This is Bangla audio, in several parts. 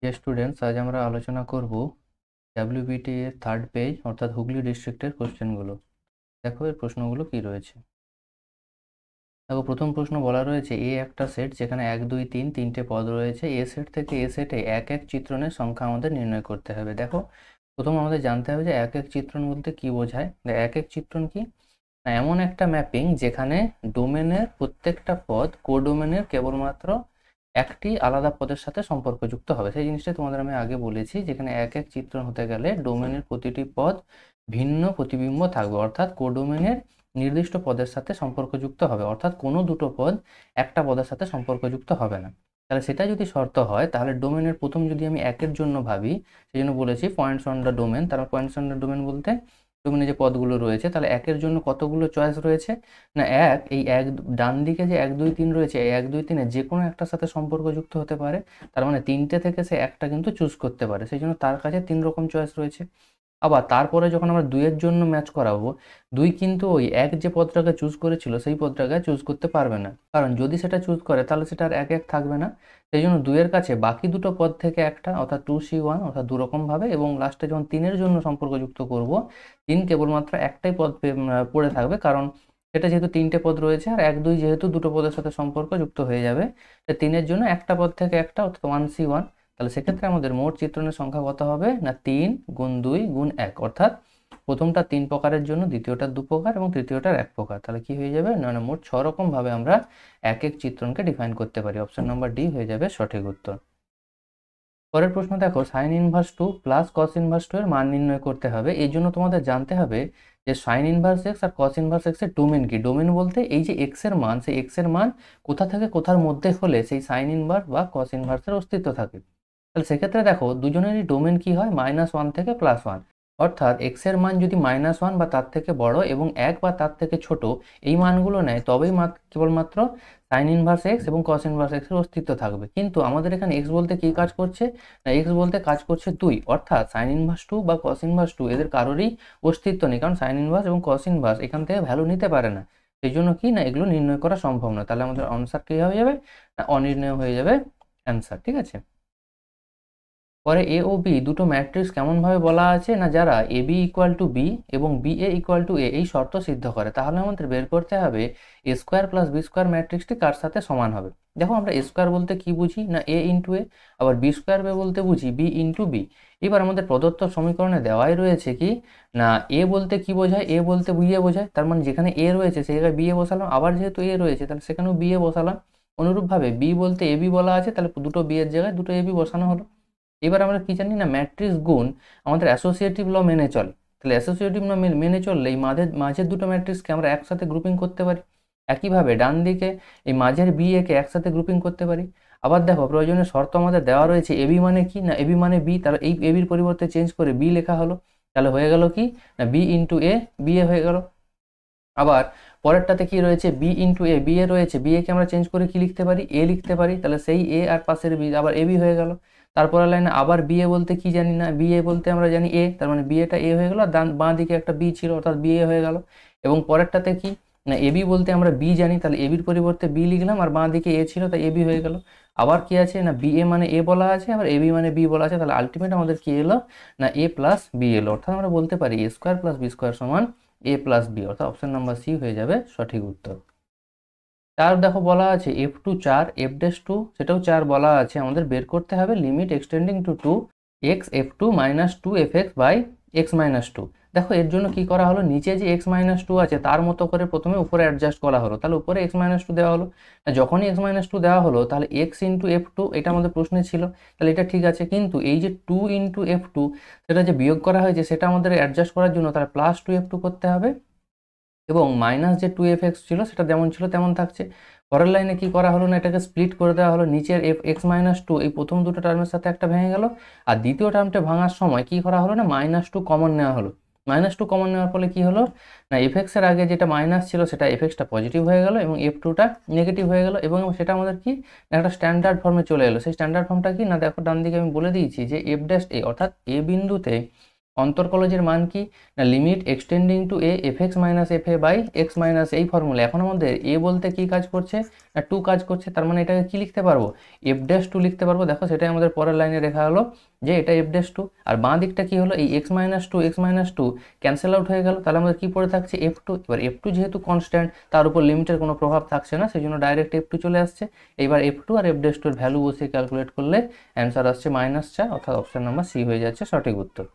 ডিয়ার স্টুডেন্টস, আজ আমরা আলোচনা করব ডাব্লিউবিটি এর থার্ড পেজ অর্থাৎ হুগলি ডিস্ট্রিক্টের কোশ্চেনগুলো। দেখো এর প্রশ্নগুলো কি রয়েছে। দেখো প্রথম প্রশ্ন বলা রয়েছে এ একটা সেট যেখানে 1 2 3 তিনটে পদ রয়েছে। এ সেট থেকে এ সেটে এক এক চিত্রণের সংখ্যা আমাদের নির্ণয় করতে হবে। দেখো প্রথম আমাদের জানতে হবে যে এক এক চিত্রণ বলতে কি বোঝায়। এক এক চিত্রণ কি না, এমন একটা ম্যাপিং যেখানে ডোমেনের প্রত্যেকটা পদ কোডোমেনের কেবলমাত্র একটি আলাদা পদের সাথে সম্পর্কযুক্ত হবে। সেই জিনিসটা তোমাদের আমি আগে বলেছি, যেখানে এক এক চিত্রণ হতে গেলে ডোমেনের প্রতিটি পদ ভিন্ন প্রতিবিম্ব থাকবে, অর্থাৎ কোডোমেনের নির্দিষ্ট পদের সাথে সম্পর্কযুক্ত হবে, অর্থাৎ কোনো দুটো পদ একটা পদের সাথে সম্পর্কযুক্ত হবে না। তাহলে সেটা যদি শর্ত হয় তাহলে ডোমেনের প্রথম যদি আমি একের জন্য ভাবি, সেই জন্য বলেছি পয়েন্টস অন দ্য ডোমেন। তার পয়েন্টস অন দ্য ডোমেন বলতে ডোমেনে যে পদগুলো রয়েছে, তাহলে একের জন্য কতগুলো চয়েস রয়েছে না এক ডান দিকে যে 1 2 3 রয়েছে, এই 1 2 3 যে কোনো একটার সাথে সম্পর্কযুক্ত হতে পারে। তার মানে তিনটে থেকে সে একটা কিন্তু চুজ করতে পারে, সেই জন্য তার কাছে 3 রকম চয়েস রয়েছে। আবার তারপরে যখন আমরা 2 এর জন্য ম্যাচ করাবো, 2 কিন্তু ওই এক যে পদটাকে চুজ করেছিল সেই পদটাকে চুজ করতে পারবে না, কারণ যদি সেটা চুজ করে তাহলে সেটা আর এক এক থাকবে না। সেই জন্য 2 এর কাছে বাকি দুটো পদ থেকে একটা, অর্থাৎ 2C1, অর্থাৎ দু রকম ভাবে। এবং লাস্টে যখন 3 এর জন্য সম্পর্কযুক্ত করব, 3 কেবলমাত্র একটাই পদ পড়ে থাকবে, কারণ সেটা যেহেতু তিনটে পদ রয়েছে আর 1 2 যেহেতু দুটো পদের সাথে সম্পর্কযুক্ত হয়ে যাবে, 3 এর জন্য একটা পদ থেকে একটা, অর্থাৎ 1C1। তাহলে সেক্ষেত্রে আমাদের মোট চিত্রণের সংখ্যা কত হবে না 3 গুণ 2 গুণ 1, অর্থাৎ প্রথমটা 3 প্রকারের জন্য, দ্বিতীয়টা 2 প্রকার এবং তৃতীয়টার 1 প্রকার। তাহলে কি হয়ে যাবে না মোট 6 রকম ভাবে আমরা এক এক চিত্রণকে ডিফাইন করতে পারি। অপশন নাম্বার ডি হয়ে যাবে সঠিক উত্তর। পরের প্রশ্ন দেখো, sign inverse 2 plus cos inverse 2 এর মান নির্ণয় করতে হবে। এই জন্য তোমাদের জানতে হবে যে সাইন ইনভার্স এক্স আর কস ইনভার্স এক্স এর ডোমেন কি। ডোমেন বলতে এই যে এক্স এর মান, সেই এক্স এর মান কোথা থেকে কোথার মধ্যে হলে সেই সাইন ইনভার্স বা কস ইনভার্সের অস্তিত্ব থাকে। তাহলে সেক্ষেত্রে দেখো দুজনেরই ডোমেন কি হয়, -1 থেকে +1, অর্থাৎ এক্স এর মান যদি -1 বা তার থেকে বড় এবং 1 বা তার থেকে ছোট এই মানগুলো নেয়, তবেই কেবলমাত্র সাইন ইনভার্স এক্স এবং কস ইনভার্স এক্স এর অস্তিত্ব থাকবে। কিন্তু আমাদের এখানে এক্স বলতে কি কাজ করছে না, এক্স বলতে কাজ করছে 2, অর্থাৎ সাইন ইনভার্স 2 বা কস ইনভার্স 2 এদের কারোরই অস্তিত্ব নেই, কারণ সাইন ইনভার্স এবং কস ইনভার্স এখান থেকে ভ্যালু নিতে পারে না। সেই জন্য কি না এগুলো নির্ণয় করা সম্ভব নয়। তাহলে আমাদের আনসার কি হয়ে যাবে না অনির্ণয় হয়ে যাবে অ্যান্সার। ঠিক আছে। পরে এ ও বি দুটো ম্যাট্রিক্স কেমনভাবে বলা আছে না, যারা A B equal to B এবং বি এ ইকুয়াল টু এ এই শর্ত সিদ্ধ করে। তাহলে আমাদের বের করতে হবে এ স্কোয়ার প্লাস বি স্কোয়ার ম্যাট্রিক্সটি কার সাথে সমান হবে। দেখো আমরা এ স্কোয়ার বলতে কি বুঝি না এ ইন্টু এ, আবার বি স্কোয়ার বলতে বুঝি বি ইন্টু বি। এবার আমাদের প্রদত্ত সমীকরণে দেওয়াই রয়েছে কি না এ বলতে কি বোঝায়, এ বলতে বি এ বোঝায়। তার মানে যেখানে এ রয়েছে সেই জায়গায় বি এ বসালাম, আবার যেহেতু এ রয়েছে তাহলে সেখানেও বি এ বসালাম। অনুরূপভাবে বি বলতে এ বি বলা আছে, তাহলে দুটো বি এর জায়গায় দুটো এ বি বসানো হলো। এবার আমরা কি জানি না ম্যাট্রিক্স গুণ আমাদের অ্যাসোসিয়েটিভ ল মেনে চলে। তাহলে অ্যাসোসিয়েটিভ ল মেনে চললে এই মাঝের দুটো ম্যাট্রিক্সকে আমরা একসাথে গ্রুপিং করতে পারি। একইভাবে ডান দিকে এই মাঝের বি একে একসাথে গ্রুপিং করতে পারি। আবার দেখো প্রয়োজনীয় শর্ত আমাদের দেওয়া রয়েছে এবি মানে কি না এবি মানে বি, তাহলে এই এবির পরিবর্তে চেঞ্জ করে বি লেখা হলো। তাহলে হয়ে গেল কি না B into A, B A হয়ে গেল। আবার পরেরটাতে কি রয়েছে B into A, B A রয়েছে, বি একে আমরা চেঞ্জ করে কি লিখতে পারি এ লিখতে পারি। তাহলে সেই এ আর পাশের বি আবার এ বি হয়ে গেল। তারপরের লাইনে আবার বি এ বলতে কি জানি না, বি এ বলতে আমরা জানি এ, তার মানে বি এটা এ হয়ে গেল, আর বাঁ দিকে একটা বি ছিল অর্থাৎ বি এ হয়ে গেল। এবং পরেরটাতে কি না এ বি বলতে আমরা বি জানি, তাহলে এ বির পরিবর্তে বি লিখলাম, আর বাঁ দিকে এ ছিল তাই এ বি হয়ে গেল। আবার কি আছে না বি এ মানে এ বলা আছে, আবার এ বি মানে বি বলা আছে। তাহলে আলটিমেট আমাদের কি এলো না এ প্লাস বি এলো, অর্থাৎ আমরা বলতে পারি এ স্কোয়ার প্লাস বি স্কোয়ার সমান এ প্লাস বি, অর্থাৎ অপশন নাম্বার সি হয়ে যাবে সঠিক উত্তর। চার দেখো বলা আছে এফ টু 4 এফ ড্যাশ 2 সেটাও 4 বলা আছে। আমাদের বের করতে হবে limit x tending to 2 x f to minus 2 f x by x minus 2। দেখো এর জন্য কি করা হলো, নিচে যে এক্স মাইনাস 2 আছে তার মতো করে প্রথমে উপরে অ্যাডজাস্ট করা হলো। তাহলে উপরে এক্স মাইনাস 2 দেওয়া হলো, যখনই এক্স মাইনাস 2 দেওয়া হলো তাহলে এক্স ইন্টু এফ টু এটা আমাদের প্রশ্নে ছিল, তাহলে এটা ঠিক আছে। কিন্তু এই যে 2 ইন্টু এফ টু সেটা যে বিয়োগ করা হয়েছে সেটা আমাদের অ্যাডজাস্ট করার জন্য তাহলে প্লাস 2 এফ টু করতে হবে, এবং মাইনাস যে 2f(x) ছিল সেটা যেমন ছিল তেমন থাকছে। পরের লাইনে কি করা হলো না এটাকে স্প্লিট করে দেওয়া হলো, নিচের x-2 এই প্রথম দুটো টার্মের সাথে একটা ভেঙে গেল, আর দ্বিতীয় টার্মটা ভাঙার সময় কি করা হলো না -2 কমন নেওয়া হলো। -2 কমন নেওয়ার ফলে কি হলো না fx এর আগে যেটা মাইনাস ছিল সেটা fxটা পজিটিভ হয়ে গেল এবং f2টা নেগেটিভ হয়ে গেল, এবং সেটা আমাদের কি একটা স্ট্যান্ডার্ড ফর্মে চলে এলো। সেই স্ট্যান্ডার্ড ফর্মটা কি না দেখো ডান দিকে আমি বলে দিয়েছি যে f' অর্থাৎ এ বিন্দুতে অন্তর্কলজের মান কি না limit x tending to a f x minus f a by x minus এই ফর্মুলা। এখন আমাদের এ বলতে কি কাজ করছে না 2 কাজ করছে, তার মানে এটাকে কি লিখতে পারবো এফ ড্যাশ 2 লিখতে পারবো। দেখো সেটাই আমাদের পরের লাইনে লেখা হলো যে এটা এফ ড্যাশ 2, আর বাঁ দিকটা কি হলো এই x minus two cancel out হয়ে গেল, তাহলে আমাদের কি পড়ে থাকছে এফ টু। এবার এফ টু যেহেতু কনস্ট্যান্ট তার উপর লিমিটের কোনো প্রভাব থাকছে না, সেই জন্য ডাইরেক্ট এফ টু চলে আসছে। এইবার এফ টু আর এফ ড্যাশ 2 এর ভ্যালু বসিয়ে ক্যালকুলেট করলে অ্যান্সার আসছে -4, অর্থাৎ অপশন নাম্বার সি হয়ে যাচ্ছে সঠিক উত্তর।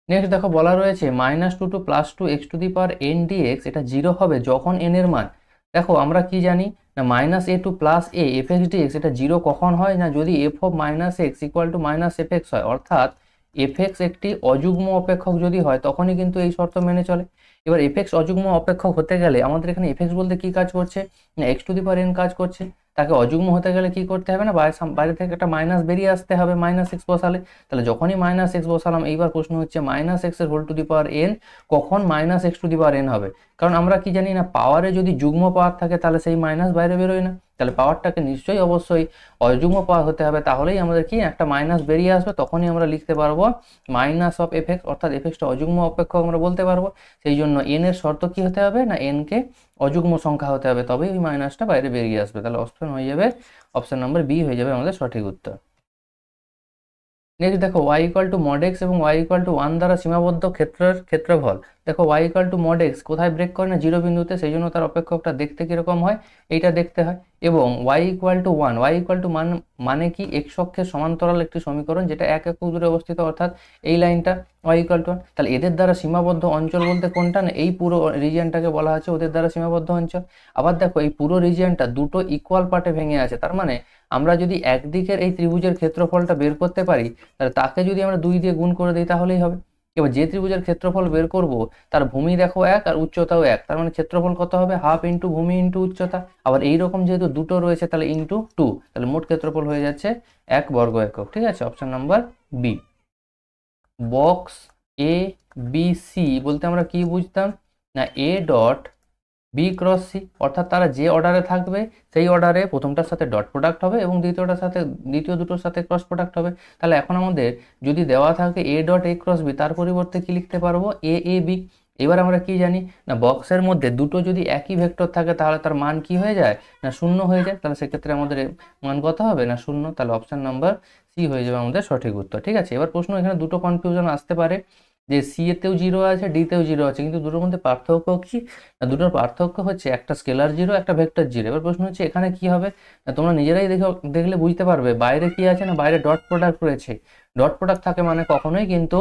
নেক্সট দেখো বলা রয়েছে -2 to +2 x to the power n d x, এটা 0 হবে যখন এন এর মান, দেখো আমরা কি জানি না -a to +a f x d x, এটা 0 কখন হয় না যদি f of -x equal to -f x হয়, অর্থাৎ এফ এক্স একটি অযুগ্ম অপেক্ষক যদি হয় তখনই কিন্তু এই শর্ত মেনে চলে। এবার এফ এক্স অযুগ্ম অপেক্ষক হতে গেলে আমাদের এখানে এফ এক্স বলতে কি কাজ করছে না x to the power N কাজ করছে, তাকে অযুগ্ম হতে গেলে কি করতে হবে না বাইরে থেকে একটা মাইনাস বেরিয়ে আসতে হবে -x বসালে। তাহলে যখনই -x বসালাম, এইবার প্রশ্ন হচ্ছে -x এর whole to the power n কখন -x to the power n হবে, কারণ আমরা কি জানি না পাওয়ারে যদি যুগ্ম পাওয়ার থাকে তাহলে সেই মাইনাস বাইরে বেরোয় না, তাহলে পাওয়ারটাকে নিশ্চয়ই অবশ্যই অযুগ্ম পাওয়ার হতে হবে, তাহলেই আমাদের কি একটা মাইনাস বেরিয়ে আসবে, তখনই আমরা লিখতে পারবো মাইনাস অফ এফ এক্স, অর্থাৎ এফ এক্সটা অযুগ্ম অপেক্ষক আমরা বলতে পারবো। সেই জন্য n এর শর্ত কি হতে হবে না n কে অযুগ্ম সংখ্যা হতে হবে, তবেই ওই মাইনাসটা বাইরে বেরিয়ে আসবে। তাহলে অপশন হয়ে যাবে অপশন নাম্বার বি হয়ে যাবে আমাদের সঠিক উত্তর। নেক্সট দেখো y equal two mod x এবং y ইকুয়াল টু 1 দ্বারা সীমাবদ্ধ ক্ষেত্রফল। দেখো y equal two mod x কোথায় ব্রেক করে না 0 বিন্দুতে, সেই জন্য তার অপেক্ষকটা দেখতে কিরকম হয় এইটা দেখতে হয়। এবং y equal to 1, y equal two মানে কি x অক্ষের সমান্তরাল একটি সমীকরণ যেটা 1 একক দূরে অবস্থিত, অর্থাৎ এই লাইনটা y ইকুয়াল টু 1। তাহলে এদের দ্বারা সীমাবদ্ধ অঞ্চল বলতে কোনটা না এই পুরো রিজিয়নটাকে বলা হচ্ছে ওদের দ্বারা সীমাবদ্ধ অঞ্চল। আবার দেখো এই পুরো রিজিয়নটা দুটো ইকুয়াল পার্টে ভেঙে আছে, তার মানে আমরা যদি একদিকের এই ত্রিভুজের ক্ষেত্রফলটা বের করতে পারি তাহলে তাকে যদি আমরা 2 দিয়ে গুণ করে দিই তাহলেই হবে। এবার যে ত্রিভুজের ক্ষেত্রফল বের করব তার ভূমি দেখো 1 আর উচ্চতাও 1, তার মানে ক্ষেত্রফল কত হবে হাফ ইন্টু ভূমি ইন্টু উচ্চতা। আবার এইরকম যেহেতু দুটো রয়েছে তাহলে ইন্টু 2, তাহলে মোট ক্ষেত্রফল হয়ে যাচ্ছে 1 বর্গ একক। ঠিক আছে, option number B. Box a b c বলতে আমরা কি বুঝতাম না a dot b cross c, অর্থাৎ তারা যে অর্ডারে থাকবে সেই অর্ডারে প্রথমটার সাথে ডট প্রোডাক্ট হবে এবং দ্বিতীয় দুটোর সাথে ক্রস প্রোডাক্ট হবে। তাহলে এখন আমাদের যদি দেওয়া থাকে a dot a cross b, তার পরিবর্তে কি লিখতে পারবো এ এ বি। এবার আমরা কি জানি না বক্সের মধ্যে দুটো যদি একই ভেক্টর থাকে তাহলে তার মান কি হয়ে যায় না 0 হয়ে যায়, তাহলে সেক্ষেত্রে আমাদের মান কত হবে না 0, তাহলে অপশন নাম্বার সি হয়ে যাবে আমাদের সঠিক উত্তর। ঠিক আছে, এবার প্রশ্ন এখানে দুটো কনফিউশন আসতে পারে যে সি এতেও 0 আছে ডিতেও 0 আছে, কিন্তু দুটোর মধ্যে পার্থক্য কি না দুটোর পার্থক্য হচ্ছে একটা স্কেলার 0 একটা ভেক্টর 0। এবার প্রশ্ন হচ্ছে এখানে কি হবে না তোমরা নিজেরাই দেখলে বুঝতে পারবে বাইরে কি আছে না বাইরে ডট প্রোডাক্ট রয়েছে, ডট প্রোডাক্ট থাকে মানে কখনোই কিন্তু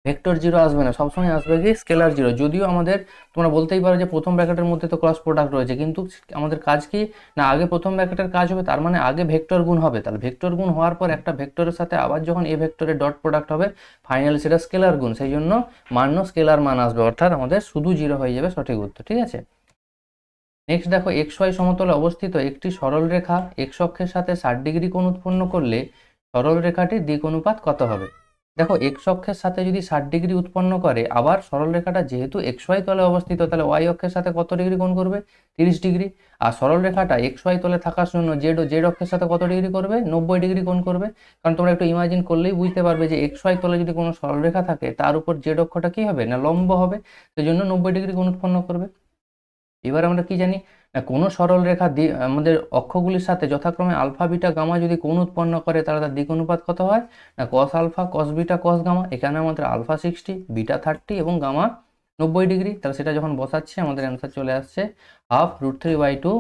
ভেক্টর 0 আসবে না, সবসময় আসবে কি স্কেলার 0। যদিও আমাদের তোমরা বলতেই পারো যে প্রথম ব্র্যাকেটের মধ্যে তো ক্রস প্রোডাক্ট রয়েছে, কিন্তু আমাদের কাজ কি না আগে প্রথম ব্র্যাকেটের কাজ হবে, তার মানে আগে ভেক্টর গুণ হবে, তাহলে ভেক্টর গুণ হওয়ার পর একটা ভেক্টরের সাথে আবার যখন এ ভেক্টরের ডট প্রোডাক্ট হবে ফাইনালি সেটা স্কেলার গুণ, সেই জন্য মান্য স্কেলার মান আসবে, অর্থাৎ আমাদের শুধু 0 হয়ে যাবে সঠিক উত্তর। ঠিক আছে, নেক্সট দেখো XY সমতলে অবস্থিত একটি সরল রেখা x অক্ষের সাথে 60 ডিগ্রি কোণ উৎপন্ন করলে সরল রেখাটির দিক অনুপাত কত হবে। দেখো x অক্ষের সাথে যদি 60 ডিগ্রি উৎপন্ন করে, আবার সরল রেখাটা যেহেতু XY তলে অবস্থিত তাহলে y অক্ষের সাথে কত ডিগ্রি কোণ করবে 30 ডিগ্রি, আর সরল রেখাটা XY তলে থাকার জন্য z অক্ষের সাথে কত ডিগ্রি করবে 90 ডিগ্রি কোণ করবে। কারণ তোমরা একটু ইমাজিন করলেই বুঝতে পারবে যে XY তলে যদি কোনো সরল রেখা থাকে তার উপর z অক্ষটা কি হবে না লম্ব হবে, সেই জন্য 90 ডিগ্রি কোণ উৎপন্ন করবে। এবার আমরা কি জানি না কোনো সরল রেখা আমাদের অক্ষগুলির সাথে যথাক্রমে আলফা বিটা গামা যদি কোণ উৎপন্ন করে তাহলে তার দিক অনুপাত কত হয় না cos alpha cos beta cos gamma. এখানে আমাদের আলফা 60 বিটা 30 এবং গামা 90 ডিগ্রি, তাহলে সেটা যখন বসাচ্ছি আমাদের অ্যান্সার চলে আসছে ½ √3/2,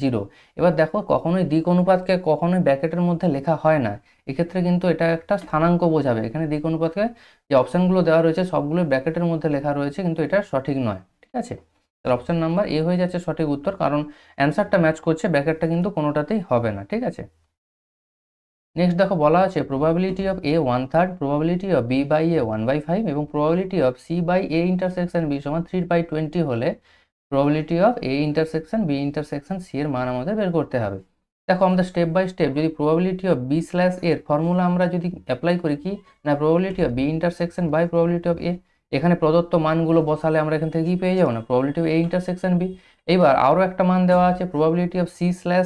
0। এবার দেখো কখনোই দিক অনুপাতকে কখনোই ব্র্যাকেটের মধ্যে লেখা হয় না, এক্ষেত্রে কিন্তু এটা একটা স্থানাঙ্ক বোঝাবে। এখানে দিক অনুপাতকে যে অপশানগুলো দেওয়া রয়েছে সবগুলো ব্র্যাকেটের মধ্যে লেখা রয়েছে, কিন্তু এটা সঠিক নয়। ঠিক আছে, তাহলে অপশন নাম্বার এ হয়ে যাচ্ছে সঠিক উত্তর, কারণ অ্যান্সারটা ম্যাচ করছে ব্র্যাকেটটা কিন্তু কোনোটাতেই হবে না। ঠিক আছে, নেক্সট দেখো বলা আছে probability of A 1/3, probability of B by A 1/5 এবং probability of C by A intersection B সমান 3/20 হলে probability of A intersection B intersection C এর মান আমাদের বের করতে হবে। দেখো আমাদের স্টেপ বাই স্টেপ যদি প্রবাবিলিটি অফ B/A এর ফর্মুলা আমরা যদি অ্যাপ্লাই করি কি না probability of B intersection by probability of A, এখানে প্রদত্ত মানগুলো বসালে আমরা এখান থেকে কি পেয়ে যাবো না probability of A intersection B। এইবার আরও একটা মান দেওয়া আছে probability of C/A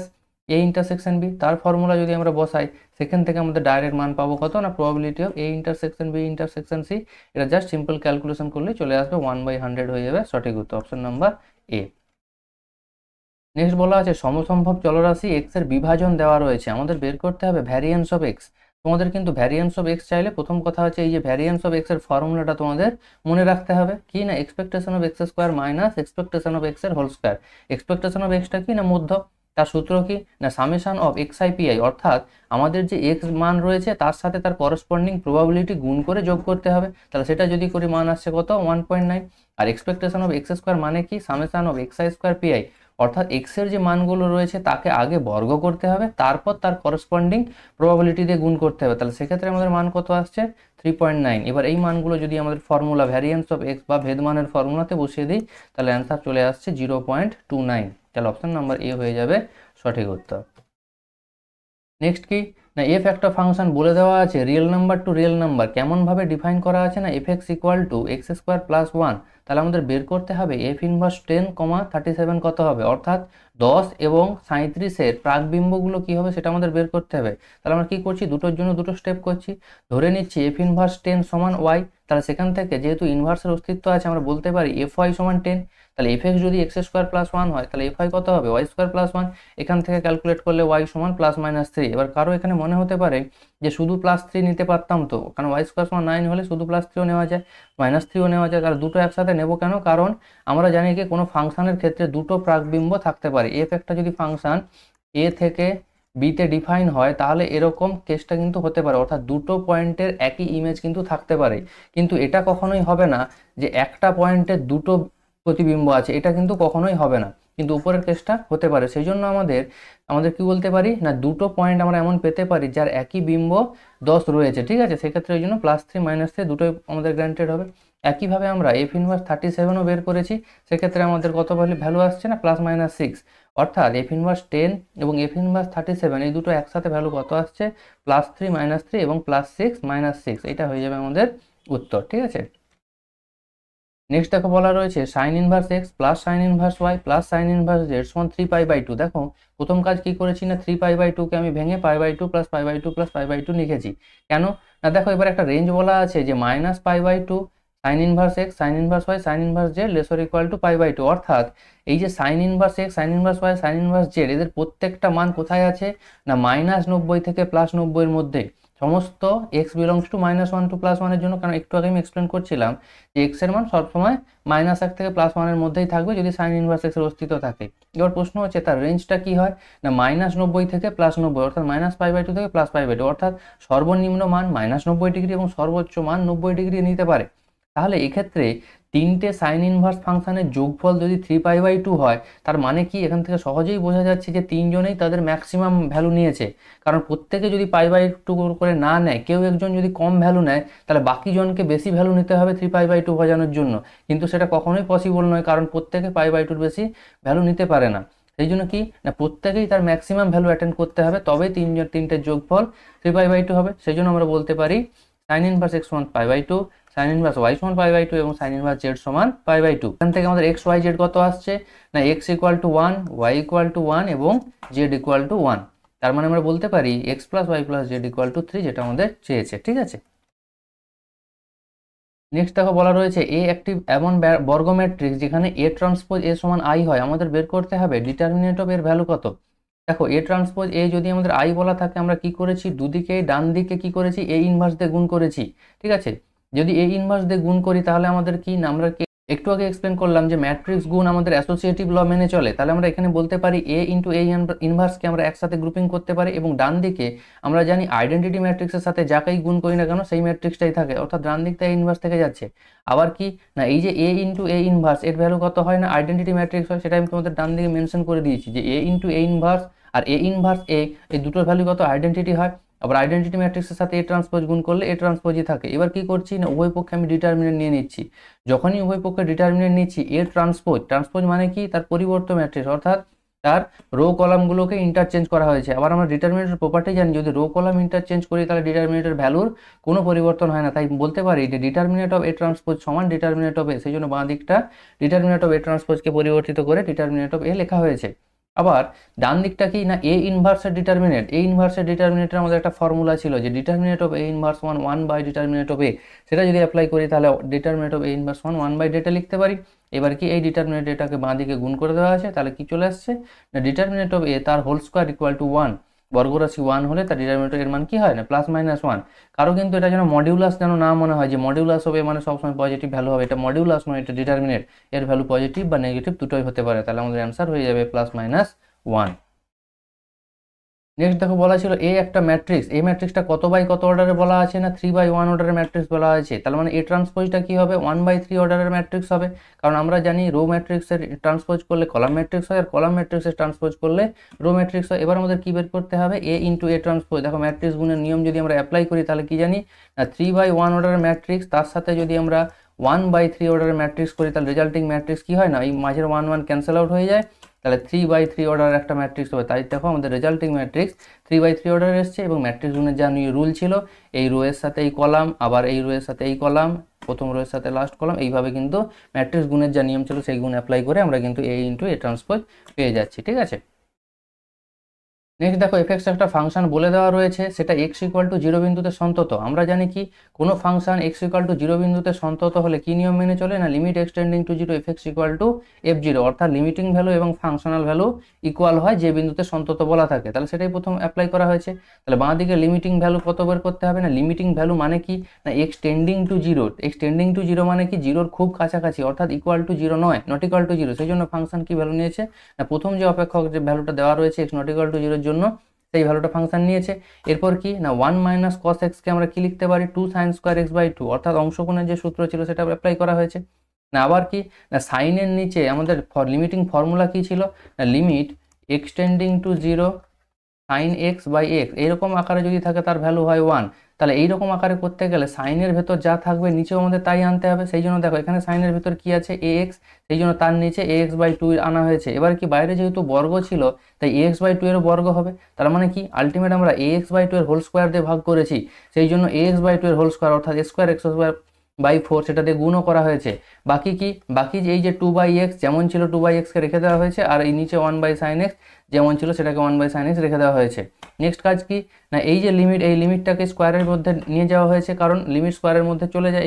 a intersection b, তার ফর্মুলা যদি আমরা বসাই সেখান থেকে আমাদের ডাইরেক্ট মান পাবো কত না probability of a intersection b intersection c. এটা জাস্ট সিম্পল ক্যালকুলেশন করলেই চলে আসবে 1/100 হয়ে যাবে সঠিক উত্তর, অপশন নাম্বার এ। নেক্সট বলা আছে সমসম্ভব চলরাশি এক্স এর বিভাজন দেওয়া রয়েছে, আমাদের বের করতে হবে ভ্যারিয়েন্স অফ এক্স। তোমাদের কিন্তু ভ্যারিয়েন্স অফ এক্স চাইলে প্রথম কথা হচ্ছে এই যে ভ্যারিয়েন্স অফ এক্স এর ফর্মুলাটা তোমাদের মনে রাখতে হবে কি না expectation of x square minus expectation of x এর হোল স্কোয়ার। এক্সপেকটেশন অফ এক্সটা কি না মধ্য, তার সূত্র কি না summation of x i p i, অর্থাৎ আমাদের যে এক্স মান রয়েছে তার সাথে তার করসপন্ডিং প্রবাবিলিটি গুণ করে যোগ করতে হবে, তাহলে সেটা যদি করি মান আসছে কত 1.9। আর এক্সপেকটেশন অফ এক্স স্কোয়ার মানে কি summation of x I square P i, অর্থাৎ এক্স এর যে মানগুলো রয়েছে তাকে আগে বর্গ করতে হবে তারপর তার করসপন্ডিং প্রবাবিলিটি দিয়ে গুণ করতে হবে, তাহলে সেক্ষেত্রে আমাদের মান কত আসছে 3.9। এবার এই মানগুলো যদি আমাদের ফর্মুলা ভ্যারিয়েন্স অফ এক্স বা ভেদমানের ফর্মুলাতে বসিয়ে দিই তাহলে অ্যান্সার চলে আসছে 0.29, তাহলে অপশন নাম্বার এ হয়ে যাবে সঠিক উত্তর। নেক্সট কি না এফ একটা ফাংশন বলে দেওয়া আছে real number two real number, কেমনভাবে ডিফাইন করা আছে না F x equal to x square plus 1, তাহলে আমাদের বের করতে হবে এফ ইনভার্স 10,37 কত হবে, অর্থাৎ 10 এবং 37-এর প্রাকবিম্বগুলো কী হবে সেটা আমাদের বের করতে হবে। তাহলে আমরা কী করছি দুটোর জন্য দুটো স্টেপ করছি, ধরে নিচ্ছি এফ ইনভার্স 10 সমান ওয়াই, তাহলে সেখান থেকে যেহেতু ইনভার্সের অস্তিত্ব আছে আমরা বলতে পারি এফ ওয়াই সমান 10, তাহলে এফ এক্স যদি এক্স স্কোয়ার প্লাস 1 হয় তাহলে এফ ওয়াই কত হবে ওয়াই স্কোয়ার প্লাস 1, এখান থেকে ক্যালকুলেট করলে ওয়াই সমান প্লাস মাইনাস 3। এবার কারো এখানে মনে হতে পারে যে শুধু +3 নিতে পারতাম তো, কারণ ওয়াই স্কোয়ার সমান 9 হলে শুধু +3ও নেওয়া যায় -3ও নেওয়া যায়, তাহলে দুটো একসাথে নেব কেন, কারণ আমরা জানি কি কোনো ফাংশনের ক্ষেত্রে দুটো প্রাকবিম্ব থাকতে পারে। এফ একটা যদি ফাংশন এ থেকে বিতে ডিফাইন হয় তাহলে এরকম কেসটা কিন্তু হতে পারে, অর্থাৎ দুটো পয়েন্টের একই ইমেজ কিন্তু থাকতে পারে, কিন্তু এটা কখনোই হবে না যে একটা পয়েন্টের দুটো প্রতিবিম্ব আছে, এটা কিন্তু কখনোই হবে না, কিন্তু উপরের কেসটা হতে পারে। সেই জন্য আমাদের কি বলতে পারি না দুটো পয়েন্ট আমরা এমন পেতে পারি যার একই বিম্ব 10 রয়েছে, ঠিক আছে, সেক্ষেত্রে ওই জন্য +3 -3 দুটোই আমাদের গ্র্যান্টেড হবে। একইভাবে আমরা এফ ইনভার্স 37ও বের করেছি, সেক্ষেত্রে আমাদের কত ভ্যালু আসছে না +-6, অর্থাৎ এফ ইনভার্স 10 এবং এফ ইনভার্স 37 এই দুটো একসাথে ভ্যালু কত আসছে +3 -3 এবং +6 -6, এটা হয়ে যাবে আমাদের উত্তর, ঠিক আছে। নেক্সট দেখো বলা রয়েছে sine inverse x plus sine inverse y plus sine inverse z সমান 3π/2। দেখো প্রথম কাজ কি করেছি না 3π/2কে আমি ভেঙে π/2 + π/2 + π/2 লিখেছি, কেন না দেখো এবার একটা রেঞ্জ বলা আছে যে -π/2 sine inverse x sine inverse y sine inverse z lesser equal to π/2, অর্থাৎ এই যে sine inverse x sine inverse y sine inverse z এদের প্রত্যেকটা মান কোথায় আছে না -90 থেকে +90 এর মধ্যে, সমস্ত এক্স বিলংস টু -1 টু +1 এর জন্য, কারণ একটু আগে আমি এক্সপ্লেন করছিলাম যে এক্স এর মান সবসময় -1 থেকে +1 এর মধ্যেই থাকবে যদি সাইন ইনভার্স এক্স এর অস্তিত্ব থাকে। এবার প্রশ্ন হচ্ছে তার রেঞ্জটা কি হয় না -90 থেকে +90, অর্থাৎ -π/2 থেকে +π/2, অর্থাৎ সর্বনিম্ন মান -90 ডিগ্রি এবং সর্বোচ্চ মান 90 ডিগ্রি নিতে পারে। তাহলে এক্ষেত্রে তিনটে সাইন ইনভার্স ফাংশনের যোগফল যদি 3π/2 হয় তার মানে কি এখান থেকে সহজেই বোঝা যাচ্ছে যে তিনজনেই তাদের ম্যাক্সিমাম ভ্যালু নিয়েছে, কারণ প্রত্যেকে যদি π/2 করে না নেয়, কেউ একজন যদি কম ভ্যালু নেয় তাহলে বাকি জনকে বেশি ভ্যালু নিতে হবে 3π/2 বোঝানোর জন্য, কিন্তু সেটা কখনোই পসিবল নয়, কারণ প্রত্যেকে π/2 বেশি ভ্যালু নিতে পারে না। সেই জন্য কি না প্রত্যেকেই তার ম্যাক্সিমাম ভ্যালু অ্যাটেন্ড করতে হবে, তবেই তিনটের যোগফল 3π/2 হবে। সেই জন্য আমরা বলতে পারি সাইন ইনভার্স এক্স সমান π/2, সাইন ইনভার্স ওয়াই সমান π/2 এবং সাইন ইনভার্স জেড সমান π/2। এখান থেকে আমাদের এক্স ওয়াই জেড কত আসছে না x equal to 1 y equal to 1 এবং জেড ইকুয়াল টু 1, তার মানে আমরা বলতে পারি x plus y plus z equal to 3, যেটা আমাদের চেয়েছে, ঠিক আছে। নেক্সট দেখো বলা রয়েছে এ একটি এমন বর্গ ম্যাট্রিক্স যেখানে এ ট্রান্সপোজ এ সমান আই হয়, আমাদের বের করতে হবে ডিটারমিনেন্ট অফ এর ভ্যালু কত। দেখো এ ট্রান্সপোজ এ যদি আমাদের আই বলা থাকে আমরা কি করেছি দুদিকে ডান দিকে কি করেছি এ ইনভার্স দিয়ে গুণ করেছি, ঠিক আছে। যদি এ ইনভার্স দিয়ে গুণ করি তাহলে আমাদের কি না আমরা একটু আগে এক্সপ্লেন করলাম যে ম্যাট্রিক্স গুণ আমাদের অ্যাসোসিয়েটিভ ল মেনে চলে, তাহলে আমরা এখানে বলতে পারি এ ইন্টু এ ইনভার্সকে আমরা একসাথে গ্রুপিং করতে পারি, এবং ডান দিকে আমরা জানি আইডেন্টিটি ম্যাট্রিক্সের সাথে যাকেই গুণ করি না কেন সেই ম্যাট্রিক্সটাই থাকে, অর্থাৎ ডান দিকটা ইনভার্স থেকে যাচ্ছে। আবার কি না এই যে এ ইন্টু এ ইনভার্স এর ভ্যালু কত হয় না আইডেন্টিটি ম্যাট্রিক্স হয়, সেটা আমি তোমাদের ডান দিকে মেনশন করে দিয়েছি যে এ ইন্টু এ ইনভার্স আর এ ইনভার্স এ এই দুটোর ভ্যালু কত আইডেন্টিটি হয়, আবার আইডেন্টিটি ম্যাট্রিক্সের সাথে এ ট্রান্সপোজ গুণ করলে এ ট্রান্সপোজই থাকে। এবার কি করছি না উভয় পক্ষে আমি ডিটারমিনেন্ট নিয়ে নিচ্ছি, যখনই উভয় পক্ষে ডিটারমিনেন্ট নিচ্ছি এ ট্রান্সপোজ মানে কি তার পরিবর্ত ম্যাট্রিক্স, অর্থাৎ তার রো কলামগুলোকে ইন্টারচেঞ্জ করা হয়েছে। আবার আমরা ডিটারমিনেন্টের প্রপার্টি জানি যদি রো কলাম ইন্টারচেঞ্জ করি তাহলে ডিটারমিনেন্টের ভ্যালুর কোনো পরিবর্তন হয় না, তাই বলতে পারি যে ডিটারমিনেন্ট অফ এ ট্রান্সপোজ সমান ডিটারমিনেন্ট অফ এ, সেই জন্য বাঁ দিকটা ডিটারমিনেন্ট অফ এ ট্রান্সপোজকে পরিবর্তিত করে ডিটারমিনেন্ট অফ এ লেখা হয়েছে। আবার ডান দিকটা কি না এ ইনভার্সের ডিটারমিনেন্ট, এ ইনভার্সের ডিটারমিনেন্টের আমাদের একটা ফর্মুলা ছিল যে determinant of A inverse one one by determinant of A, সেটা যদি অ্যাপ্লাই করি তাহলে determinant of A inverse one one by data লিখতে পারি। এবার কি এই ডিটারমিনেন্ট এটাকে বাঁ দিকে গুণ করে দেওয়া আছে, তাহলে কি চলে আসছে না ডিটারমিনেন্ট অফ এ তার whole square equal to one, বর্গরাশি ওয়ান হলে তার ডিটারমিনেন্ট এর মান কি হয় না প্লাস মাইনাস ওয়ান। কারো কিন্তু এটা যেন মডিউলাস যেন না মনে হয় যে মডিউলাস হবে মানে সবসময় পজিটিভ ভ্যালু হবে, এটা মডিউলাস নয়, এটা ডিটারমিনেন্ট, এর ভ্যালু পজিটিভ বা নেগেটিভ দুটোই হতে পারে, তাহলে আমাদের অ্যান্সার হয়ে যাবে প্লাস মাইনাস ওয়ান। নেক্সট দেখো বলা ছিল এ একটা ম্যাট্রিক্স, এই ম্যাট্রিক্সটা কত বাই কত অর্ডারে বলা আছে না 3/1 অর্ডারের ম্যাট্রিক্স বলা আছে, তার মানে এ ট্রান্সপোজটা কি হবে 1/3 অর্ডারের ম্যাট্রিক্স হবে, কারণ আমরা জানি রো ম্যাট্রিক্সের ট্রান্সপোজ করলে কলাম ম্যাট্রিক্স হয় আর কলাম ম্যাট্রিক্সের ট্রান্সপোজ করলে রো ম্যাট্রিক্স হয়। এবার আমাদের কি বের করতে হবে এ ইন্টু এ ট্রান্সপোজ, দেখো ম্যাট্রিক্স গুণের নিয়ম যদি আমরা অ্যাপ্লাই করি তাহলে কি জানি না 3/1 অর্ডারের ম্যাট্রিক্স তার সাথে যদি আমরা 1/3 অর্ডারের ম্যাট্রিক্স করি তাহলে রেজাল্টিং ম্যাট্রিক্স কি হয় না এই মাঝের 1 1 ক্যান্সেল আউট হয়ে যায়, তাহলে 3/3 অর্ডারের একটা ম্যাট্রিক্স হবে। তাই দেখো আমাদের রেজাল্টিং ম্যাট্রিক্স 3/3 অর্ডার এসছে এবং ম্যাট্রিক্স গুণের যা রুল ছিল এই রো এর সাথে এই কলাম, আবার এই রো এর সাথে এই কলাম, প্রথম রো এর সাথে লাস্ট কলাম, এইভাবে কিন্তু ম্যাট্রিক্স গুণের যা নিয়ম ছিল সেই গুণ অ্যাপ্লাই করে আমরা কিন্তু এ ইন্টু এ ট্রান্সপোজ পেয়ে যাচ্ছি, ঠিক আছে। নেক্সট দেখো এফএক্স একটা ফাংশন বলে দেওয়া রয়েছে, সেটা x ইকুয়াল টু 0 বিন্দুতে সন্তত। আমরা জানি কি কোনো ফাংশন x ইকুয়াল টু 0 বিন্দুতে সন্তত হলে কি নিয়ম মেনে চলে না limit x tending to 0 f x equal to f0, অর্থাৎ লিমিটিং ভ্যালু এবং ফাংশনাল ভ্যালু ইকুয়াল হয় যে বিন্দুতে সন্তত বলা থাকে, তাহলে সেটাই প্রথম অ্যাপ্লাই করা হয়েছে। তাহলে বাঁ দিকে লিমিটিং ভ্যালু কত বের করতে হবে না লিমিটিং ভ্যালু মানে কি না এক্সটেন্ডিং টু 0, এক্সটেন্ডিং টু 0 মানে কি 0-র খুব কাছাকাছি অর্থাৎ ইকুয়াল টু 0 নয়, নট ইকুয়াল টু 0, সেই জন্য ফাংশন কি ভ্যালু নিয়েছে না প্রথম যে অপেক্ষক যে ভ্যালুটা দেওয়া রয়েছে x নট ইকুয়াল টু 0-র জন্য সেই ভ্যালুটা ফাংশন নিয়েছে। এরপর কি না 1 মাইনাস কস এক্সকে আমরা কি লিখতে পারি 2 সাইন স্কোয়ার x/2, অর্থাৎ অংশকোণের যে সূত্র ছিল সেটা অ্যাপ্লাই করা হয়েছে। না আবার কি না সাইনের নিচে আমাদের লিমিটিং ফর্মুলা কি ছিল না limit x tending to 0 sign x/x, এইরকম আকারে যদি থাকে তার ভ্যালু হয় 1, তাহলে এইরকম আকারে করতে গেলে সাইনের ভেতর যা থাকবে নিচেও আমাদের তাই আনতে হবে, সেই জন্য দেখো এখানে সাইনের ভেতর কি আছে ax, সেই জন্য তার নিচে ax/2 আনা হয়েছে। এবার কি বাইরে যেহেতু বর্গ ছিল তাই ax/2 এরও বর্গ হবে, তার মানে কি আলটিমেট আমরা ax/2 এর হোল স্কোয়ার দিয়ে ভাগ করেছি, সেই জন্য ax/2 এর হোল স্কোয়ার অর্থাৎ x²x² সেটা দিয়ে গুণও করা হয়েছে। বাকি কি বাকি এই যে 2/x যেমন ছিল 2/xকে রেখে দেওয়া হয়েছে, আর এই নিচে 1/sin x যেমন ছিল সেটাকে 1/sin x রেখে দেওয়া হয়েছে। নেক্সট কাজ কি না এই যে লিমিট এই লিমিটটাকে স্কোয়ারের মধ্যে নিয়ে যাওয়া হয়েছে, কারণ লিমিট স্কোয়ারের মধ্যে চলে যায়,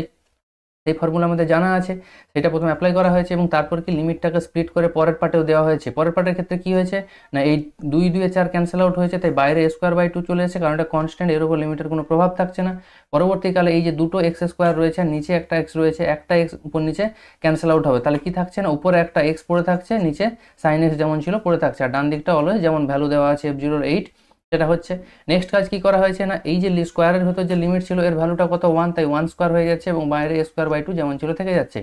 এই ফর্মুলা আমাদের জানা আছে, সেটা প্রথমে অ্যাপ্লাই করা হয়েছে এবং তারপর কি লিমিটটাকে স্প্লিট করে পরের পার্টেও দেওয়া হয়েছে। পরের পার্টের ক্ষেত্রে কি হয়েছে না এই 2 ক্যান্সেল আউট হয়েছে, তাই বাইরে a²/2 চলে এসেছে, কারণ এটা কনস্ট্যান্ট, এর উপর লিমিটের কোনো প্রভাব থাকছে না। পরবর্তীকালে এই যে দুটো x² রয়েছে আর নিচে একটা x রয়েছে, একটা x উপর নিচে ক্যান্সেল আউট হবে, তাহলে কি থাকছে না উপরে একটা x পড়ে থাকছে, নিচে sin x যেমন ছিল পড়ে থাকছে, আর ডান দিকটা অলওয়েজ যেমন ভ্যালু দেওয়া আছে f0 8 সেটা হচ্ছে। নেক্সট কাজ কি করা হয়েছে না এই যে স্কোয়ারের ভেতর যে লিমিট ছিল এর ভ্যালুটা কত 1, তাই 1 স্কোয়ার হয়ে যাচ্ছে এবং বাইরে a²/2 যেমন ছিল থেকে যাচ্ছে।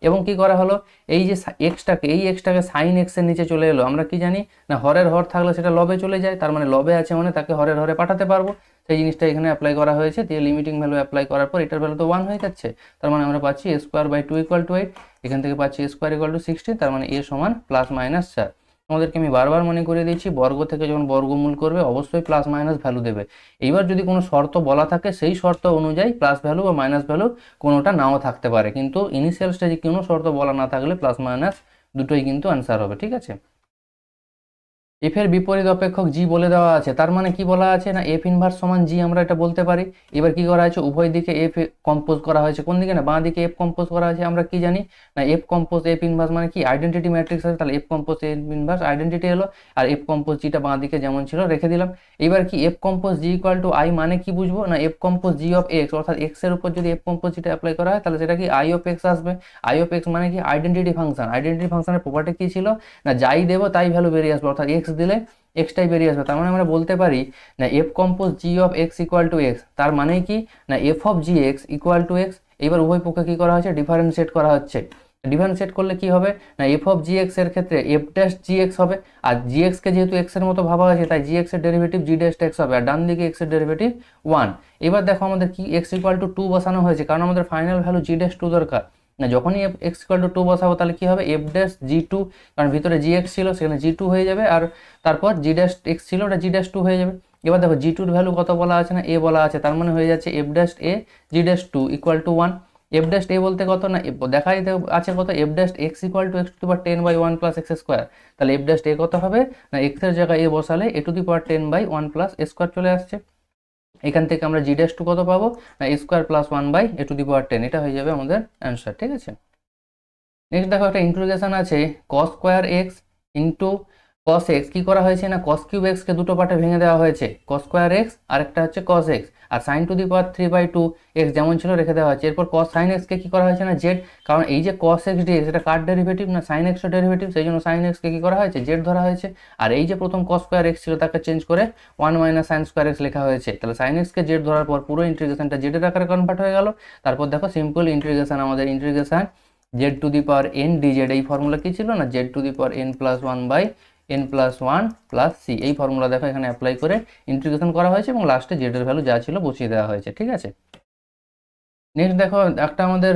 এবং কি করা হলো এই যে এক্সটাকে সাইন এক্স এর নিচে চলে এলো, আমরা কি জানি না হরের হর থাকলে সেটা লবে চলে যায়, তার মানে লবে আছে মানে তাকে হরের হরে পাঠাতে পারবো, সেই জিনিসটা এখানে অ্যাপ্লাই করা হয়েছে। দিয়ে লিমিটিং ভ্যালু অ্যাপ্লাই করার পর এটার ভ্যালু তো 1 হয়ে যাচ্ছে, তার মানে আমরা পাচ্ছি a²/2 = 8, এখান থেকে পাচ্ছি a² = 16, তার মানে a সমান প্লাস মাইনাস 4। তোমাদেরকে আমি বারবার মনে করিয়ে দিচ্ছি বর্গ থেকে যখন বর্গমূল করবে অবশ্যই প্লাস মাইনাস ভ্যালু দেবে। এইবার যদি কোনো শর্ত বলা থাকে সেই শর্ত অনুযায়ী প্লাস ভ্যালু বা মাইনাস ভ্যালু কোনোটা নাও থাকতে পারে, কিন্তু ইনিশিয়াল স্টেজে কোনো শর্ত বলা না থাকলে প্লাস মাইনাস দুটোই কিন্তু অ্যান্সার হবে, ঠিক আছে। এফ এর বিপরীত অপেক্ষক জি বলে দেওয়া আছে, তার মানে কি বলা আছে না এফ ইনভার্স সমান জি আমরা এটা বলতে পারি। এবার কি করা হয়েছে উভয় দিকে এফ কম্পোজ করা হয়েছে, কোন দিকে না বাঁ দিকে এফ কম্পোজ করা হয়েছে। আমরা কি জানি না এফ কম্পোজ এফ ইনভার্স মানে কি আইডেন্টিটি ম্যাট্রিক্স আছে, তাহলে F compose F inverse identity এলো, আর এফ কম্পোজ জিটা বাঁ দিকে যেমন ছিল রেখে দিলাম। এবার কি এফ কম্পোজ জি = আই মানে কি বুঝবো না F compose G of x, অর্থাৎ এক্স এর উপর যদি এফ কম্পোজ জিটা অ্যাপ্লাই করা হয় তাহলে সেটা কি আই অফ এক্স আসবে। আই অফ এক্স মানে কি আইডেন্টিটি ফাংশন, আইডেন্টিটি ফাংশনের প্রপার্টি কি ছিল না যাই দেবো তাই ভ্যালু বেরিয়ে আসবে, অর্থাৎ এক্স দিলে এক্সটাই বেরিয়ে আসবে, তার মানে আমরা বলতে পারি না F compose G of x = x, তার মানে কি না F of G x = x. এবার উভয় পক্ষে কি করা হচ্ছে ডিফারেন্সিয়েট করা হচ্ছে, ডিফারেন্সিয়েট করলে কি হবে না এফ অফ জি এক্স এর ক্ষেত্রে এফ ড্যাশ জি এক্স হবে, আর জি এক্সকে যেহেতু এক্স এর মতো ভাবা হয়েছে তাই জি এক্স এর ডেরিভেটিভ জি ড্যাশ এক্স হবে, আর ডান দিকে এক্স এর ডেরিভেটিভ 1। এবার দেখো আমাদের কি এক্স = 2 বসানো হয়েছে, কারণ আমাদের ফাইনাল ভ্যালু জি ড্যাশ 2 দরকার না, যখনই এক্স = 2 বসাবো তাহলে কি হবে এফ ড্যাশ জি টু, কারণ ভিতরে জি এক্স ছিল সেখানে জি টু হয়ে যাবে, আর তারপর জি ড্যাশ এক্স ছিল ওটা জি ড্যাশ 2 হয়ে যাবে। এবার দেখো জি টুর ভ্যালু কত বলা আছে না এ বলা আছে, তার মানে হয়ে যাচ্ছে f dash a g dash 2 = 1। F dash a বলতে কত না দেখাই আছে কত f dash x equal to x to the power 10/1 plus x square. তাহলে এফ ড্যাশ এ কত হবে না এক্স এর জায়গায় এ বসালে a to the power 10/1 plus a square চলে আসছে। এখান থেকে আমরা জি ড্যাশ টু কত পাবো না এ স্কোয়ার প্লাস 1/এ টু দি পাওয়ার 10, এটা হয়ে যাবে আমাদের অ্যান্সার। ঠিক আছে, নেক্সট দেখো একটা ইন্টিগ্রেশন আছে cos square x into cos x কি করা হয়েছে না cos কিউব এক্সকে দুটো পার্টে ভেঙে দেওয়া হয়েছে, cos স্কোয়ার এক্স আর একটা হচ্ছে cos এক্স, আর sin to the power 3/2 x যেমন ছিল রেখে দেওয়া হয়েছে। এরপর cos sin এক্সকে কি করা হয়েছে না জেড, কারণ এই যে cos এক্স ডিএক্স এটা কার ডেরিভেটিভ না sin এক্সের ডেরিভেটিভ, সেই জন্য sin এক্সকে কি করা হয়েছে জেড ধরা হয়েছে। আর এই যে প্রথম cos স্কোয়ার এক্স ছিল তাকে চেঞ্জ করে 1 মাইনাস sin স্কোয়ার এক্স লেখা হয়েছে। তাহলে sin এক্সকে জেড ধরার পর পুরো ইন্টিগ্রেশনটা জেডের আকারে কনভার্ট হয়ে গেল। তারপর দেখো সিম্পল ইন্টিগ্রেশন, আমাদের integration z to the power n d z, এই ফর্মুলা কি ছিল না z to the power n plus 1/n plus 1 plus c, এই ফর্মুলা দেখো এখানে অ্যাপ্লাই করে ইন্টিগ্রেশন করা হয়েছে এবং লাস্টে জেড এর ভ্যালু যা ছিল বসিয়ে দেওয়া হয়েছে। ঠিক আছে, নেক্সট দেখো একটা আমাদের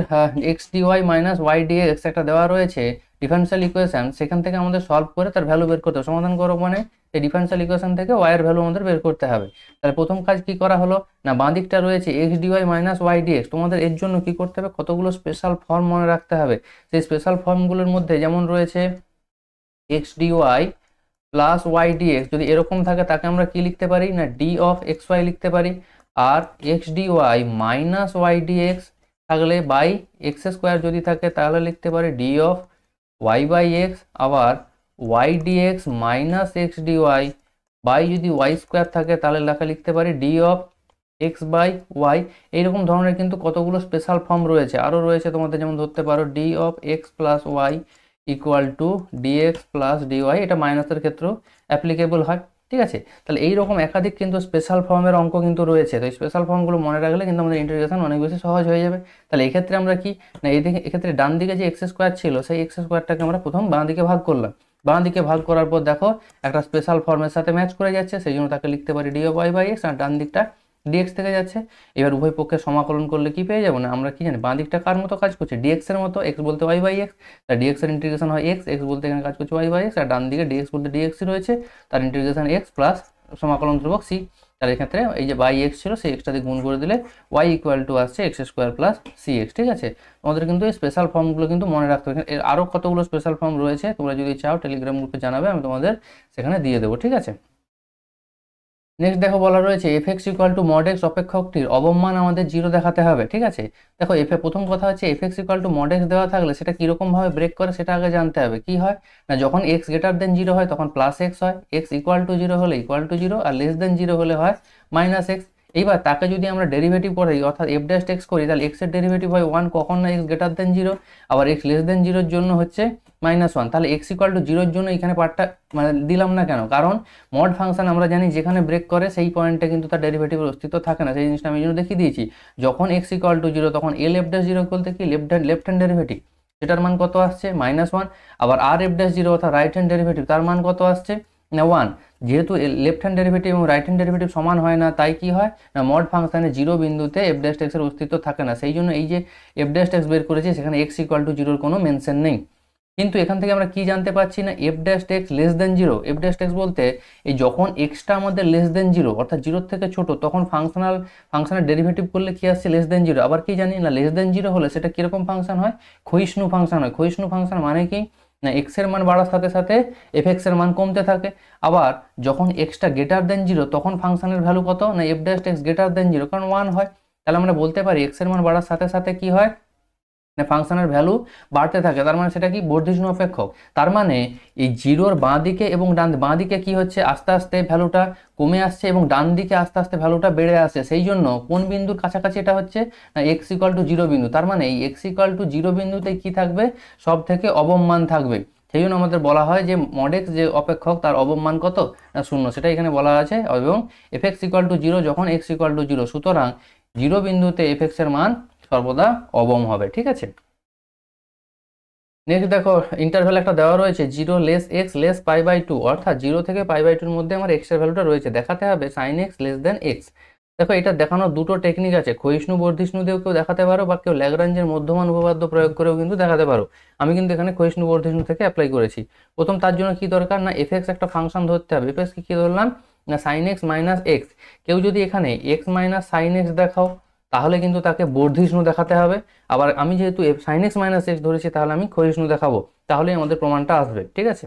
x dy minus y d x একটা দেওয়া রয়েছে ডিফারেনশিয়াল ইকুয়েশন, সেখান থেকে আমাদের সলভ করে তার ভ্যালু বের করতে হবে, সমাধান করো মানে এই ডিফারেনশিয়াল ইকুয়েশন থেকে ওয়াই এর ভ্যালু আমাদের বের করতে হবে। তাহলে প্রথম কাজ কি করা হলো না বাঁ দিকটা রয়েছে x dy minus y d x, তোমাদের এর জন্য কি করতে হবে কতগুলো স্পেশাল ফর্ম মনে রাখতে হবে। সেই স্পেশাল ফর্মগুলোর মধ্যে যেমন রয়েছে x d y plus y d x, যদি এরকম থাকে তাকে আমরা কি লিখতে পারি না ডি অফ এক্স ওয়াই লিখতে পারি। আর x dy minus y dx থাকলে বাই এক্স স্কোয়ার যদি থাকে তাহলে লিখতে পারি d of y by x. আবার y dx minus x dy by যদি ওয়াই স্কোয়ার থাকে তাহলে লেখা লিখতে পারি d of x by y. এইরকম ধরনের কিন্তু কতগুলো স্পেশাল ফর্ম রয়েছে, আরও রয়েছে তোমাদের, যেমন ধরতে পারো d of x plus y equal to d x plus d y, এটা মাইনাসের ক্ষেত্রেও অ্যাপ্লিকেবল হয়। ঠিক আছে, তাহলে এইরকম একাধিক কিন্তু স্পেশাল ফর্মের অঙ্ক কিন্তু রয়েছে, তো এই স্পেশাল ফর্মগুলো মনে রাখলে কিন্তু আমাদের ইন্টিগ্রেশন অনেক বেশি সহজ হয়ে যাবে। তাহলে এক্ষেত্রে আমরা কি না এক্ষেত্রে ডান দিকে যে এক্স স্কোয়ার ছিল সেই এক্স স্কোয়ারটাকে আমরা প্রথম বাঁ দিকে ভাগ করলাম, বাঁ দিকে ভাগ করার পর দেখো একটা স্পেশাল ফর্মের সাথে ম্যাচ করে যাচ্ছে, সেই জন্য তাকে লিখতে পারি d of y by x, আর ডান দিকটা ডিএক্স থেকে যাচ্ছে। এবার উভয় পক্ষে সমাকলন করলে কি পেয়ে যাবো না আমরা কি জানি বাঁ দিকটা কার মতো কাজ করছে ডিএক্স এর মতো, এক্স বলতে ওয়াই বাই এক্স, তার ডিএক্স এর ইন্টিগ্রেশন হয় এক্স, এক্স বলতে এখানে কাজ করছে ওয়াই বাই এক্স, আর ডান দিকে ডিএক্স বলতে ডিএক্সই রয়েছে, তার ইন্টিগ্রেশন এক্স প্লাস সমাকলন ধ্রুবক সি। তার এক্ষেত্রে এই যে বাই এক্স ছিল সেই এক্সটা দিয়ে গুণ করে দিলে ওয়াই ইকুয়াল টু আসছে x square plus c x. ঠিক আছে, তোমাদের কিন্তু এই স্পেশাল ফর্মগুলো কিন্তু মনে রাখতে হবে। এর আরও কতগুলো স্পেশাল ফর্ম রয়েছে, তোমরা যদি চাও টেলিগ্রাম গ্রুপে জানাবে, আমি তোমাদের সেখানে দিয়ে দেবো। ঠিক আছে, নেক্সট দেখো বলা রয়েছে f x equal to mod x অপেক্ষকটির অবমান আমাদের জিরো দেখাতে হবে। ঠিক আছে, দেখো প্রথম কথা হচ্ছে F x equal to mod x দেওয়া থাকলে সেটা কীরকমভাবে ব্রেক করে সেটা আগে জানতে হবে। কি হয় না যখন এক্স গ্রেটার দেন জিরো হয় তখন প্লাস এক্স হয়, এক্স ইকুয়াল টু জিরো হলে ইকুয়াল টু জিরো, আর লেস দেন জিরো হলে হয় মাইনাস এক্স। এইবার তাকে যদি আমরা ডেরিভেটিভ করি অর্থাৎ এফ ড্যাশ এক্স করি তাহলে এক্সের ডেরিভেটিভ হয় 1 কখন না এক্স গ্রেটার দেন জিরো, আবার এক্স লেস দেন জিরোর জন্য হচ্ছে -1। তাহলে এক্স ইকুয়াল টু জিরোর জন্য এখানে পার্টটা মানে দিলাম না কেন, কারণ মড ফাংশন আমরা জানি যেখানে ব্রেক করে সেই পয়েন্টে কিন্তু তার ডেরিভেটিভের অস্তিত্ব থাকে না, সেই জিনিসটা আমি এই জন্য দেখিয়ে দিয়েছি। যখন এক্স ইকুয়াল টু জিরো তখন এল এফ ড্যাশ জিরো বলতে কি লেফট হ্যান্ড ডেরিভেটিভ, সেটার মান কত আসছে -1, আবার আর এফ ড্যাশ জিরো অর্থাৎ রাইট হ্যান্ড ডেরিভেটিভ তার মান কত আসছে না 1। যেহেতু লেফট হ্যান্ড ডেরিভেটিভ এবং রাইট হ্যান্ড ডেরিভেটিভ সমান হয় না, তাই কি হয় না মড ফাংশনে জিরো বিন্দুতে এফ ড্যাশ এক্সের অস্তিত্ব থাকে না, সেই জন্য এই যে এফ ড্যাশ এক্স বের করেছি সেখানে এক্স ইকুয়াল টু জিরোর কোনো মেনশন নেই। কিন্তু এখান থেকে আমরা কি জানতে পারছি না F dash x less than zero, F dash x বলতে এই যখন এক্সটা আমাদের লেস দেন জিরো অর্থাৎ জিরোর থেকে ছোট তখন ফাংশনের ডেরিভেটিভ করলে কি আসছে লেস দেন জিরো। আবার কি জানি না লেস দেন জিরো হলে সেটা কীরকম ফাংশন হয় ক্ষয়িষ্ণু ফাংশন হয়। ক্ষয়িষ্ণু ফাংশন মানে কি না এক্স এর মান বাড়ার সাথে সাথে এফ এক্স এর মান কমতে থাকে। আবার যখন এক্সটা গ্রেটার দেন জিরো তখন ফাংশনের ভ্যালু কত না F dash x greater than zero, কারণ 1 হয়। তাহলে আমরা বলতে পারি এক্স এর মান বাড়ার সাথে সাথে কি হয় না ফাংশনের ভ্যালু বাড়তে থাকে, তার মানে সেটা কি বর্ধিষ্ণু অপেক্ষক। তার মানে এই জিরোর বাঁ দিকে এবং বাঁ দিকে কি হচ্ছে আস্তে আস্তে ভ্যালুটা কমে আসছে এবং ডান দিকে আস্তে আস্তে ভ্যালুটা বেড়ে আসছে। সেই জন্য কোন বিন্দুর কাছাকাছি এটা হচ্ছে না এক্স ইকুয়াল টু জিরো বিন্দু, তার মানে এই এক্স ইকুয়াল টু জিরো বিন্দুতে কি থাকবে সব থেকে অবমান থাকবে। সেই জন্য আমাদের বলা হয় যে মড এক্স যে অপেক্ষক তার অবমান কত না 0, সেটা এখানে বলা আছে। এবং F x equal to zero যখন এক্স ইকুয়াল টু জিরো, সুতরাং জিরো বিন্দুতে এফ এক্স এর মান সর্বদা অবম হবে। ঠিক আছে, নেক্সট দেখো ইন্টারভ্যাল একটা দেওয়া রয়েছে 0 লেস এক্স লেস π/2, অর্থাৎ 0 থেকে π/2 এর মধ্যে আমার এক্স এর ভ্যালুটা রয়েছে, দেখাতে হবে sin x লেস দেন এক্স। দেখো এটা দেখানোর দুটো টেকনিক আছে, ক্ষয়িষ্ণু বর্ধিষ্ণু দিয়েও কেউ দেখাতে পারো বা কেউ ল্যাগ্রাঞ্জের মধ্যমান উপপাদ্য প্রয়োগ করেও কিন্তু দেখাতে পারো। আমি কিন্তু এখানে ক্ষয়িষ্ণু বর্ধিষ্ণু থেকে অ্যাপ্লাই করেছি। প্রথম তার জন্য কি দরকার না এফ এক্স একটা ফাংশন ধরতে হবে, এফ এক্স কি ধরলাম না sin x মাইনাস এক্স। কেউ যদি এখানে x মাইনাস sin x দেখাও তাহলে কিন্তু তাকে বর্ধিষ্ণু দেখাতে হবে। আবার আমি যেহেতু sin x মাইনাস এক্স ধরেছি, তাহলে আমি ক্ষয়িষ্ণু দেখাবো, তাহলেই আমাদের প্রমাণটা আসবে। ঠিক আছে,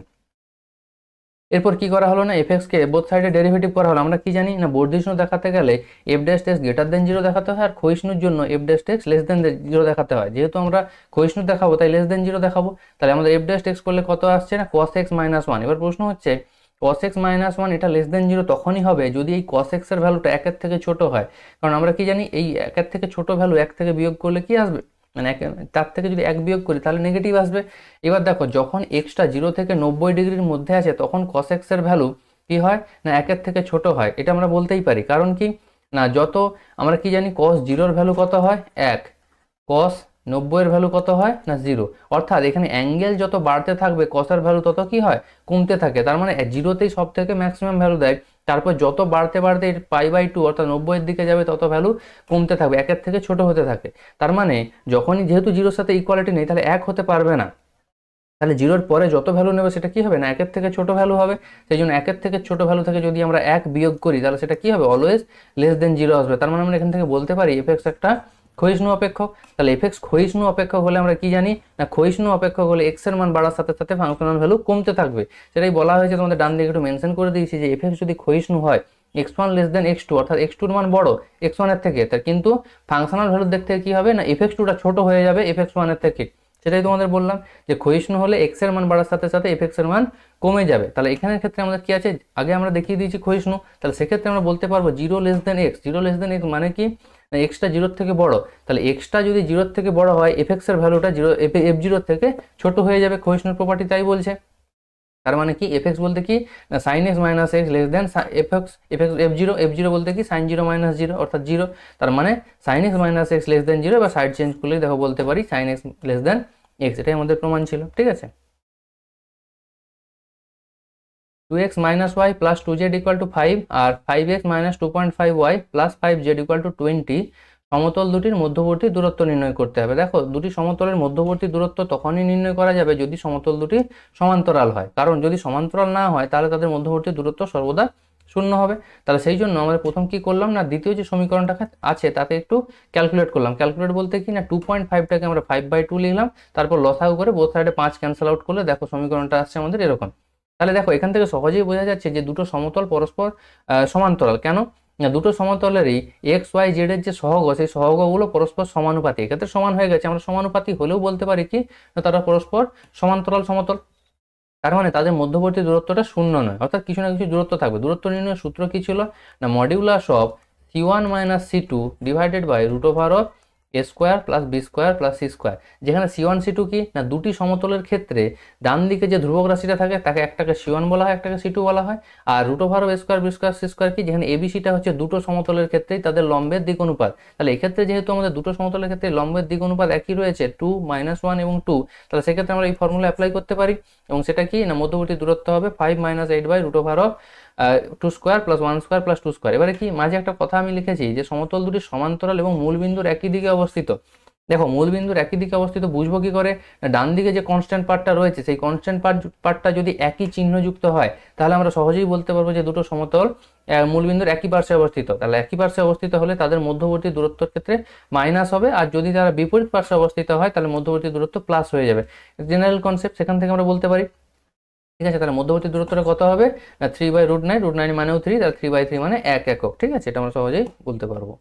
এরপর কি করা হলো না, এফএক্সকে বোথ সাইডে ডেরিভেটিভ করা হলো। আমরা কি জানি না, বর্ধিষ্ণু দেখাতে গেলে F dash x greater than 0 দেখাতে হয়, আর ক্ষয়িষ্ণুর জন্য F dash x less than 0 দেখাতে হয়। যেহেতু আমরা ক্ষয়িষ্ণু দেখাবো তাই লেস দেন 0 দেখাবো। তাহলে আমাদের এফ ড্যাশ এক্স করলে কত আসছে না, cos x মাইনাস 1। এবার প্রশ্ন হচ্ছে cos x মাইনাস 1 এটা লেস দেন 0 তখনই হবে যদি এই cos x এর ভ্যালুটা 1 থেকে ছোট হয়। কারণ আমরা কি জানি, এই 1 থেকে ছোট ভ্যালু 1 থেকে বিয়োগ করলে কি আসবে, মানে তার থেকে যদি 1 বিয়োগ করি তাহলে নেগেটিভ আসবে। এবার দেখো, যখন এক্সটা 0 থেকে 90 ডিগ্রির মধ্যে আছে তখন cos x এর ভ্যালু কি হয় না 1 থেকে ছোট হয়। এটা আমরা বলতেই পারি, কারণ কি না, যত আমরা কি জানি cos 0 এর ভ্যালু কত হয় 1, cos 90 এর ভ্যালু কত হয় না 0। অর্থাৎ এখানে অ্যাঙ্গেল যত বাড়তে থাকবে cos এর ভ্যালু তত কি হয়, কমতে থাকে। তার মানে 0তেই সব থেকে ম্যাক্সিমাম ভ্যালু দেয়, তারপর যত বাড়তে বাড়তে π/2 অর্থাৎ 90 এর দিকে যাবে তত ভ্যালু কমতে থাকবে, 1 থেকে ছোট হতে থাকে। তার মানে যখনই, যেহেতু 0-র সাথে ইকুয়ালিটি নেই, তাহলে 1 হতে পারবে না। তাহলে 0-র পরে যত ভ্যালু নেবে সেটা কি হবে না 1 থেকে ছোট ভ্যালু হবে। সেই জন্য 1 থেকে ছোট ভ্যালু থেকে যদি আমরা 1 বিয়োগ করি তাহলে সেটা কি হবে, অলওয়েজ লেস দেন 0 আসবে। তার মানে আমরা এখান থেকে বলতে পারি এফএক্স একটা ক্ষয়িষ্ণু অপেক্ষক। তাহলে এফএক্স ক্ষয়িষ্ণু অপেক্ষক হলে আমরা কি জানি না, ক্ষয়িষ্ণু অপেক্ষক হলে এক্স এর মান বাড়ার সাথে সাথে ফাংশনাল ভ্যালু কমতে থাকবে। সেটাই বলা হয়েছে, তোমাদের ডান দিকে একটু মেনশন করে দিয়েছি যে এফএক্স যদি ক্ষয়িষ্ণু হয় x1 লেস দেন x2 অর্থাৎ x2 এর মান বড় x1 এর থেকে, তার কিন্তু ফাংশনাল ভ্যালু দেখতে কি হবে না fx2টা ছোট হয়ে যাবে fx1 এর থেকে। সেটাই তোমাদের বললাম যে ক্ষয়িষ্ণু হলে x এর মান বাড়ার সাথে সাথে fx এর মান কমে যাবে। তাহলে এখানের ক্ষেত্রে আমাদের কি আছে, আগে আমরা দেখিয়ে দিয়েছি ক্ষয়িষ্ণু, তাহলে সেক্ষেত্রে আমরা বলতে পারবো 0 less than x। 0 less than x মানে কি না, এক্সটা 0 থেকে বড়। তাহলে এক্সটা যদি 0 থেকে বড় হয় fx এর ভ্যালুটা f0 থেকে ছোট হয়ে যাবে, ক্ষয়িষ্ণুর প্রপার্টি তাই বলছে। তার মানে কি fx বলতে কি না sin x minus x less than f0 বলতে কি sin 0 মাইনাস 0 অর্থাৎ 0। তার মানে sin x minus x less than 0, বা সাইড চেঞ্জ করলে দেখো বলতে পারি sin x less than x। এটাই আমাদের প্রমাণ ছিল। ঠিক আছে, 2x minus y plus 2z equal to 5 আর 5x minus 2.5y plus 5z equal to 20 সমতল দুটির মধ্যবর্তী দূরত্ব নির্ণয় করতে হবে। দেখো, দুটি সমতলের মধ্যবর্তী দূরত্ব তখনই নির্ণয় করা যাবে যদি সমতল দুটি সমান্তরাল হয়, কারণ যদি সমান্তরাল না হয় তাহলে তাদের মধ্যবর্তী দূরত্ব সর্বদা শূন্য হবে। তাহলে সেই জন্য আমরা প্রথম কি করলাম না, দ্বিতীয় যে সমীকরণটা আছে তাতে একটু ক্যালকুলেট করলাম। ক্যালকুলেট বলতে কি না, 2.5টাকে আমরা 5/2 লিখলাম, তারপর লসাগু করে বোথ সাইডে 5 ক্যান্সেল আউট করলে দেখো সমীকরণটা আসছে আমাদের এরকম। তাহলে দেখো, এখান থেকে সহজেই বোঝা যাচ্ছে যে দুটো সমতল পরস্পর সমান্তরাল। কেন না, দুটো সমতলেরই এক্স ওয়াই জেড এর যে সহগ, সেই সহগগুলো পরস্পর সমানুপাতি। এক্ষেত্রে সমান হয়ে গেছে, আমরা সমানুপাতি হলেও বলতে পারি কি তারা পরস্পর সমান্তরাল সমতল। তার মানে তাদের মধ্যবর্তী দূরত্বটা শূন্য নয়, অর্থাৎ কিছু না কিছু দূরত্ব থাকবে। দূরত্ব নির্ণয়ের সূত্র কি ছিল না, modulus of c1 minus c2 divided by root over of a square plus b square plus c square. যেখানে c1 c2 কি না, দুটি সমতলের ক্ষেত্রে ডান দিকে যে ধ্রুবক রাশিটা থাকে তাকে একটাকে c1 বলা হয়, একটাকে c2 বলা হয়। আর root over of a square b square c square কি, যেখানে এবিসিটা হচ্ছে দুটো সমতলের ক্ষেত্রেই তাদের লম্বের দিক অনুপাত। তাহলে এক্ষেত্রে যেহেতু আমাদের দুটো সমতলের ক্ষেত্রে লম্বের দিক অনুপাত একই রয়েছে 2 -1 এবং 2, তাহলে সেক্ষেত্রে আমরা এই ফর্মুলা অ্যাপ্লাই করতে পারি। এবং সেটা কি না, মধ্যবর্তী দূরত্ব হবে 5 - 8 by root over of 2 square plus 1 square plus 2 square. এবারে কি, মাঝে একটা কথা আমি লিখেছি যে সমতল দুটি সমান্তরাল এবং মূলবিন্দুর একই দিকে অবস্থিত। দেখো, মূলবিন্দুর একই দিকে অবস্থিত বুঝবো কি করে, ডান দিকে যে কনস্ট্যান্ট পার্টটা রয়েছে সেই কনস্ট্যান্ট পার্টটা যদি একই চিহ্নযুক্ত হয় তাহলে আমরা সহজেই বলতে পারবো যে দুটো সমতল মূলবিন্দুর একই পার্শ্বে অবস্থিত। তাহলে একই পার্শ্বে অবস্থিত হলে তাদের মধ্যবর্তী দূরত্বের ক্ষেত্রে মাইনাস হবে, আর যদি তারা বিপরীত পার্শ্বে অবস্থিত হয় তাহলে মধ্যবর্তী দূরত্ব প্লাস হয়ে যাবে। জেনারেল কনসেপ্ট, সেখান থেকে আমরা বলতে পারি। ঠিক আছে, তাহলে মধ্যবর্তী দূরত্বটা কত হবে না 3/√9, √9 মানেও 3, তাহলে 3/3 মানে 1 একক। ঠিক আছে, এটা আমরা সহজেই বলতে পারবো।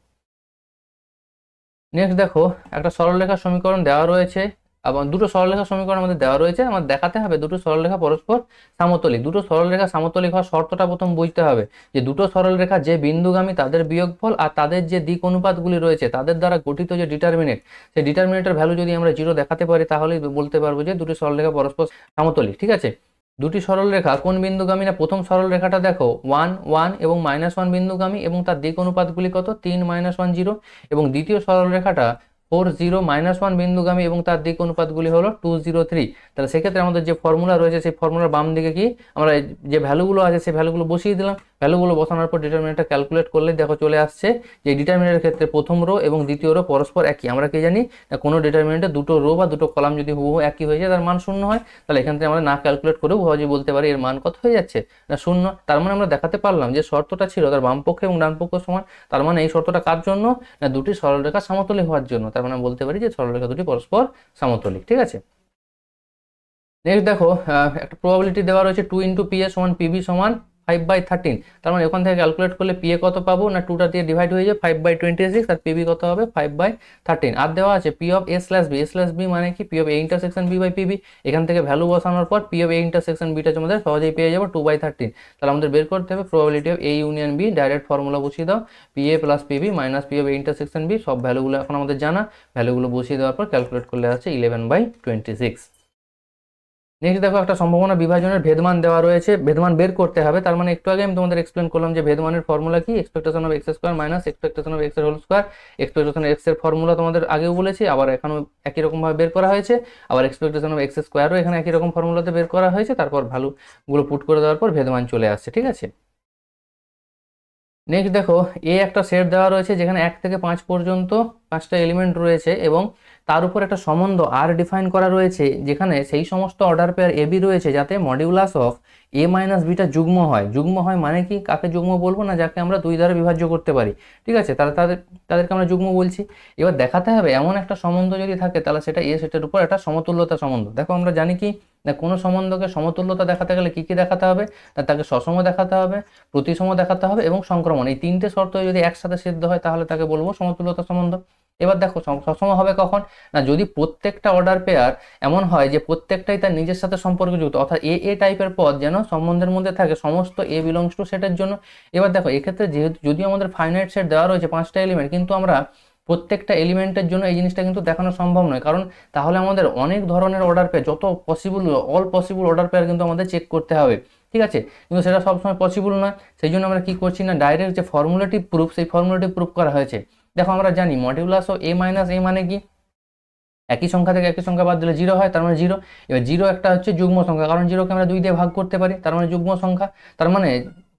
নেক্সট দেখো, একটা সরলরেখার সমীকরণ দেওয়া রয়েছে এবং দুটো সরলরেখার সমীকরণ আমাদের দেওয়া রয়েছে। আমাদের দেখাতে হবে দুটো সরলরেখা পরস্পর সামতলিক। দুটো সরলরেখা সামতলিক হওয়ার শর্তটা প্রথম বুঝতে হবে যে দুটো সরলরেখা যে বিন্দুগামী তাদের বিয়োগফল আর তাদের যে দিক অনুপাতগুলি রয়েছে তাদের দ্বারা গঠিত যে ডিটারমিনেন্ট, সেই ডিটারমিনেন্টের ভ্যালু যদি আমরা 0 দেখাতে পারি তাহলেই বলতে পারবো যে দুটো সরলরেখা পরস্পর সামতলিক। ঠিক আছে, দুটি সরলরেখা কোন বিন্দুগামী না, প্রথম সরলরেখাটা দেখো 1 1 এবং -1 বিন্দুগামী এবং তার দিক অনুপাতগুলি কত 3 -1 0, এবং দ্বিতীয় সরলরেখাটা 4 0 -1 বিন্দুগামী এবং তার দিক অনুপাতগুলি হলো 2 0 3। তাহলে সেক্ষেত্রে আমাদের যে ফর্মুলা রয়েছে সেই ফর্মুলার বাম দিকে কি আমরা যে ভ্যালুগুলো আছে সেই ভ্যালুগুলো বসিয়ে দিলাম। ভ্যালুগুলো বসানোর পর ডিটারমিনেন্টটা ক্যালকুলেট করলে দেখো চলে আসছে যে ডিটারমিনেন্টের ক্ষেত্রে প্রথম রো এবং দ্বিতীয় রো পরস্পর একই। আমরা কি জানি না, কোনো ডিটারমিনেন্টে দুটো রো বা দুটো কলাম যদি হুবহু একই হয়ে যায় তার মান শূন্য হয়, তাহলে এখান থেকে আমরা না ক্যালকুলেট করেও সহজে বলতে পারি এর মান কত হয়ে যাচ্ছে না শূন্য। তার মানে আমরা দেখাতে পারলাম যে শর্তটা ছিল তার বাম পক্ষ এবং ডান পক্ষ সমান। তার মানে এই শর্তটা কার জন্য না দুটি সরলরেখা সমতলী হওয়ার জন্য। তার মানে বলতে পারি যে সরলরেখা দুটি পরস্পর সমতলী। ঠিক আছে, নেক্সট দেখো একটা প্রবাবিলিটি দেওয়া রয়েছে 2 × PA সমান PB সমান 5/13। তার মানে ওখান থেকে ক্যালকুলেট করলে PA কত পাবো না 2টা দিয়ে ডিভাইড হয়ে যায় 5/26 আর PB কত হবে 5/13। আর দেওয়া আছে P of A/B মানে কি P of A intersection B by PB। এখান থেকে ভ্যালু বসানোর পর P of A ইন্টারসেকশন Bটা আমাদের সহজেই পেয়ে যাবো 2/13। তাহলে আমাদের বের করতে হবে probability of A union B। Direct formula বসিয়ে দাও, PA + PB - P of A intersection B। সব ভ্যালুগুলো এখন আমাদের জানা, ভ্যালুগুলো বসিয়ে দেওয়ার পর ক্যালকুলেট করলে আছে 11/26। নেক্সট দেখো একটা সম্ভাবনা বিভাজনের ভেদমান দেওয়া রয়েছে, ভেদমান বের করতে হবে। তার মানে একটু আগে আমি তোমাদের এক্সপ্লেন করলাম যে ভেদমানের ফর্মুলা কি, expectation of x² - expectation of x এর whole square. Expectation of x এর ফর্মুলা তোমাদের আগেও বলেছি, আবার এখানেও একই রকম ভাবে বের করা হয়েছে। আবার এক্সপেকটেশন অফ x² এখানে একই রকম ফর্মুলাতে বের করা হয়েছে। তারপর ভ্যালুগুলো পুট করে দেওয়ার পর ভেদমান চলে আসছে। ঠিক আছে, নেক্সট দেখো একটা সেট দেওয়া রয়েছে যেখানে 1 থেকে 5 পর্যন্ত 5টা এলিমেন্ট রয়েছে এবং তার উপর একটা সম্বন্ধ আর ডিফাইন করা রয়েছে, যেখানে সেই সমস্ত অর্ডার পেয়ার AB রয়েছে যাতে মডিউলাস অফ A - Bটা যুগ্ম হয়। যুগ্ম হয় মানে কি, কাকে যুগ্ম বলবো না যাকে আমরা 2 দ্বারা বিভাজ্য করতে পারি। ঠিক আছে, তাদেরকে আমরা যুগ্ম বলছি। এবার দেখাতে হবে এমন একটা সম্বন্ধ যদি থাকে তাহলে সেটা A সেটের উপর একটা সমতুল্যতা সম্বন্ধ। দেখো আমরা জানি কি না, কোনো সম্বন্ধকে সমতুল্যতা দেখাতে গেলে কি কি দেখাতে হবে না, তাকে সসম দেখাতে হবে, প্রতিসম দেখাতে হবে এবং সংক্রমণ। এই 3টে শর্ত যদি একসাথে সিদ্ধ হয় তাহলে তাকে বলবো সমতুল্যতা সম্বন্ধ। এবার দেখো সসম হবে কখন না, যদি প্রত্যেকটা অর্ডার পেয়ার এমন হয় যে প্রত্যেকটাই তার নিজের সাথে সম্পর্কযুক্ত, অর্থাৎ এ টাইপের পদ যেন সম্বন্ধের মধ্যে থাকে সমস্ত A বিলংস টু সেটের জন্য। এবার দেখো এক্ষেত্রে যেহেতু যদিও আমাদের ফাইনাইট সেট দেওয়া রয়েছে 5টা এলিমেন্ট, কিন্তু আমরা প্রত্যেকটা এলিমেন্টের জন্য এই জিনিসটা কিন্তু দেখানো সম্ভব নয়, কারণ তাহলে আমাদের অনেক ধরনের অর্ডার পেয়ার, যত possible all possible order pair কিন্তু আমাদের চেক করতে হবে। ঠিক আছে, কিন্তু সেটা সবসময় পসিবল নয়। সেই জন্য আমরা কি করছি না, ডাইরেক্ট যে ফর্মুলাটিভ প্রুফ সেই ফর্মুলাটিভ প্রুফ করা হয়েছে। দেখো আমরা জানি মডিউলাস অফ A - A মানে কি, একই সংখ্যা থেকে একই সংখ্যা বাদ দিলে 0 হয়, তার মানে 0। এবার 0 একটা হচ্ছে যুগ্ম সংখ্যা, কারণ 0কে আমরা 2 দিয়ে ভাগ করতে পারি, তার মানে যুগ্ম সংখ্যা। তার মানে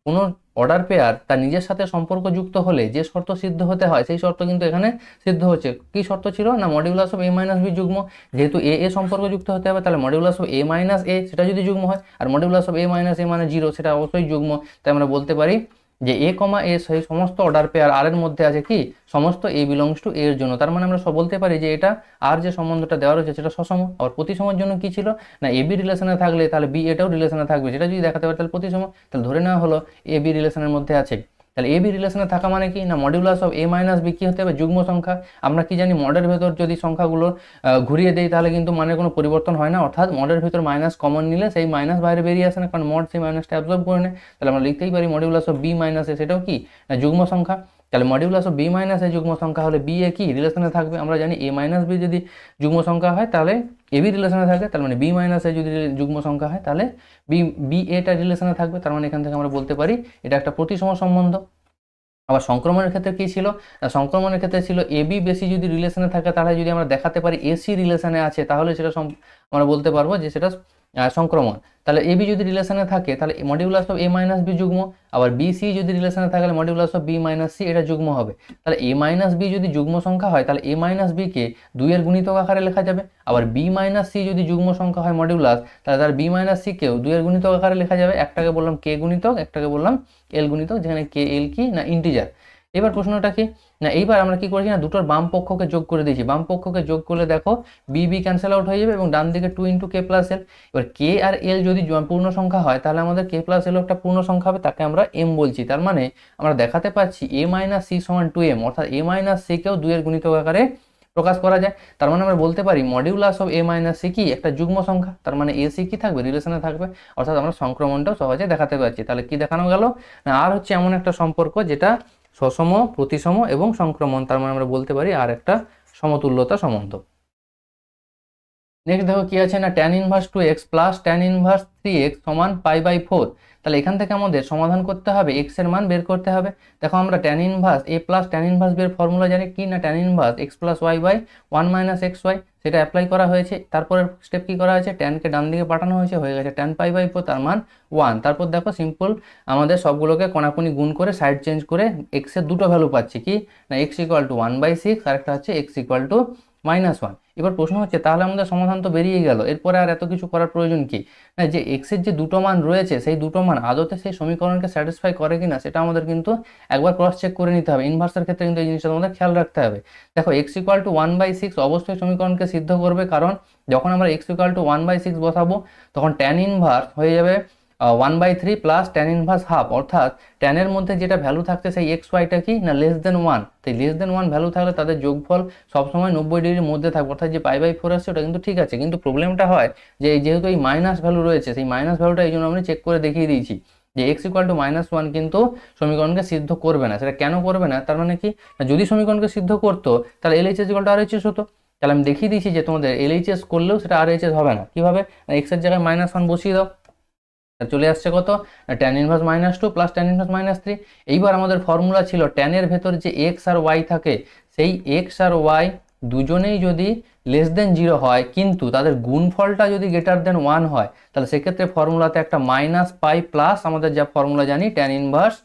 কোনো অর্ডার পেয়ার তার নিজের সাথে সম্পর্কযুক্ত হলে যে শর্ত সিদ্ধ হতে হয় সেই শর্ত কিন্তু এখানে সিদ্ধ হচ্ছে। কি শর্ত ছিল না, মডিউলাস অফ A - B যুগ্ম। যেহেতু A সম্পর্কযুক্ত হতে হবে তাহলে মডিউলাস অফ A - A সেটা যদি যুগ্ম হয়, আর মডিউলাস অফ A - A মানে 0 সেটা অবশ্যই যুগ্ম। তাই আমরা বলতে পারি যে A, A সেই সমস্ত অর্ডার পেয়ার আর এর মধ্যে আছে কি সমস্ত A বিলংস টু A এর জন্য। তার মানে আমরা সব বলতে পারি যে এটা আর যে সম্বন্ধটা দেওয়া রয়েছে সেটা সসম। আর প্রতিসমের জন্য কি ছিল না, AB রিলেশনে থাকলে তাহলে B এটাও রিলেশনে থাকবে, যেটা যদি দেখাতে পারে তাহলে প্রতিসম। তাহলে ধরে নেওয়া হলো AB রিলেশনের মধ্যে আছে। তাহলে AB রিলেশনে থাকা মানে কি না, মডিউলাস অফ A - B কি হতে হবে যুগ্ম সংখ্যা। আমরা কি জানি মডের ভেতর যদি সংখ্যাগুলো ঘুরিয়ে দেই তাহলে কিন্তু মানের কোনো পরিবর্তন হয় না, অর্থাৎ মডের ভেতর মাইনাস কমন নিলে সেই মাইনাস বাইরে বেরিয়ে আসে না, কারণ মড সেই মাইনাসটা অ্যাবজর্ব করে নেয়। তাহলে আমরা লিখতেই পারি মডিউলাস অফ B - A সেটাও কি না যুগ্ম সংখ্যা। তাহলে মডিউলাস অফ B - A যুগ্ম সংখ্যা হলে B কি রিলেশনে থাকবে। আমরা জানি A - B যদি যুগ্ম সংখ্যা হয় তাহলে AB রিলেশনে থাকে, তার মানে B - A যদি যুগ্ম সংখ্যা হয় তাহলে B টা রিলেশনে থাকবে। তার মানে এখান থেকে আমরা বলতে পারি এটা একটা প্রতিসম সম্বন্ধ। আবার সংক্রমণের ক্ষেত্রে কি ছিল, সংক্রমণের ক্ষেত্রে ছিল AB বেশি যদি রিলেশনে থাকে তাহলে যদি আমরা দেখাতে পারি AC রিলেশনে আছে তাহলে সেটা আমরা বলতে পারবো যে সেটা সংক্রমণ। তাহলে AB যদি রিলেশনে থাকে তাহলে মডিউলাস অফ A - B যুগ্ম। আবার BC যদি রিলেশনে থাকে তাহলে মডিউলাস অফ B - C এটা যুগ্ম হবে। তাহলে A - B যদি যুগ্ম সংখ্যা হয় তাহলে A - B কে 2 এর গুণিতক আকারে লেখা যাবে। আবার B - C যদি যুগ্ম সংখ্যা হয় মডিউলাস, তাহলে তার B - C কেও 2 এর গুণিতক আকারে লেখা যাবে। একটাকে বললাম K গুণিতক, একটাকে বললাম L গুণিতক, যেখানে K L কি না ইন্টিজার। এবার প্রশ্নটা কি না, এইবার আমরা কি করেছি না দুটোর বাম পক্ষকে যোগ করে দিয়েছি। বাম পক্ষকে যোগ করলে দেখো B ক্যান্সেল আউট হয়ে যাবে এবং ডান দিকে 2 × K + L। এবার K আর L যদি পূর্ণ সংখ্যা হয় তাহলে আমাদের K + L একটা পূর্ণ সংখ্যা হবে, তাকে আমরা M বলছি। তার মানে আমরা দেখাতে পাচ্ছি A - C = 2M, অর্থাৎ A - C কেও 2 এর গুণিতক আকারে প্রকাশ করা যায়। তার মানে আমরা বলতে পারি মডিউলাস অফ A - C কি একটা যুগ্ম সংখ্যা। তার মানে AC কি থাকবে রিলেশনে থাকবে, অর্থাৎ আমরা সংক্রমণটাও সহজে দেখাতে পারছি। তাহলে কি দেখানো গেল না, আর হচ্ছে এমন একটা সম্পর্ক যেটা সসম, প্রতিসম এবং সংক্রমণ। তার মানে আমরা বলতে পারি আর একটা সমতুল্যতা সম্বন্ধ। নেক্সট দেখো কি আছে না, tan inverse 2x plus tan inverse 3x সমান π/4। তাহলে এখান থেকে আমাদের সমাধান করতে হবে, x এর মান বের করতে হবে। দেখো আমরা tan inverse a plus tan inverse b এর ফর্মুলা জানি কি না, tan inverse x + y/1 - xy। সেটা অ্যাপ্লাই করা হয়েছে। তারপরের স্টেপ কি করা হয়েছে, ট্যানকে ডান দিকে পাঠানো হয়েছে, হয়ে গেছে tan π/4, তার মান 1। তারপর দেখো সিম্পল আমাদের সবগুলোকে কোনাকুনি গুণ করে সাইড চেঞ্জ করে এক্সের দুটো ভ্যালু পাচ্ছি, কি না x = 1/6 আর একটা হচ্ছে x = -1। এবার প্রশ্ন হচ্ছে তাহলে আমাদের সমাধান তো বেরিয়ে গেল, এরপরে আর এত কিছু করার প্রয়োজন কি, না যে এক্সের যে দুটো মান রয়েছে সেই দুটো মান আদতে সেই সমীকরণকে স্যাটিসফাই করে কিনা সেটা আমাদের কিন্তু একবার ক্রস চেক করে নিতে হবে। ইনভার্সের ক্ষেত্রে কিন্তু এই জিনিসটা আমাদের খেয়াল রাখতে হবে। দেখো x = 1/6 অবশ্যই সমীকরণকে সিদ্ধ করবে, কারণ যখন আমরা x = 1/6 বসাবো তখন tan ইনভার্স হয়ে যাবে 1/3 প্লাস tan ইনভার্স হাফ, অর্থাৎ tan এর মধ্যে যেটা ভ্যালু থাকছে সেই এক্স ওয়াইটা কি না <1। তাই <1 ভ্যালু থাকলে তাদের যোগফল সবসময় 90 ডিগ্রির মধ্যে থাকবে, অর্থাৎ যে π/4 আসছে ওটা কিন্তু ঠিক আছে। কিন্তু প্রবলেমটা হয় যে যেহেতু এই মাইনাস ভ্যালু রয়েছে, সেই মাইনাস ভ্যালুটা এই জন্য আমি চেক করে দেখিয়ে দিয়েছি যে x = -1 কিন্তু সমীকরণকে সিদ্ধ করবে না। সেটা কেন করবে না, তার মানে কি না যদি সমীকরণকে সিদ্ধ করতো তাহলে LHS = RHS হতো। তাহলে আমি দেখিয়ে দিয়েছি যে তোমাদের LHS করলেও সেটা RHS হবে না। কিভাবে, x এর জায়গায় -1 বসিয়ে দাও, চলে আসছে কত, tan inverse -2 plus tan inverse -3। এইবার আমাদের ফর্মুলা ছিল tan এর ভেতর যে x আর y থাকে সেই x আর y দুজনেই যদি <0 হয় কিন্তু তাদের গুণফলটা যদি >1 হয় তাহলে সেক্ষেত্রে ফর্মুলাতে একটা -π প্লাস আমাদের যা ফর্মুলা জানি tan inverse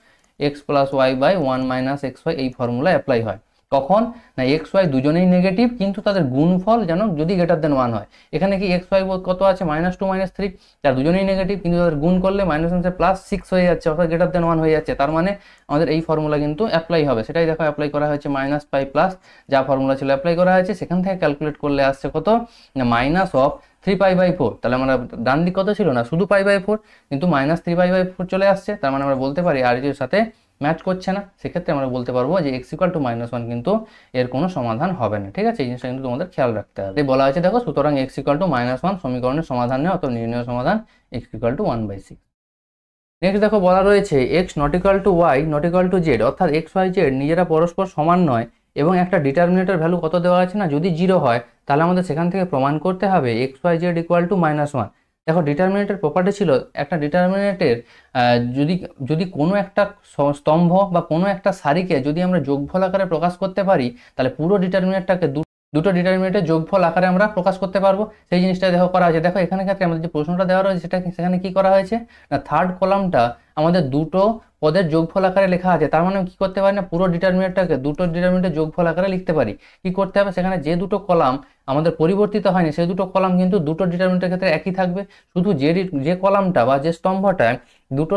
x + y/1 - xy, এই ফর্মুলা অ্যাপ্লাই হয়। কখন না এক্স ওয়াই দুজনেই নেগেটিভ কিন্তু তাদের গুণফল যেন যদি >1 হয়। এখানে কি এক্স ওয়াই কত আছে -2 -3, তার দুজনেই নেগেটিভ কিন্তু তাদের গুণ করলে -6 হয়ে যাচ্ছে, অর্থাৎ >1 হয়ে যাচ্ছে। তার মানে আমাদের এই ফর্মুলা কিন্তু অ্যাপ্লাই হবে, সেটাই দেখো অ্যাপ্লাই করা হয়েছে -π প্লাস যা ফর্মুলা ছিল অ্যাপ্লাই করা হয়েছে। সেখান থেকে ক্যালকুলেট করলে আসছে কত না -3π/4। তাহলে আমরা ডান দিক কত ছিল না শুধু π/4 কিন্তু -3π/4 চলে আসছে, তার মানে আমরা বলতে পারি আর এর সাথে ম্যাচ করছে না। সেক্ষেত্রে আমরা বলতে পারবো যে x = -1 কিন্তু এর কোনো সমাধান হবে না। ঠিক আছে, এই জিনিসটা কিন্তু তোমাদের খেয়াল রাখতে হবে। বলা হয়েছে দেখো সুতরাং x = -1 সমীকরণের সমাধান নেই, অত নির্ণয় সমাধান x = 1/6। নেক্সট দেখো বলা রয়েছে x ≠ y ≠ z, অর্থাৎ x y z নিজেরা পরস্পর সমান নয় এবং একটা ডিটারমিনেটর ভ্যালু কত দেওয়া আছে না যদি 0 হয় তাহলে আমাদের সেখান থেকে প্রমাণ করতে হবে x y z = -1। দেখো ডিটারমিনেটের প্রপার্টি ছিল একটা ডিটারমিনেটের যদি যদি কোনো একটা স্তম্ভ বা কোনো একটা সারিকে যদি আমরা যোগফল আকারে প্রকাশ করতে পারি তাহলে পুরো ডিটারমিনেটটাকে দুটো ডিটারমিনেটের যোগফল আকারে আমরা প্রকাশ করতে পারবো। সেই জিনিসটা দেখো করা হয়েছে। দেখো এখানে ক্ষেত্রে আমাদের যে প্রশ্নটা দেওয়া রয়েছে সেখানে কি করা হয়েছে না থার্ড কলামটা আমাদের দুটো পদের যোগফল আকারে লেখা আছে। তার মানে কি করতে পারি না পুরো ডিটারমিনেটটাকে দুটো ডিটারমিনেটের যোগফল আকারে লিখতে পারি। কি করতে হবে, সেখানে যে দুটো কলাম আমাদের পরিবর্তিত হয়নি সেই দুটো কলাম কিন্তু দুটো ডিটারমিনেটের ক্ষেত্রে একই থাকবে, শুধু যে কলামটা বা যে স্তম্ভটায় দুটো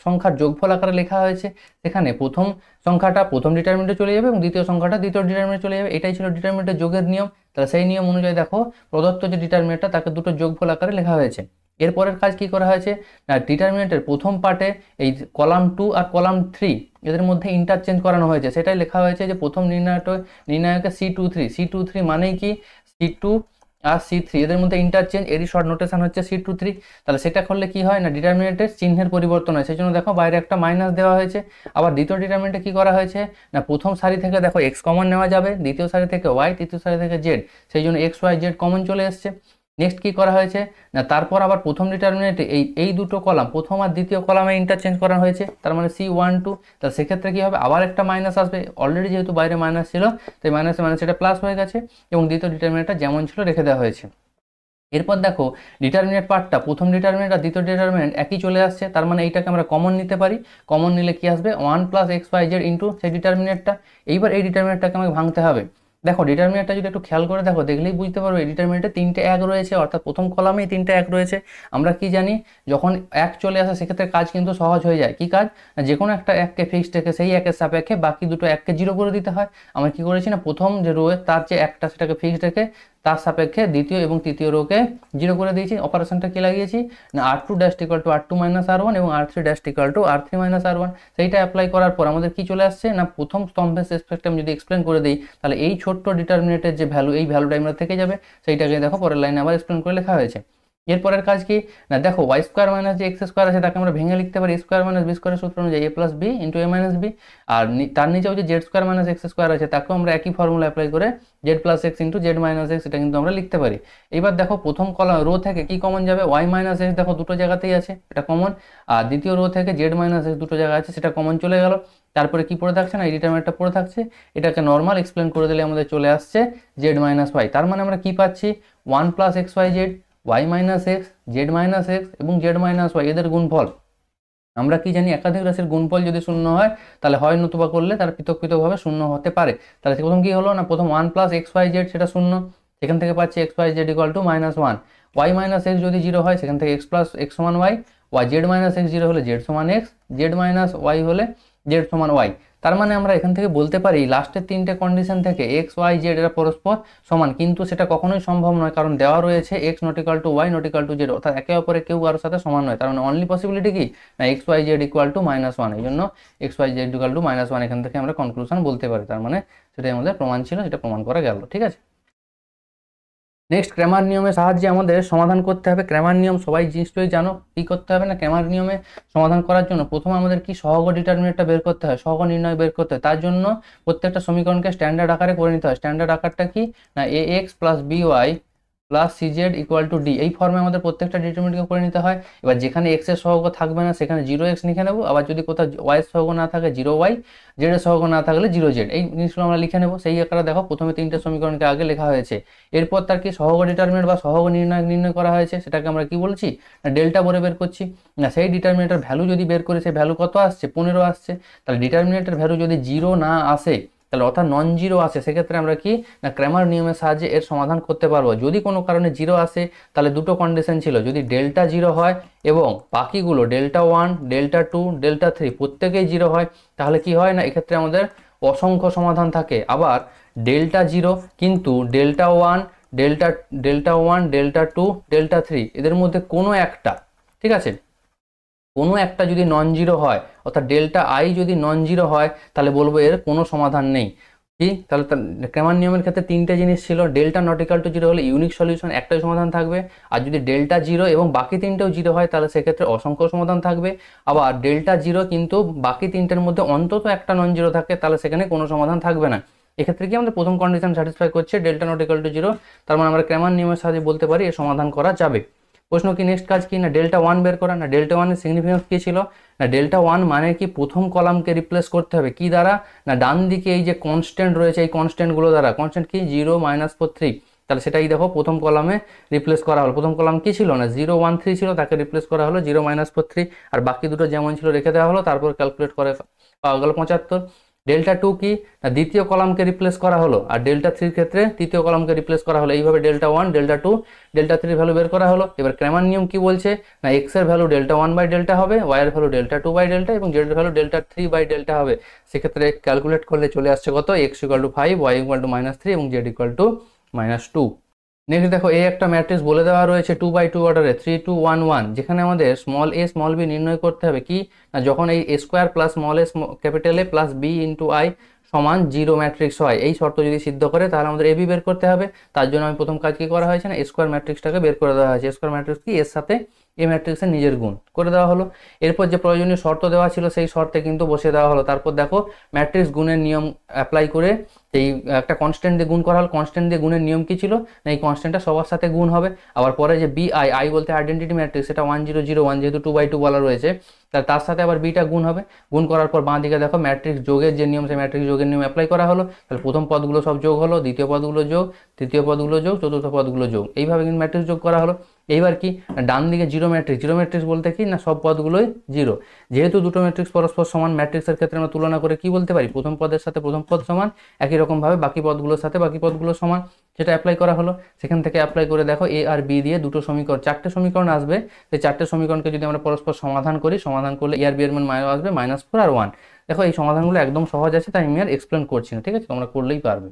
সংখ্যার যোগফল আকারে লেখা হয়েছে সেখানে প্রথম সংখ্যাটা প্রথম ডিটারমিনেন্টে চলে যাবে এবং দ্বিতীয় সংখ্যাটা দ্বিতীয় ডিটারমিনেন্টে চলে যাবে। এটাই ছিল ডিটারমিনেন্টের যোগের নিয়ম। তাহলে সেই নিয়ম অনুযায়ী দেখো প্রদত্ত যে ডিটারমিনেন্টটা তাকে দুটো যোগফল আকারে লেখা হয়েছে। এরপরের কাজ কি করা হয়েছে না ডিটারমিনেন্টের প্রথম পার্টে এই কলাম 2 আর কলাম 3 এদের মধ্যে ইন্টারচেঞ্জ করানো হয়েছে। সেটাই লেখা হয়েছে যে প্রথম নির্ণায়কে C23 মানেই কি C2 আর C3 এদের মধ্যে ইন্টারচেঞ্জ, এরই শর্ট নোটেশন হচ্ছে C23। তাহলে সেটা করলে কি হয় না ডিটারমিনেন্টের চিহ্নের পরিবর্তন হয়, সেই জন্য দেখো বাইরে একটা মাইনাস দেওয়া হয়েছে। আবার দ্বিতীয় ডিটারমিনেন্টে কি করা হয়েছে না প্রথম সারি থেকে দেখো x কমন নেওয়া যাবে, দ্বিতীয় সারি থেকে y, তৃতীয় সারি থেকে z, সেই জন্য x y z কমন চলে এসছে। নেক্সট কি করা হয়েছে না তারপর আবার প্রথম ডিটারমিনেন্টে এই দুটো কলাম প্রথম আর দ্বিতীয় কলামে ইন্টারচেঞ্জ করা হয়েছে, তার মানে C12। তাহলে সেক্ষেত্রে কি হবে আবার একটা মাইনাস আসবে, অলরেডি যেহেতু বাইরে মাইনাস ছিল তাই মাইনাসে মাইনাস এটা প্লাস হয়ে গেছে এবং দ্বিতীয় ডিটারমিনেন্টটা যেমন ছিল রেখে দেওয়া হয়েছে। এরপর দেখো ডিটারমিনেন্ট পার্টটা প্রথম ডিটারমিনেন্ট আর দ্বিতীয় ডিটারমিনেন্ট একই চলে আসছে, তার মানে এইটাকে আমরা কমন নিতে পারি। কমন নিলে কি আসবে 1 + x y z ইন্টু সেই ডিটারমিনেন্টটা। এইবার এই ডিটারমিনেন্টটাকে আমাকে ভাঙতে হবে। দেখো ডিটারমিনেন্টটা যদি একটু খেয়াল করে দেখো দেখলেই বুঝতে পারবে এই ডিটারমিনেন্টে 3টে 1 রয়েছে, অর্থাৎ প্রথম কলামেই 3টে 1 রয়েছে। আমরা কি জানি যখন 1 চলে আসে সেক্ষেত্রে কাজ কিন্তু সহজ হয়ে যায়। কি কাজ না যে কোনো একটা 1কে ফিক্সড রেখে সেই 1-এর সাপেক্ষে বাকি দুটো 1কে 0 করে দিতে হয়। আমরা কি করেছি না প্রথম যে রো তার যে 1টা সেটাকে ফিক্সড রেখে তার সাপেক্ষে দ্বিতীয় এবং তৃতীয় রোকে 0 করে দিয়েছি। অপারেশনটা কি লাগিয়েছি না r2' = r2 - r1 এবং r3' = r3 - r1। সেইটা অ্যাপ্লাই করার পর আমাদের কি চলে আসছে না প্রথম স্তম্ভের রেসপেক্টে আমি যদি এক্সপ্লেন করে দিই তাহলে এই ছোট্ট ডিটারমিনেন্টের যে ভ্যালু এই ভ্যালুটা আমরা থেকে যাবে। সেইটাকে দেখো পরের লাইনে আবার এক্সপ্লেন করে লেখা হয়েছে। এরপরের কাজ কি না, দেখো ওয়াই স্কোয়ার মাইনাস যে এক্স স্কোয়ার আছে তাকে আমরা ভেঙে লিখতে পারি স্কোয়ার মাইনাস বি স্কোয়ারের সূত্র অনুযায়ী এ প্লাস বি ইন্টু এ মাইনাস বি। আর তার নিচেও যে Z square minus x square আছে তাকেও আমরা একই ফর্মুলা অ্যাপ্লাই করে Z plus x into Z minus x এটা কিন্তু আমরা লিখতে পারি। এবার দেখো প্রথম কলাম রো থেকে কি কমন যাবে, ওয়াই মাইনাস এক্স দেখো দুটো জায়গাতেই আছে এটা কমন, আর দ্বিতীয় রো থেকে জেড মাইনাস এক্স দুটো জায়গা আছে সেটা কমন চলে গেল। তারপরে কি পড়ে থাকছে না, এই ডিটারমিনেন্টটা পড়ে থাকছে, এটাকে নর্মাল এক্সপ্লেন করে দিলে আমাদের চলে আসছে জেড মাইনাস ওয়াই। তার মানে আমরা কি পাচ্ছি, one plus x y z, y minus x, z minus x এবং জেড মাইনাস ওয়াই এদের গুণফল। আমরা কি জানি একাধিক রাশির গুণফল যদি শূন্য হয় তাহলে হয় নতুবা করলে তার পৃথক পৃথকভাবে শূন্য হতে পারে। তাহলে প্রথম কি হলো না, প্রথম one plus x y z সেটা শূন্য, সেখান থেকে পাচ্ছি x y z equal to minus one. Y minus x যদি জিরো হয় সেখান থেকে এক্স প্লাস এক্স সমান y, y z minus x zero হলে জেড সমান এক্স, জেড মাইনাস ওয়াই হলে জেড সমান ওয়াই। তার মানে আমরা এখান থেকে বলতে পারি লাস্টের তিনটে কন্ডিশন থেকে এক্স ওয়াই জেড এরা পরস্পর সমান, কিন্তু সেটা কখনোই সম্ভব নয় কারণ দেওয়া রয়েছে x not equal to y not equal to z, অর্থাৎ একে অপরে কেউ কারোর সাথে সমান নয়। তার মানে অনলি পসিবিলিটি কি না x y z equal to minus one, এই জন্য x y z equal to minus one এখান থেকে আমরা কনক্লুশন বলতে পারি। তার মানে সেটাই আমাদের প্রমাণ ছিল, সেটা প্রমাণ করা গেল। ঠিক আছে, নেক্সট ক্র্যামার নিয়মের সাহায্যে আমাদের সমাধান করতে হবে। ক্র্যামার নিয়ম সবাই নিশ্চয়ই জানো, কি করতে হবে না, ক্র্যামার নিয়মে সমাধান করার জন্য প্রথমে আমাদের কি সহগ ডিটারমিনেন্টটা বের করতে হয়, সহগ নির্ণয় বের করতে হয়। তার জন্য প্রত্যেকটা সমীকরণকে স্ট্যান্ডার্ড আকারে করে নিতে হয়। স্ট্যান্ডার্ড আকারটা কি না a x plus b y plus c z equal to d, এই ফর্মে আমাদের প্রত্যেকটা ডিটারমিনেন্টকে করে নিতে হয়। এবার যেখানে এক্স এর সহগ থাকবে না সেখানে জিরো এক্স লিখে নেবো, আবার যদি কোথাও ওয়াই এর সহগ না থাকে জিরো ওয়াই, জেড এর সহগ না থাকলে জিরো জেড, এই জিনিসগুলো আমরা লিখে নেবো। সেই আকারে দেখো প্রথমে তিনটে সমীকরণকে আগে লেখা হয়েছে, এরপর তার কি সহগ ডিটারমিনেন্ট বা সহগ নির্ণয় করা হয়েছে, সেটাকে আমরা কি বলছি না ডেল্টা বলে বের করছি। না সেই ডিটারমিনেন্টের ভ্যালু যদি বের করি সেই ভ্যালু কত আসছে 15 আসছে, তাহলে ডিটারমিনেন্টের ভ্যালু যদি জিরো না আসে তাহলে অর্থাৎ নন জিরো আসে, সেক্ষেত্রে আমরা কি না ক্র্যামার নিয়মের সাহায্যে এর সমাধান করতে পারবো। যদি কোনো কারণে জিরো আসে তাহলে দুটো কন্ডিশন ছিল, যদি ডেল্টা জিরো হয় এবং বাকিগুলো delta one delta two delta three প্রত্যেকেই জিরো হয় তাহলে কি হয় না এক্ষেত্রে আমাদের অসংখ্য সমাধান থাকে। আবার ডেল্টা জিরো কিন্তু delta one delta two delta three এদের মধ্যে কোনো একটা, ঠিক আছে, কোনো একটা যদি নন জিরো হয় অর্থাৎ ডেল্টা আই যদি নন জিরো হয় তাহলে বলবো এর কোনো সমাধান নেই। কি তাহলে ক্র্যামার নিয়মের ক্ষেত্রে তিনটে জিনিস ছিল, delta not equal to zero হলে ইউনিক সলিউশন একটাই সমাধান থাকবে, আর যদি ডেল্টা জিরো এবং বাকি তিনটেও জিরো হয় তাহলে সেক্ষেত্রে অসংখ্য সমাধান থাকবে। আবার ডেল্টা জিরো কিন্তু বাকি তিনটের মধ্যে অন্তত একটা নন জিরো থাকে তাহলে সেখানে কোনো সমাধান থাকবে না। এক্ষেত্রে কি আমাদের প্রথম কন্ডিশন স্যাটিসফাই করছে delta not equal to zero, তার মানে আমরা ক্র্যামার নিয়মের সাহায্যে বলতে পারি এর সমাধান করা যাবে। প্রশ্ন কি নেক্সট কাজ কি না ডেল্টা ওয়ান বের করা। না ডেল্টা ওয়ানের সিগনিফিকেন্স কি ছিল না ডেল্টা ওয়ান মানে কি প্রথম কলামকে রিপ্লেস করতে হবে কি দ্বারা না ডান দিকে এই যে কনস্ট্যান্ট রয়েছে এই কনস্ট্যান্টগুলো দ্বারা। কনস্ট্যান্ট কি 0 -4 3, তাহলে সেটাই দেখো প্রথম কলামে রিপ্লেস করা হলো। প্রথম কলাম কি ছিল না 0 1 3 ছিল, তাকে রিপ্লেস করা হলো 0 -4 3, আর বাকি দুটো যেমন ছিল রেখে দেওয়া হলো, তারপর ক্যালকুলেট করে পাওয়া গেল 75। ডেল্টা টু কি না দ্বিতীয় কলামকে রিপ্লেস করা হলো, আর ডেল্টা থ্রির ক্ষেত্রে তৃতীয় কলামকে রিপ্লেস করা হলো। এইভাবে delta one delta two delta থ্রির ভ্যালু বের করা হলো। এবার ক্র্যামার নিয়ম কি বলছে না এক্স এর value delta one by delta হবে, ওয়াই এর value delta two by delta এবং জেড এর value delta three by delta হবে। সেক্ষেত্রে ক্যালকুলেট করলে চলে আসছে কত x equal to 5, y equal to -3 এবং জেড ইকুয়াল টু -2। নেক্সট দেখো এই একটা ম্যাট্রিক্স বলে দেওয়া রয়েছে 2x2 অর্ডারে 3 2 1 1, যেখানে আমাদের স্মল এ স্মল বি নির্ণয় করতে হবে কি না যখন এই A square plus small a capital A plus B into I সমান জিরো ম্যাট্রিক্স হয়। এই শর্ত যদি সিদ্ধ করে তাহলে আমাদের এবি বের করতে হবে। তার জন্য আমি প্রথম কাজ কি করা হয়েছে না স্কোয়ার ম্যাট্রিক্সটাকে বের করে দেওয়া হয়েছে। স্কোয়ার ম্যাট্রিক্স কি এর সাথে এই ম্যাট্রিক্সের নিজের গুণ করে দেওয়া হলো। এরপর যে প্রয়োজনীয় শর্ত দেওয়া ছিল সেই শর্তে কিন্তু বসিয়ে দেওয়া হলো। তারপর দেখো ম্যাট্রিক্স গুণের নিয়ম অ্যাপ্লাই করে এই একটা কনস্ট্যান্ট দিয়ে গুণ করা হলো। কনস্ট্যান্ট দিয়ে গুণের নিয়ম কি ছিল না এই কনস্ট্যান্টটা সবার সাথে গুণ হবে। আবার পরে যে বি আই আই বলতে আইডেন্টিটি ম্যাট্রিক্স, সেটা 1 0 0 1 যেহেতু 2x2 বলা রয়েছে তাহলে তার সাথে আবার বিটা গুণ হবে। গুণ করার পর বাঁ দিকে দেখো ম্যাট্রিক্স যোগের যে নিয়ম সেই ম্যাট্রিক্স যোগের নিয়ম অ্যাপ্লাই করা হলো। তাহলে প্রথম পদগুলো সব যোগ হলো, দ্বিতীয় পদগুলো যোগ, তৃতীয় পদগুলো যোগ, চতুর্থ পদগুলো যোগ, এইভাবে কিন্তু ম্যাট্রিক্স যোগ করা হলো। এইবার কি ডান দিকে জিরো ম্যাট্রিক্স বলতে কি না সব পদগুলোই জিরো। যেহেতু দুটো ম্যাট্রিক্স পরস্পর সমান ম্যাট্রিক্সের ক্ষেত্রে আমরা তুলনা করে কি বলতে পারি প্রথম পদের সাথে প্রথম পদ সমান, একই রকমভাবে বাকি পদগুলোর সাথে বাকি পদগুলো সমান, সেটা অ্যাপ্লাই করা হলো। সেখান থেকে অ্যাপ্লাই করে দেখো এ আর বি দিয়ে দুটো সমীকরণ চারটে সমীকরণ আসবে। সেই চারটে সমীকরণকে যদি আমরা পরস্পর সমাধান করি, সমাধান করলে এ আর বি এর মান আসবে -4 আর 1। দেখো এই সমাধানগুলো একদম সহজ আছে তাই আমি আর এক্সপ্লেন করছি না, ঠিক আছে, তোমরা করলেই পারবে।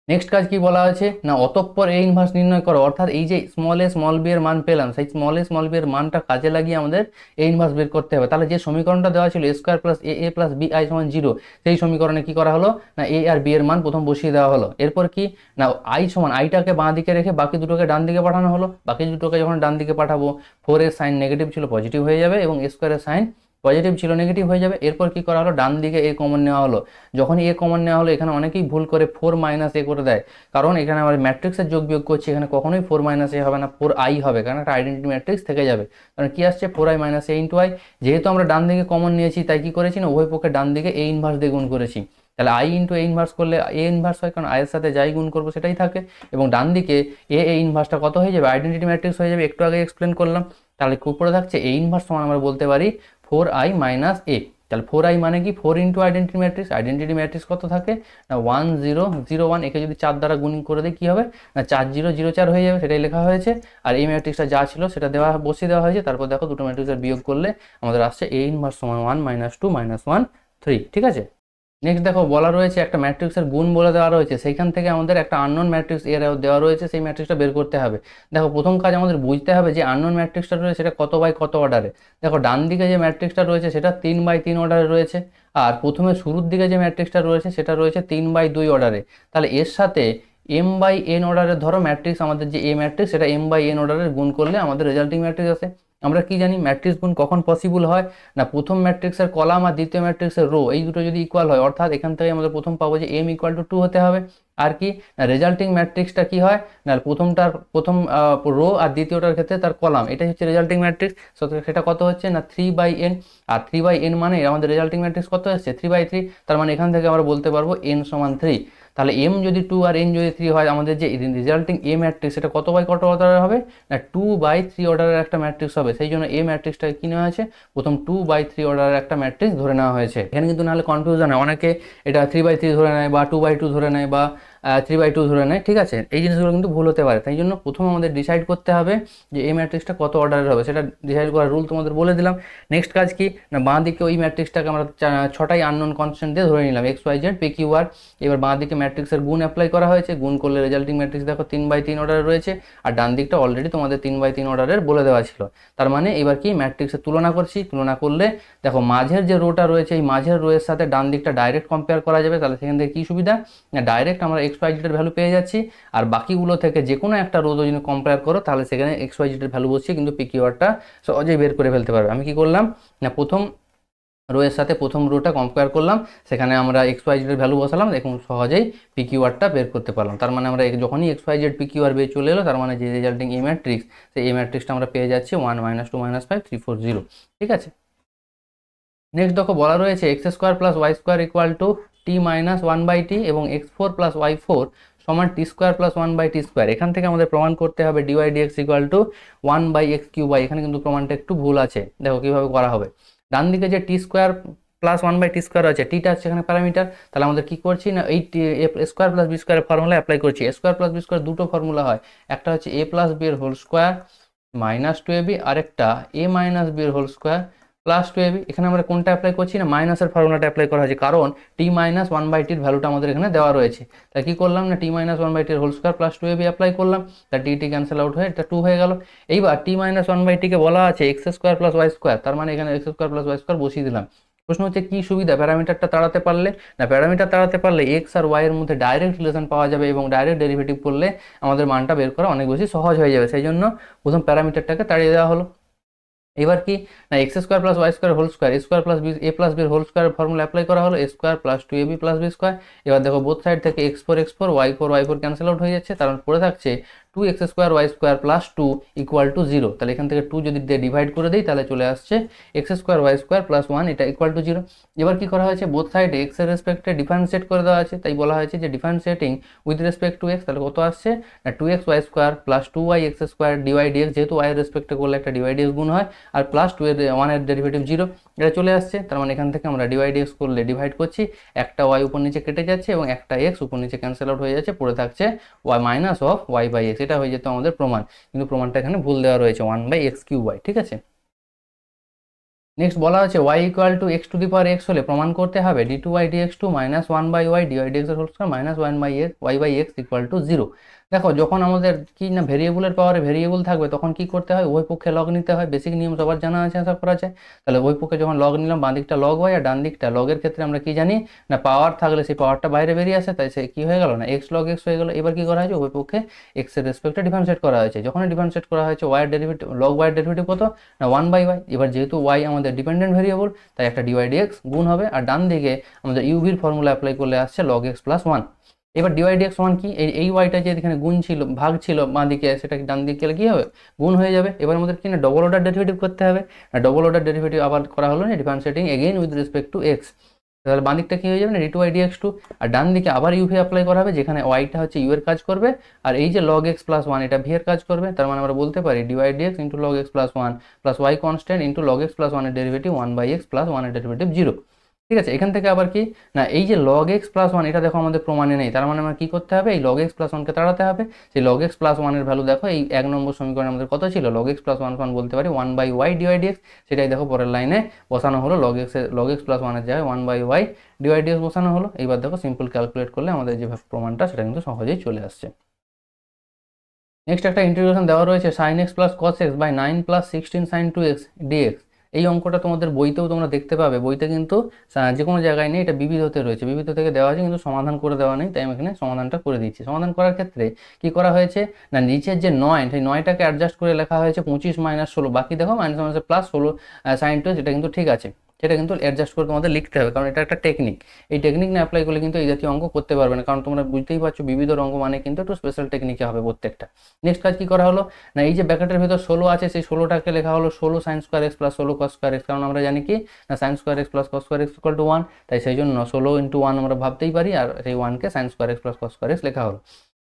নেক্সট কাজ কি বলা আছে না, অতঃপর এ ইনভার্স নির্ণয় করো, অর্থাৎ এই যে স্মল এ স্মল বি এর মান পেলাম, সেই স্মল এ স্মল বি এর মানটা কাজে লাগিয়ে আমাদের এ ইনভার্স বের করতে হবে। তাহলে যে সমীকরণটা দেওয়া ছিল A square plus A plus B I সমান 0, সেই সমীকরণে কি করা হলো না এ আর বি এর মান প্রথম বসিয়ে দেওয়া হলো। এরপর কি না আই সমান আইটাকে বাঁ দিকে রেখে বাকি দুটোকে ডান দিকে পাঠানো হলো। বাকি দুটোকে যখন ডান দিকে পাঠাবো, 4 এর সাইন নেগেটিভ ছিল পজিটিভ হয়ে যাবে এবং এ স্কোয়ারের সাইন পজিটিভ ছিল নেগেটিভ হয়ে যাবে। এরপর কি করা হলো, ডান দিকে এ কমন নেওয়া হলো। যখনই এ কমন নেওয়া হলো, এখানে অনেকেই ভুল করে 4 মাইনাস এ করে দেয়, কারণ এখানে আমরা ম্যাট্রিক্সের যোগ বিয়োগ করছি, এখানে কখনোই 4 মাইনাস এ হবে না, 4i হবে, কারণ একটা আইডেন্টি ম্যাট্রিক্স থেকে যাবে। কারণ কি আসছে 4i minus A into I, যেহেতু আমরা ডান দিকে কমন নিয়েছি তাই কি করেছি না উভয় পক্ষে ডান দিকে এ ইনভার্স দিয়ে গুণ করেছি। তাহলে আই ইন্টু এ ইনভার্স করলে এ ইনভার্স হয়, কারণ আয়ের সাথে যাই গুণ করবো সেটাই থাকে, এবং ডান দিকে এ ইনভার্সটা কত হয়ে যাবে, আইডেন্টি ম্যাট্রিক্স হয়ে যাবে, একটু আগে এক্সপ্লেন করলাম। তাহলে উপরে থাকছে এ ইনভার্স সমান আমরা বলতে পারি 4i মাইনাস এ। তাহলে 4i মানে কি 4 into identity matrix, identity matrix কত থাকে না 1 0 0 1, একে যদি 4 দ্বারা গুণ করে দিই কি হবে না 4 0 0 4 হয়ে যাবে, সেটাই লেখা হয়েছে। আর এই ম্যাট্রিক্সটা যা ছিল সেটা বসিয়ে দেওয়া হয়েছে। তারপর দেখো দুটো ম্যাট্রিক্সের বিয়োগ করলে আমাদের আসছে এ ইনভার্স সমান 1 মাইনাস 2 মাইনাস 1 3, ঠিক আছে। নেক্সট দেখো বলা রয়েছে একটা ম্যাট্রিক্সের গুণ বলে দেওয়া রয়েছে, সেইখান থেকে আমাদের একটা আননোন ম্যাট্রিক্স এর দেওয়া রয়েছে, সেই ম্যাট্রিক্সটা বের করতে হবে। দেখো প্রথম কাজ আমাদের বুঝতে হবে যে আননোন ম্যাট্রিক্সটা রয়েছে সেটা কত বাই কত অর্ডারে। দেখো ডান দিকে যে ম্যাট্রিক্সটা রয়েছে সেটা 3 বাই 3 অর্ডারে রয়েছে, আর প্রথমে শুরুর দিকে যে ম্যাট্রিক্সটা রয়েছে সেটা রয়েছে 3 বাই 2 অর্ডারে। তাহলে এর সাথে এম বাই এন অর্ডারের ধরো ম্যাট্রিক্স, আমাদের যে এ ম্যাট্রিক্স সেটা এম বাই এন অর্ডারের গুণ করলে আমাদের রেজাল্টিং ম্যাট্রিক্স আসে। আমরা কি জানি ম্যাট্রিক্স গুণ কখন পসিবল হয় না প্রথম ম্যাট্রিক্সের কলাম আর দ্বিতীয় ম্যাট্রিক্সের রো এই দুটো যদি ইকুয়াল হয়, অর্থাৎ এখান থেকে আমাদের প্রথম পাবো যে এম ইকুয়াল টু 2 হতে হবে। আর কি না রেজাল্টিং ম্যাট্রিক্সটা কি হয় না প্রথম রো আর দ্বিতীয়টার ক্ষেত্রে তার কলাম, এটাই হচ্ছে রেজাল্টিং ম্যাট্রিক্স। সেটা কত হচ্ছে না 3/n, আর 3/n মানে আমাদের রেজাল্টিং ম্যাট্রিক্স কত হচ্ছে 3/3। তার মানে এখান থেকে আমরা বলতে পারবো n সমান 3। তাহলে m যদি 2 আর n যদি 3 হয়, আমাদের যে রেজাল্টিং এ ম্যাট্রিক্স সেটা কত বাই কত অর্ডারের হবে না 2/3 অর্ডারের একটা ম্যাট্রিক্স হবে। সেই জন্য এ ম্যাট্রিক্সটা কি নেওয়া হয়েছে প্রথম 2/3 অর্ডারের একটা ম্যাট্রিক্স ধরে নেওয়া হয়েছে। এখানে কিন্তু নাহলে কনফিউশন হয়, অনেকে এটা 3/3 ধরে নেয় বা 2/2 ধরে নেয় বা 3/2 ধরে নেয়, ঠিক আছে। এই জিনিসগুলো কিন্তু ভুল হতে পারে, তাই জন্য প্রথমে আমাদের ডিসাইড করতে হবে যে এই ম্যাট্রিক্সটা কত অর্ডারের হবে, সেটা ডিসাইড করার রুল তোমাদের বলে দিলাম। নেক্সট কাজ কি না বাঁ দিকে ওই ম্যাট্রিক্সটাকে আমরা 6টাই আননোন কনস্ট্যান্ট দিয়ে ধরে নিলাম x y z p q r. এবার বাঁ দিকে ম্যাট্রিক্সের গুণ অ্যাপ্লাই করা হয়েছে, গুণ করলে রেজাল্টিং ম্যাট্রিক্স দেখো 3/3 অর্ডারে রয়েছে, আর ডান দিকটা অলরেডি তোমাদের 3/3 অর্ডারের বলে দেওয়া ছিল। তার মানে এবার কি ম্যাট্রিক্সের তুলনা করছি, তুলনা করলে দেখো মাঝের যে রোটা রয়েছে এই মাঝের রোয়ের সাথে ডান দিকটা ডাইরেক্ট কম্পেয়ার করা যাবে। তাহলে সেখান থেকে কী সুবিধা না ডাইরেক্ট আমরা এক্স ওয়াই জেডের ভ্যালু পেয়ে যাচ্ছি, আর বাকিগুলো থেকে যে কোনো একটা রো যদি কম্পেয়ার করো তাহলে সেখানে এক্স ওয়াই জেডের ভ্যালু বসিয়ে কিন্তু পি কিউ আরটা সহজেই বের করে ফেলতে পারবে। আমি কি করলাম না প্রথম রো এর সাথে প্রথম রোটা কম্পেয়ার করলাম, সেখানে আমরা এক্স ওয়াই জেডের ভ্যালু বসালাম, দেখুন সহজেই পি কিউ আরটা বের করতে পারলাম। তার মানে আমরা যখনই x y z p q r বের চলে এলো, তার মানে যে রেজাল্টিং এ ম্যাট্রিক্স সেই এ ম্যাট্রিক্সটা আমরা পেয়ে যাচ্ছি 1 - 2 - 5 3 4 0, ঠিক আছে। নেক্সট দেখো বলা রয়েছে x square plus y square equal to t minus 1/t এবং x4 প্লাস y4 সমান টি স্কোয়ার প্লাস 1/t স্কোয়ার। এখান থেকে আমাদের প্রমাণ করতে হবে dy dx equal to 1/x³ এখানে কিন্তু প্রমাণটা একটু ভুল আছে, দেখো কিভাবে করা হবে। ডান দিকে যে টি স্কোয়ার প্লাস 1/t স্কোয়ার আছে, টিটা হচ্ছে এখানে প্যারামিটার, তাহলে আমাদের কি করছি না এই স্কোয়ার প্লাস বি স্কোয়ারের ফর্মুলা অ্যাপ্লাই করছি। এ স্কোয়ার প্লাস বি স্কোয়ার দুটো ফর্মুলা হয়, একটা হচ্ছে a প্লাস বি এর হোল স্কোয়ার মাইনাস 2ab, আরেকটা a মাইনাস বি এর হোল স্কোয়ার প্লাস 2ab। এখানে আমরা কোনটা অ্যাপ্লাই করছি না মাইনাসের ফর্মুলাটা অ্যাপ্লাই করা হয়েছে, কারণ টি মাইনাস 1/tর ভ্যালুটা আমাদের এখানে দেওয়া রয়েছে। তাই কি করলাম না টি মাইনাস 1/tর whole square plus 2ab apply করলাম, তা টি ক্যান্সেল আউট হয়ে এটা 2 হয়ে গেল। এইবার টি মাইনাস 1/tকে বলা আছে x square plus y square, তার মানে এখানে x square plus y square বসিয়ে দিলাম। প্রশ্ন হচ্ছে কি সুবিধা প্যারামিটারটা তাড়াতে পারলে না প্যারামিটার তাড়াতে পারলে এক্স আর ওয়াই এর মধ্যে ডাইরেক্ট রিলেশন পাওয়া যাবে এবং ডাইরেক্ট ডেরিভেটিভ করলে আমাদের মানটা বের করা অনেক বেশি সহজ হয়ে যাবে, সেই জন্য প্রথম প্যারামিটারটাকে তাড়িয়ে দেওয়া হলো। এবার কি না x square plus y square whole square square plus B A plus বির হোল স্কোয়ার ফর্মুলা অ্যাপ্লাই করা হলো, a square plus 2ab plus b square. এবার দেখো বোথ সাইড থেকে x4 y4 ক্যান্সেল আউট হয়ে যাচ্ছে, তার পরে থাকছে 2x square y square plus 2 equal to 0। তাহলে এখান থেকে 2 যদি ডিভাইড করে দিই তাহলে চলে আসছে x square y square plus 1 এটা ইকুয়াল টু 0। এবার কি করা হয়েছে বোথ সাইড এক্স এর রেসপেক্টে ডিফারেন্সিয়েট করে দেওয়া আছে, তাই বলা হয়েছে যে differentiating with respect to x. তাহলে কত আসছে না 2x y square plus 2y x square d y d x, যেহেতু ওয়াই এর রেসপেক্টে করলে একটা ডিওয়াই ডিএক্স গুণ হয়, আর প্লাস 2 এর 1 এর ডেরিভেটিভ 0 এটা চলে আসছে। তার মানে এখান থেকে আমরা ডিওয়াই ডিএক্স করলে ডিভাইড করছি, একটা ওয়াই উপর নিচে কেটে যাচ্ছে এবং একটা এক্স উপর নিচে ক্যান্সেল আউট হয়ে যাচ্ছে, পড়ে থাকছে ওয়াই মাইনাস অফ y/x। এটা হয়ে যেত আমাদের প্রমাণ, কিন্তু প্রমাণটা এখানে ভুল দেওয়া রয়েছে 1/x³, ঠিক আছে। নেক্সট বলা হচ্ছে y equal to x to the power x হলে প্রমাণ করতে হবে d2y dx2 minus 1/y dy dx এর whole square minus 1/y/x equal to 0। দেখো যখন আমাদের কি না ভেরিয়েবলের পাওয়ারে ভেরিয়েবল থাকবে তখন কি করতে হয়, উভয় পক্ষে লগ নিতে হয়। বেসিক নিয়ম সবার জানা আছে, আশা করা যায়। তাহলে উভয় পক্ষে যখন লগ নিলাম, বাঁ দিকটা লগ হয় আর ডান দিকটা লগের ক্ষেত্রে আমরা কি জানি না পাওয়ার থাকলে সেই পাওয়ারটা বাইরে বেরিয়ে আসে, তাই সে কি হয়ে গেল না এক্স লগ এক্স হয়ে গেল। এবার কি করা হয়েছে, উভয় পক্ষে এক্স এর রেসপেক্টে ডিফারেন্সিয়েট করা হয়েছে। যখন ডিফারেন্সিয়েট করা হয়েছে ওয়াই এর ডেরিভেটিভ লগ ওয়াই এর ডেরিভেটিভ কত না 1/y। এবার যেহেতু ওয়াই আমাদের ডিপেন্ডেন্ট ভেরিয়েবল তাই একটা dy dx গুণ হবে, আর ডান দিকে আমাদের ইউভির ফর্মুলা অ্যাপ্লাই করলে আসছে log x প্লাস 1। এবার dy dx সমান কি, এই ওয়াইটা যে এখানে গুণ ছিল ভাগ ছিল বাঁ দিকে, সেটা ডান দিকে গেলে কি হবে গুণ হয়ে যাবে। এবার আমাদের কি না ডবল অর্ডার ডেরিভেটিভ করতে হবে। আর ডবল অর্ডার ডেরিভেটিভ আবার করা হলো না differentiating again with respect two x। তাহলে বাঁ দিকটা কি হয়ে যাবে না d2y dx2, আর ডান দিকে আবার ইউভি অ্যাপ্লাই করা হবে, যেখানে ওয়াইটা হচ্ছে ইউ এর কাজ করবে আর এই যে log x প্লাস 1 এটা ভি এর কাজ করবে। তার মানে আমরা বলতে পারি dy dx into log x plus 1 plus y constant into log x plus 1 এর ডেরিভেটিভ 1/x প্লাস 1 এর ডেরিভেটিভ 0। ঠিক আছে, এখান থেকে আবার কি না এই যে log x প্লাস 1 এটা দেখো আমাদের প্রমাণে নেই, তার মানে আমরা কি করতে হবে, এই log x প্লাস 1 কে তাড়াতে হবে। সেই log x প্লাস 1 এর ভ্যালু দেখো এই 1 নম্বর সমীকরণে আমাদের কত ছিল, log x প্লাস 1 সমান বলতে পারি 1/y dy dx। সেটাই দেখো পরের লাইনে বসানো হলো, log x প্লাস 1 এর জায়গায় 1/y dy dx বসানো হলো। এইবার দেখো সিম্পল ক্যালকুলেট করলে আমাদের যে প্রমাণটা সেটা কিন্তু সহজেই চলে আসছে। নেক্সট একটা ইন্টিগ্রেশন দেওয়া রয়েছে sin x plus cos x by 9 plus 16 sin 2x dx। এই অঙ্কটা তোমাদের বইতেও তোমরা দেখতে পাবে, বইতে কিন্তু যে কোনো জায়গায় নেই, এটা বিবিধতে রয়েছে, বিবিধ থেকে দেওয়া আছে কিন্তু সমাধান করে দেওয়া নেই, তাই আমি এখানে সমাধানটা করে দিচ্ছি। সমাধান করার ক্ষেত্রে কি করা হয়েছে না নিচের যে 9 সেই 9টাকে অ্যাডজাস্ট করে লেখা হয়েছে 25 মাইনাস 16, বাকি দেখো মাইনাস মাইনাসে প্লাস 16 sin 2x, এটা কিন্তু ঠিক আছে। সেটা কিন্তু অ্যাডজাস্ট করে তোমাদের লিখতে হবে, কারণ এটা একটা টেকনিক। এই টেকনিক না অ্যাপ্লাই করলে কিন্তু এই জাতীয় অঙ্ক করতে পারবে না, কারণ তোমরা বুঝতেই পারছো বিবিধ অঙ্ক মানে কিন্তু একটু স্পেশাল টেকনিকে হবে প্রত্যেকটা। নেক্সট কাজ কি করা হলো না এই যে ব্র্যাকেটের ভেতর 16 আছে সেই 16টাকে লেখা হলো 16 sin square x plus 16 cos square x, কারণ আমরা জানি কি না sin square x plus cos square x equal to 1, তাই সেই জন্য 16 ইন্টু 1 আমরা ভাবতেই পারি, আর সেই 1কে sin square x plus cos square x লেখা হলো।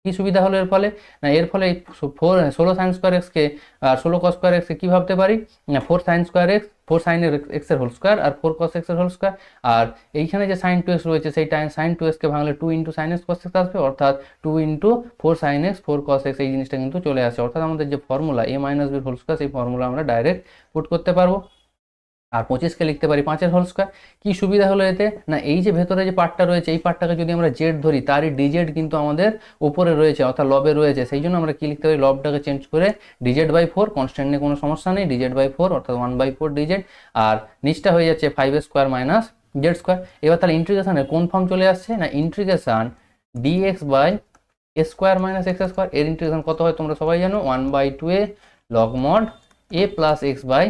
কি সুবিধা হলো এর ফলে না এর ফলে 16 sin স্কয়ার x কে আর 16 cos স্কয়ার x কে কি ভাবতে পারি না 4 sin square x 4 sin x এর হোল স্কয়ার আর 4 cos x এর হোল স্কয়ার, আর এইখানে যে sin 2x রয়েছে সেই sin 2x কে ভাঙলে 2 into sin x cos x আসবে, অর্থাৎ 2 into 4 sin x 4 cos x এই জিনিসটা কিন্তু চলে আসে। অর্থাৎ আমাদের যে formula a minus b whole square সেই ফর্মুলা আমরা ডাইরেক্ট পুট করতে পারবো, আর 25কে লিখতে পারি 5 এর হোল স্কয়ার। কি সুবিধা হলো এতে না এই যে ভেতরে যে পার্টটা রয়েছে এই পার্টটাকে যদি আমরা জেড ধরি তারই ডিজেড কিন্তু আমাদের উপরে রয়েছে অর্থাৎ লবে রয়েছে, সেই জন্য আমরা কি লিখতে পারি লবটাকে চেঞ্জ করে ডিজেড বাই 4, কনস্ট্যান্ট নিয়ে কোনো সমস্যা নেই, ডিজেড বাই 4 অর্থাৎ 1/4 ডিজেড, আর নিচটা হয়ে যাচ্ছে 5 স্কয়ার মাইনাস জেড স্কয়ার। এবার তাহলে ইন্টিগ্রেশনের কোন ফর্ম চলে আসছে না integration dx by a square minus x square. এর ইন্টিগ্রেশন কত হয় তোমরা সবাই জানো 1/2a log mod a plus x by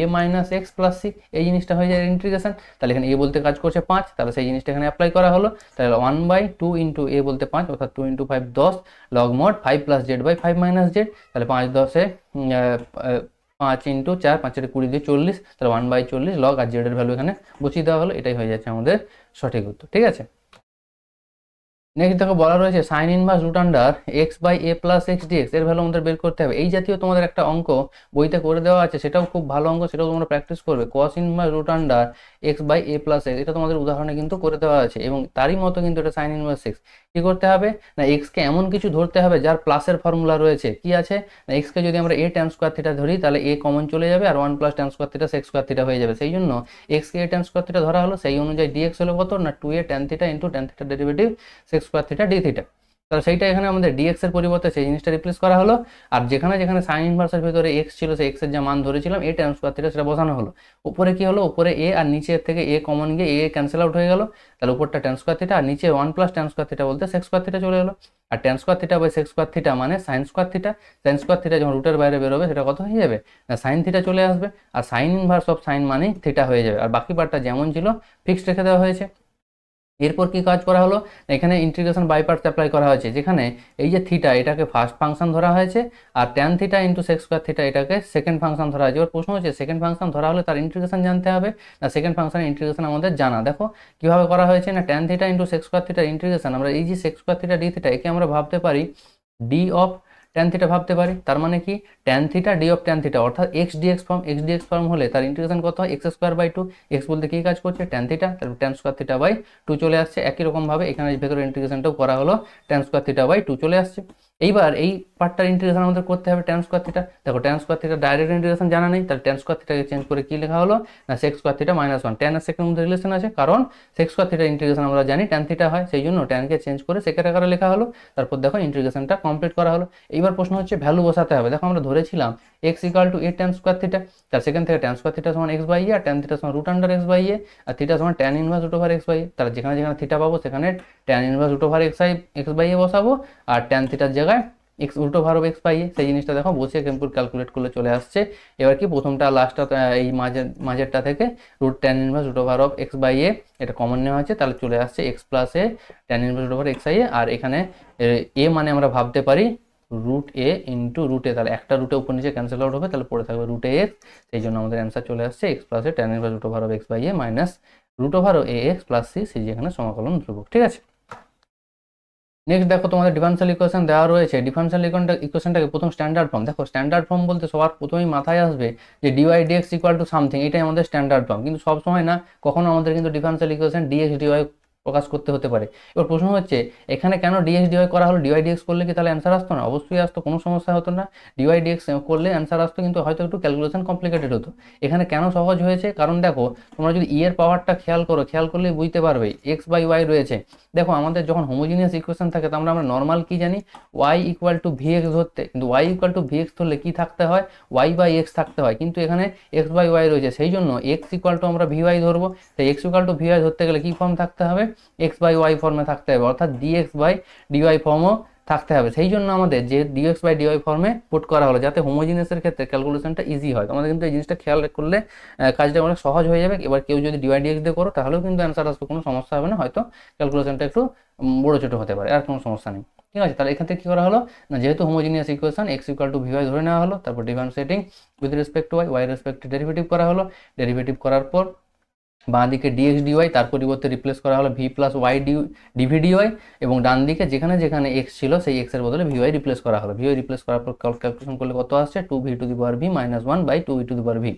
a minus x plus c, এই জিনিসটা হয়ে যায় ইন্টিগ্রেশন। তাহলে এখানে a বলতে কাজ করছে 5, তাহলে সেই জিনিসটা এখানে অ্যাপ্লাই করা হলো। তাহলে 1/2 ইন্টু a বলতে 5 অর্থাৎ 2 into 5 10 log mod 5 plus z by 5 minus z. তাহলে 5 10 5 ইন্টু 4 5 এর 20 দিয়ে 40, তাহলে 1/40 লগ আর জেড এর ভ্যালু এখানে বসিয়ে দেওয়া হলো, এটাই হয়ে যাচ্ছে আমাদের সঠিক উত্তর। ঠিক আছে, নেক্সট দেখো বলা রয়েছে sine inverse root under x by a plus x dx এর ভ্যালু আমাদের বের করতে হবে। এই জাতীয় তোমাদের একটা অঙ্ক বইতে করে দেওয়া আছে, সেটাও খুব ভালো অঙ্ক, সেটাও তোমরা প্র্যাকটিস করবে। Cos inverse root under x by a plus x, এটা তোমাদের উদাহরণে কিন্তু করে দেওয়া আছে, এবং তারই মতো কিন্তু এটা সাইন ইনভার্স এক্স। কি করতে হবে না এক্সকে এমন কিছু ধরতে হবে যার প্লাসের ফর্মুলা রয়েছে। কি আছে না এক্সকে যদি আমরা এ ট্যান স্কোয়ার থিটা ধরি তাহলে এ কমন চলে যাবে আর 1 plus tan square theta sec square theta হয়ে যাবে। সেই জন্য এক্সকে এ ট্যান স্কোয়ার থিটা ধরা হলো, সেই অনুযায়ী ডিএক্স হলো কত না 2a tan theta into tan theta derivative sec square theta d theta. তাহলে সেইটা এখানে আমাদের ডিএক্স এর পরিবর্তে সেই জিনিসটা রিপ্লেস করা হলো, আর যেখানে যেখানে সাইন ইনভার্সের ভিতরে এক্স ছিল সেই এক্স এর যে মান ধরেছিলাম এ ট্যান স্কোয়ার থিটা সেটা বসানো হলো। উপরে কি হলো উপরে এ আর নিচের থেকে এ কমন গিয়ে এ ক্যান্সেল আউট হয়ে গেল, তাহলে উপরটা ট্যান স্কোয়ার থিটা আর নিচে 1 প্লাস ট্যান স্কোয়ার থিটা বলতে সেক স্কোয়ার থিটা চলে এলো। আর tan square theta by sec square theta মানে sine square theta, sine square theta যখন রুটের বাইরে বেরোবে সেটা কত হয়ে যাবে না সাইন থিটা চলে আসবে, আর সাইন ইনভার্স অফ সাইন মানে থিটা হয়ে যাবে, আর বাকি পার্টটা যেমন ছিল ফিক্সড রেখে দেওয়া হয়েছে। এরপর কি কাজ করা হলো এখানে ইন্টিগ্রেশন বাই পার্টস অ্যাপ্লাই করা হয়েছে, যেখানে এই যে থিটা এটাকে ফার্স্ট ফাংশন ধরা হয়েছে আর tan theta into sec square theta এটাকে সেকেন্ড ফাংশন ধরা হয়েছে। এবার প্রশ্ন হচ্ছে সেকেন্ড ফাংশন ধরা হলে তার ইন্টিগ্রেশন জানতে হবে না সেকেন্ড ফাংশনের ইন্টিগ্রেশন আমাদের জানা। দেখো কিভাবে করা হয়েছে না tan theta into sec square থিটার ইন্টিগ্রেশন আমরা এই যে sec square theta d theta একে আমরা ভাবতে পারি ডি অফ ট্যান থিটা ভাবতে পারি, তার মানে কি tan theta D of tan theta অর্থাৎ এক্স ডিএক্স ফর্ম হলে তার ইন্টিগ্রেশন কত হয় এক্স স্কোয়ার বাই 2, এক্স বলতে কি কাজ করছে ট্যান থিটা, তারপর ট্যান স্কোয়ার থিটা বাই 2 চলে আসছে। একই রকম ভাবে এখানে ভেতরে ইন্টিগ্রেশনটাও করা হলো ট্যান স্কোয়ার থিটা বাই 2 চলে আসছে। এইবার এই পার্টটার ইন্টিগ্রেশন আমাদের করতে হবে ট্যান স্কোয়ার থিটা। দেখো tan square theta direct integration জানা নেই, তাহলে ট্যান স্কোয়ার থিটাকে চেঞ্জ করে কি লেখা হলো না sec square theta minus one. Tan আর সেকের মধ্যে রিলেশন আছে, কারণ সেক্স স্কোয়ার থিটা ইন্টিগ্রেশন আমরা জানি ট্যান থিটা হয়, সেই জন্য ট্যানকে চেঞ্জ করে সেকের আকারে লেখা হলো। তারপর দেখো ইন্টিগ্রেশনটা কমপ্লিট করা হলো। এইবার প্রশ্ন হচ্ছে ভ্যালু বসাতে হবে। দেখো আমরা ধরেছিলাম x equal to a tan square theta, তার সেখান থেকে ট্যান স্কোয়ার থিটা সমান এক্স বাই এ, আর ট্যান থিটা সমান root under x by a, আর থিটা সমান tan inverse root over x by a. তাহলে যেখানে যেখানে থিটা পাবো সেখানে tan inverse root over x by a বসাবো, আর ট্যান থিটার জায়গায় এক্স উল্টো ভার এক্স পাই সেই জিনিসটা দেখো বসে সিম্পল ক্যালকুলেট করলে চলে আসছে। এবার কি প্রথমটা লাস্টটা এই মাঝেরটা থেকে root tan inverse root over of x by a এটা কমন নেওয়া হয়েছে, তাহলে চলে আসছে x plus a tan inverse root over x i a. আর এখানে এ মানে আমরা ভাবতে পারি root a into root a, তাহলে একটা রুটে উপর নিচে ক্যান্সেল আউট হবে, তাহলে পড়ে থাকবে রুট এ এক্স। সেই জন্য আমাদের অ্যান্সার চলে আসছে x plus a tan inverse root over of x by a minus root over a x plus c যেখানে সমাকলন ধ্রুবক। ঠিক আছে, নেক্সট দেখো তোমাদের ডিফারেনশিয়াল ইকুয়েশন দেওয়া রয়েছে। ডিফারেনশিয়াল ইকুয়েশনটাকে প্রথম স্ট্যান্ডার্ড ফর্ম। দেখো স্ট্যান্ডার্ড ফর্ম বলতে সবার প্রথমেই মাথায় আসবে যে dy dx equal to something, এটাই আমাদের স্ট্যান্ডার্ড ফর্ম। কিন্তু সব সময় না, কখনো আমাদের কিন্তু ডিফারেনশিয়াল ইকুয়েশন ডিএক্স ডিওয়াই প্রকাশ করতে হতে পারে। এবার প্রশ্ন হচ্ছে এখানে কেন ডিএক্স ডিওয়াই করা হলো? ডিওয়াই ডিএক্স করলে কি তাহলে অ্যান্সার আসতো না? অবশ্যই আসতো, কোনো সমস্যা হতো না। ডিওয়াই ডিএক্স করলে অ্যান্সার আসতো, কিন্তু হয়তো একটু ক্যালকুলেশন কমপ্লিকেটেড হতো। এখানে কেন সহজ হয়েছে? কারণ দেখো তোমরা যদি ই এর পাওয়ারটা খেয়াল করলেই বুঝতে পারবে এক্স বাই ওয়াই রয়েছে। দেখো আমাদের যখন হোমোজিনিয়াস ইকুয়েশন থাকে তখন আমরা নর্মাল কি জানি, y equal to v x ধরতে, কিন্তু y equal to v x ধরলে কি থাকতে হয়, ওয়াই বাই এক্স থাকতে হয়। কিন্তু এখানে এক্স বাই ওয়াই রয়েছে, সেই জন্য এক্স ইকুয়াল টু আমরা ভি ওয়াই ধরবো। তাই x equal to v y ধরতে গেলে কি ফর্ম থাকতে হবে, এক্স বাই ওয়াই ফর্মে থাকতে হবে, অর্থাৎ ডিএক্স বাই ডিওয়াই ফর্মও থাকতে হবে। সেই জন্য আমাদের যে ডিএক্স বাই ডিওয়াই ফর্মে পুট করা হলো, যাতে হোমোজিনিয়াসের ক্ষেত্রে ক্যালকুলেশনটা ইজি হয়। আমাদের কিন্তু এই জিনিসটা খেয়াল করলে কাজটা অনেক সহজ হয়ে যাবে। এবার কেউ যদি ডিওয়াই ডিএক্স দিয়ে করো তাহলেও কিন্তু অ্যান্সার আসবে, কোনো সমস্যা হবে না। হয়তো ক্যালকুলেশনটা একটু বড়ো ছোটো হতে পারে, আর কোনো সমস্যা নেই। ঠিক আছে, তাহলে এখান থেকে কী করা হলো না, যেহেতু homogeneous equation x equal to v y ধরে নেওয়া হলো, তারপর differentiating with respect to y, y রেসপেক্টে ডেরিভেটিভ করা হলো। ডেরিভেটিভ করার পর বাঁ দিকে ডিএক্স ডিওয়াই, তার পরিবর্তে রিপ্লেস করা হলো v plus y dv dy, এবং ডান দিকে যেখানে যেখানে এক্স ছিল সেই এক্সের বদলে ভিওয়াই রিপ্লেস করা হলো। ভিওয়াই রিপ্লেস করার পর ক্যালকুলেশন করলে কত আসছে, two v to the power v minus one by two v to the power v.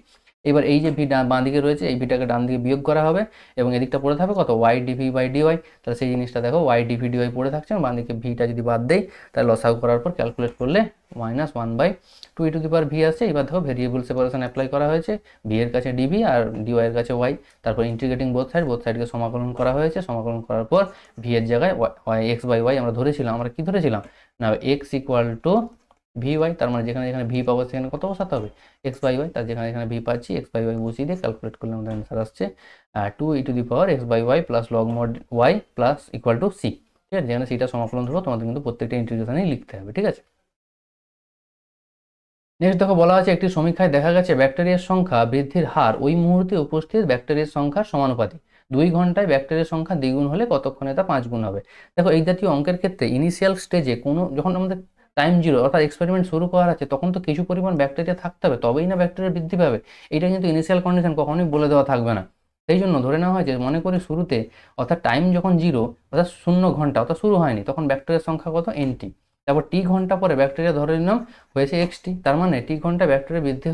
এবার এই যে ভি বাঁ দিকে রয়েছে এই ভিটাকে ডান দিকে বিয়োগ করা হবে, এবং এদিকটা পড়ে থাকবে কত, ওয়াই ডিভি বাই ডিওয়াই। তাহলে সেই জিনিসটা দেখো ওয়াই ডিভি ডিওয়াই পড়ে থাকছে, বাঁ দিকে ভিটা যদি বাদ দেয় তাহলে লসাগু করার পর ক্যালকুলেট করলে minus one by two e to the power v আসছে। এবার দেখো ভেরিয়েবল সেপারেশন অ্যাপ্লাই করা হয়েছে, ভি এর কাছে ডিভি আর ডিওয়াই এর কাছে ওয়াই। তারপর ইন্টিগ্রেটিং বোথ সাইডকে সমাকলন করা হয়েছে। সমাকলন করার পর ভি এর জায়গায় ওয়াই এক্স বাই ওয়াই আমরা ধরেছিলাম, আমরা কি ধরেছিলাম না x equal to v y. তার মানে যেখানে যেখানে ভি পাবো সেখানে কত বসাতে হবে, এক্স বাই ওয়াই। তার যেখানে যেখানে ভি পাচ্ছি এক্স বাই ওয়াই বসিয়ে দিয়ে ক্যালকুলেট করলে আমাদের অ্যান্সার আসছে two e to the power x by y plus log mod y plus equal to c. ঠিক আছে, যেখানে সিটা সমাকলন ধরো তোমাদের কিন্তু প্রত্যেকটা ইন্টিগ্রেশনেই লিখতে হবে। ঠিক আছে, নেক্সট দেখো বলা আছে একটি সমীক্ষায় দেখা গেছে ব্যাকটেরিয়ার সংখ্যা বৃদ্ধির হার ওই মুহূর্তে উপস্থিত ব্যাকটেরিয়ার সংখ্যার সমানুপাতিক। 2 ঘন্টায় ব্যাকটেরিয়ার সংখ্যা দ্বিগুণ হলে কতক্ষণে তা 5 গুণ হবে। দেখো এই জাতীয় অঙ্কের ক্ষেত্রে ইনিশিয়াল স্টেজে যখন আমাদের টাইম জিরো অর্থাৎ এক্সপেরিমেন্ট শুরু করার আছে, তখন তো কিছু পরিমাণ ব্যাকটেরিয়া থাকতে হবে, তবেই না ব্যাকটেরিয়া বৃদ্ধি পাবে। এটা কিন্তু ইনিশিয়াল কন্ডিশন কখনোই বলে দেওয়া থাকবে না। সেই জন্য ধরে নেওয়া হয় যে মনে করি শুরুতে অর্থাৎ টাইম যখন জিরো অর্থাৎ 0 ঘন্টা অর্থাৎ শুরু হয়নি, তখন ব্যাকটেরিয়ার সংখ্যা কত, এনটি। তারপর টি ঘন্টা পরে ব্যাকটেরিয়া ধরে নিলাম হয়েছে এক্সটি, তার মানে টি ঘন্টা ব্যাকটেরিয়া বৃদ্ধি